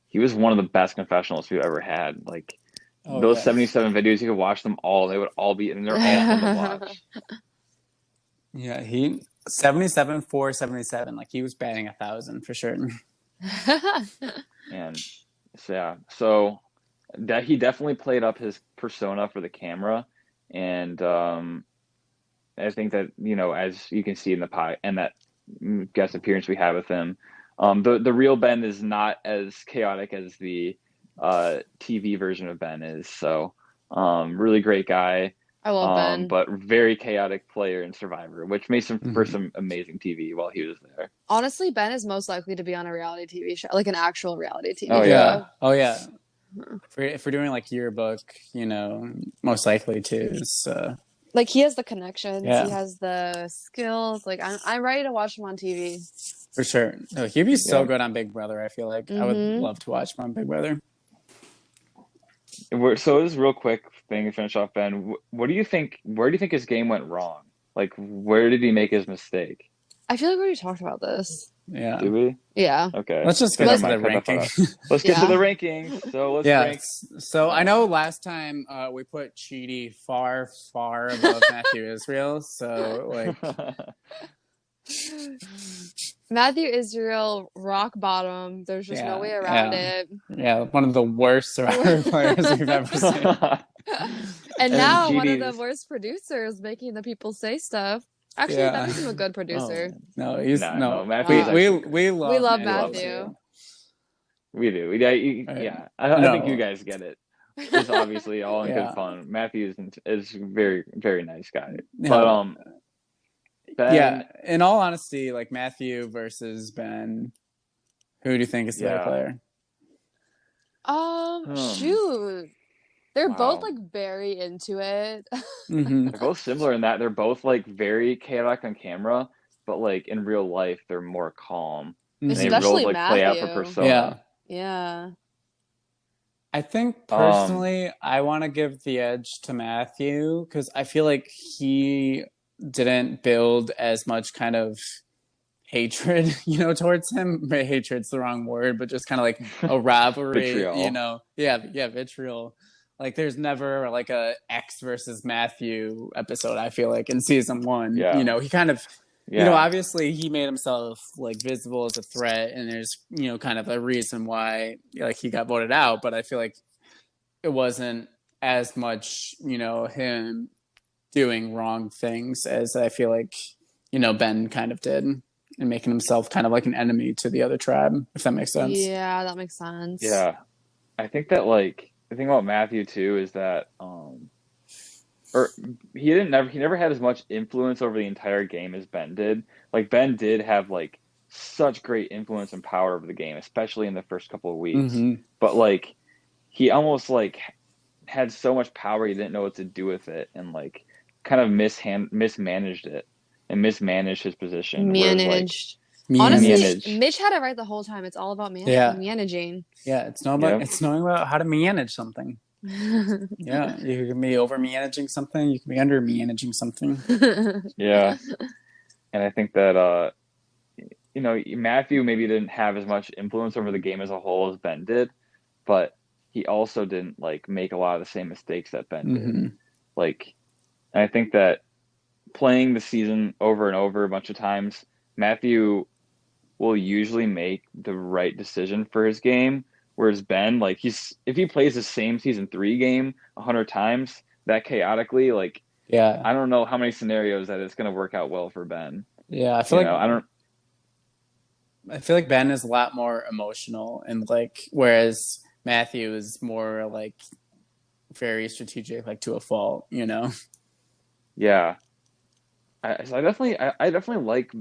He was one of the best confessionals we've ever had. Like
Oh
those
yeah.
77 videos, you could watch them all. They would all be, and they're all fun to watch.
Yeah, he 77 for 77. Like he was batting 1,000 for sure.
And so that he definitely played up his persona for the camera, and I think that as you can see in the pie and that guest appearance we have with him, the real Ben is not as chaotic as the TV version of Ben is. So really great guy.
I love Ben.
But very chaotic player in Survivor, which made him for some amazing TV while he was there.
Honestly, Ben is most likely to be on a reality TV show, like an actual reality TV
Oh,
show.
yeah.
Oh yeah. If we're doing like yearbook, most likely too. So
Like he has the connections,
Yeah.
he has the skills. Like I'm ready to watch him on TV.
for sure. No, he'd be so
Yeah.
good on Big Brother. I feel like I would love to watch him on Big Brother.
So this is a real quick thing to finish off, Ben. What do you think? Where do you think his game went wrong? Like, where did he make his mistake?
I feel like we already talked about this.
Yeah.
Do we?
Yeah.
Okay.
Let's just get
Never
into the
mind, cut that part
ranking.
out. Let's get to
Yeah.
the rankings. So let's
Yeah.
rank.
So I know last time we put Cheaty far, far above Matthew Israel. So like,
Matthew Israel, rock bottom. There's just no way around it.
Yeah, one of the worst Survivor players we've ever seen.
And now one of
GD
the
is-
worst producers making the people say stuff. Actually,
Yeah.
that makes him a good producer.
No, he's
No,
no.
Matthew's
we
actually-
we love
We love
Matthew.
We do. Yeah. I
No.
think you guys get it. It's obviously all in
Yeah.
good fun. Matthew is very, very nice guy.
No.
But Ben,
Yeah, in all honesty, like Matthew versus Ben, who do you think is the better
Yeah.
player?
Shoot. They're both
Wow.
like very into it.
Hmm
they're both similar in that they're both like very chaotic on camera, but like in real life they're more calm. And they
Especially
like play out for
Matthew.
persona.
Yeah.
Yeah.
I think personally, I want to give the edge to Matthew because I feel like he didn't build as much kind of hatred, towards him. Maybe hatred's the wrong word, but just kind of like a rivalry,
Vitriol.
Yeah, vitriol. Like there's never like a X versus Matthew episode, I feel like, in season 1.
Yeah.
He kind of
Yeah.
obviously he made himself like visible as a threat, and there's kind of a reason why like he got voted out, but I feel like it wasn't as much him doing wrong things as I feel like Ben kind of did, and making himself kind of like an enemy to the other tribe, if that makes sense.
Yeah, that makes sense.
Yeah. I think that like the thing about Matthew too is that or he never had as much influence over the entire game as Ben did. Like Ben did have like such great influence and power over the game, especially in the first couple of weeks.
Mhm.
But like he almost like had so much power he didn't know what to do with it, and like kind of mismanaged it and mismanaged his position. Whereas, like,
Managed.
Me-
Honestly,
Manage.
Mitch had it right the whole time. It's all about
Yeah.
managing.
Yeah, it's knowing
Yep.
about how to manage something. Yeah, you can be over managing something, you can be under managing something.
Yeah. And I think that Matthew maybe didn't have as much influence over the game as a whole as Ben did, but he also didn't like make a lot of the same mistakes that Ben did.
Mhm.
Like, and I think that playing the season over and over a bunch of times, Matthew will usually make the right decision for his game, whereas Ben, like, if he plays the same season 3 game 100 times that chaotically, like,
Yeah.
I don't know how many scenarios that it's going to work out well for Ben.
Yeah, I feel like
I
I feel like Ben is a lot more emotional, and like whereas Matthew is more like very strategic, like to a fault, you know?
Yeah. I definitely like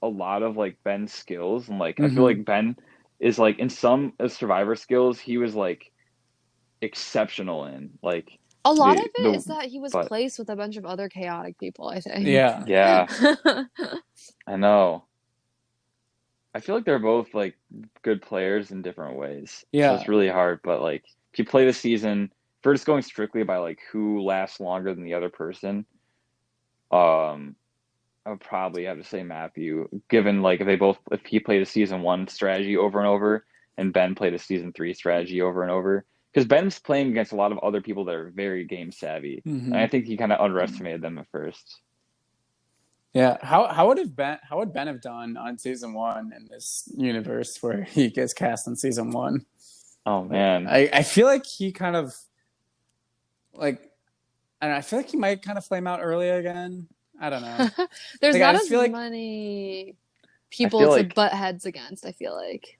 a lot of like Ben's skills, and like I feel like Ben is like in some Survivor skills he was like exceptional in like
A lot of it
the
is that he was
but
placed with a bunch of other chaotic people, I think.
Yeah.
yeah, I know. I feel like they're both like good players in different ways. So
Yeah.
it's really hard, but like if you play the season, if we're just going strictly by like who lasts longer than the other person, I would probably have to say Matthew, given like if he played a season 1 strategy over and over and Ben played a season 3 strategy over and over. Because Ben's playing against a lot of other people that are very game savvy. And I think he kind of underestimated them at first.
Yeah. How would Ben have done on season 1 in this universe where he gets cast in season 1?
Oh man.
I feel like he kind of like I don't know, I feel like he might kind of flame out early again. I don't know.
There's
Like,
not
I just
as
feel like-
many people
feel
to
like-
butt heads against, I feel like.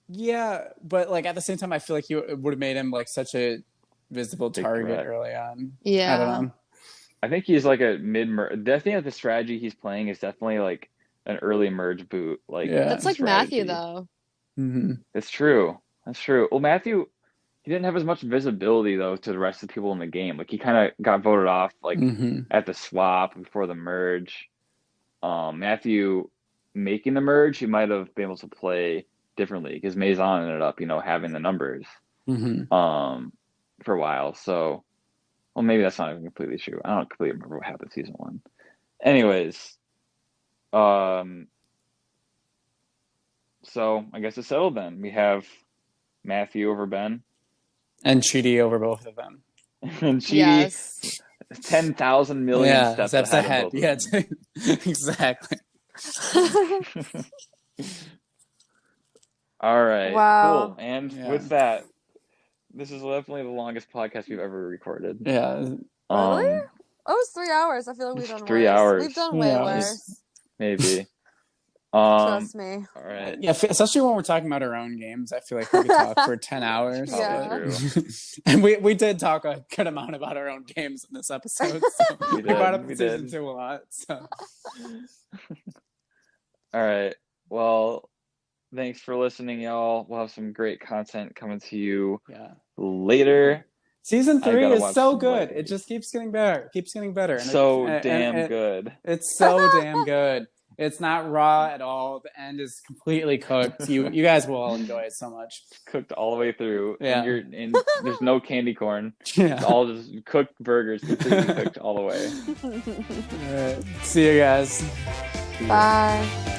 Yeah, but like at the same time, I feel like it would have made him like such a visible
Big
target
threat.
early on.
Yeah.
I don't know.
I think he's like a mid-merge. I think that the strategy he's playing is definitely like an early merge boot. Like
Yeah.
That's like
strategy.
Matthew, though.
Mm-hmm.
That's true. That's true. Well, Matthew, he didn't have as much visibility though to the rest of the people in the game. Like he kind of got voted off like at the swap before the merge. Matthew making the merge, he might have been able to play differently because Maison ended up, having the numbers for a while. So, well, maybe that's not even completely true. I don't completely remember what happened season 1. Anyways, so I guess it's settled then. We have Matthew over Ben.
And Chidi over both of them.
And Chidi,
Yes.
10,000 million steps ahead. Of both
Yeah,
of them.
exactly.
All right.
Wow.
Cool. And
Yeah.
with that, this is definitely the longest podcast we've ever recorded.
Yeah.
Really? Oh, it's 3 hours. I feel like we've
It's
done
3
worse.
hours.
We've done
3
way
hours.
worse.
Maybe.
Trust me.
All right.
Yeah, especially when we're talking about our own games, I feel like we could talk for 10 hours.
Yeah.
True.
And we did talk a good amount about our own games in this episode. So
We
we
did,
brought up
we
season
did.
2 a lot. So
All right. Well, thanks for listening, y'all. We'll have some great content coming to you
yeah.
later.
Season
I
3
gotta
is
watch
so
some
good.
Lightning.
It just keeps getting better. Keeps getting better. And
So
it-
damn
and
good.
It's so damn good. It's not raw at all. The end is completely cooked. You guys will all enjoy it so much.
Cooked all the way through.
Yeah.
And there's no candy corn.
Yeah.
It's all just cooked burgers, completely cooked all the way.
All right. See you guys.
Bye.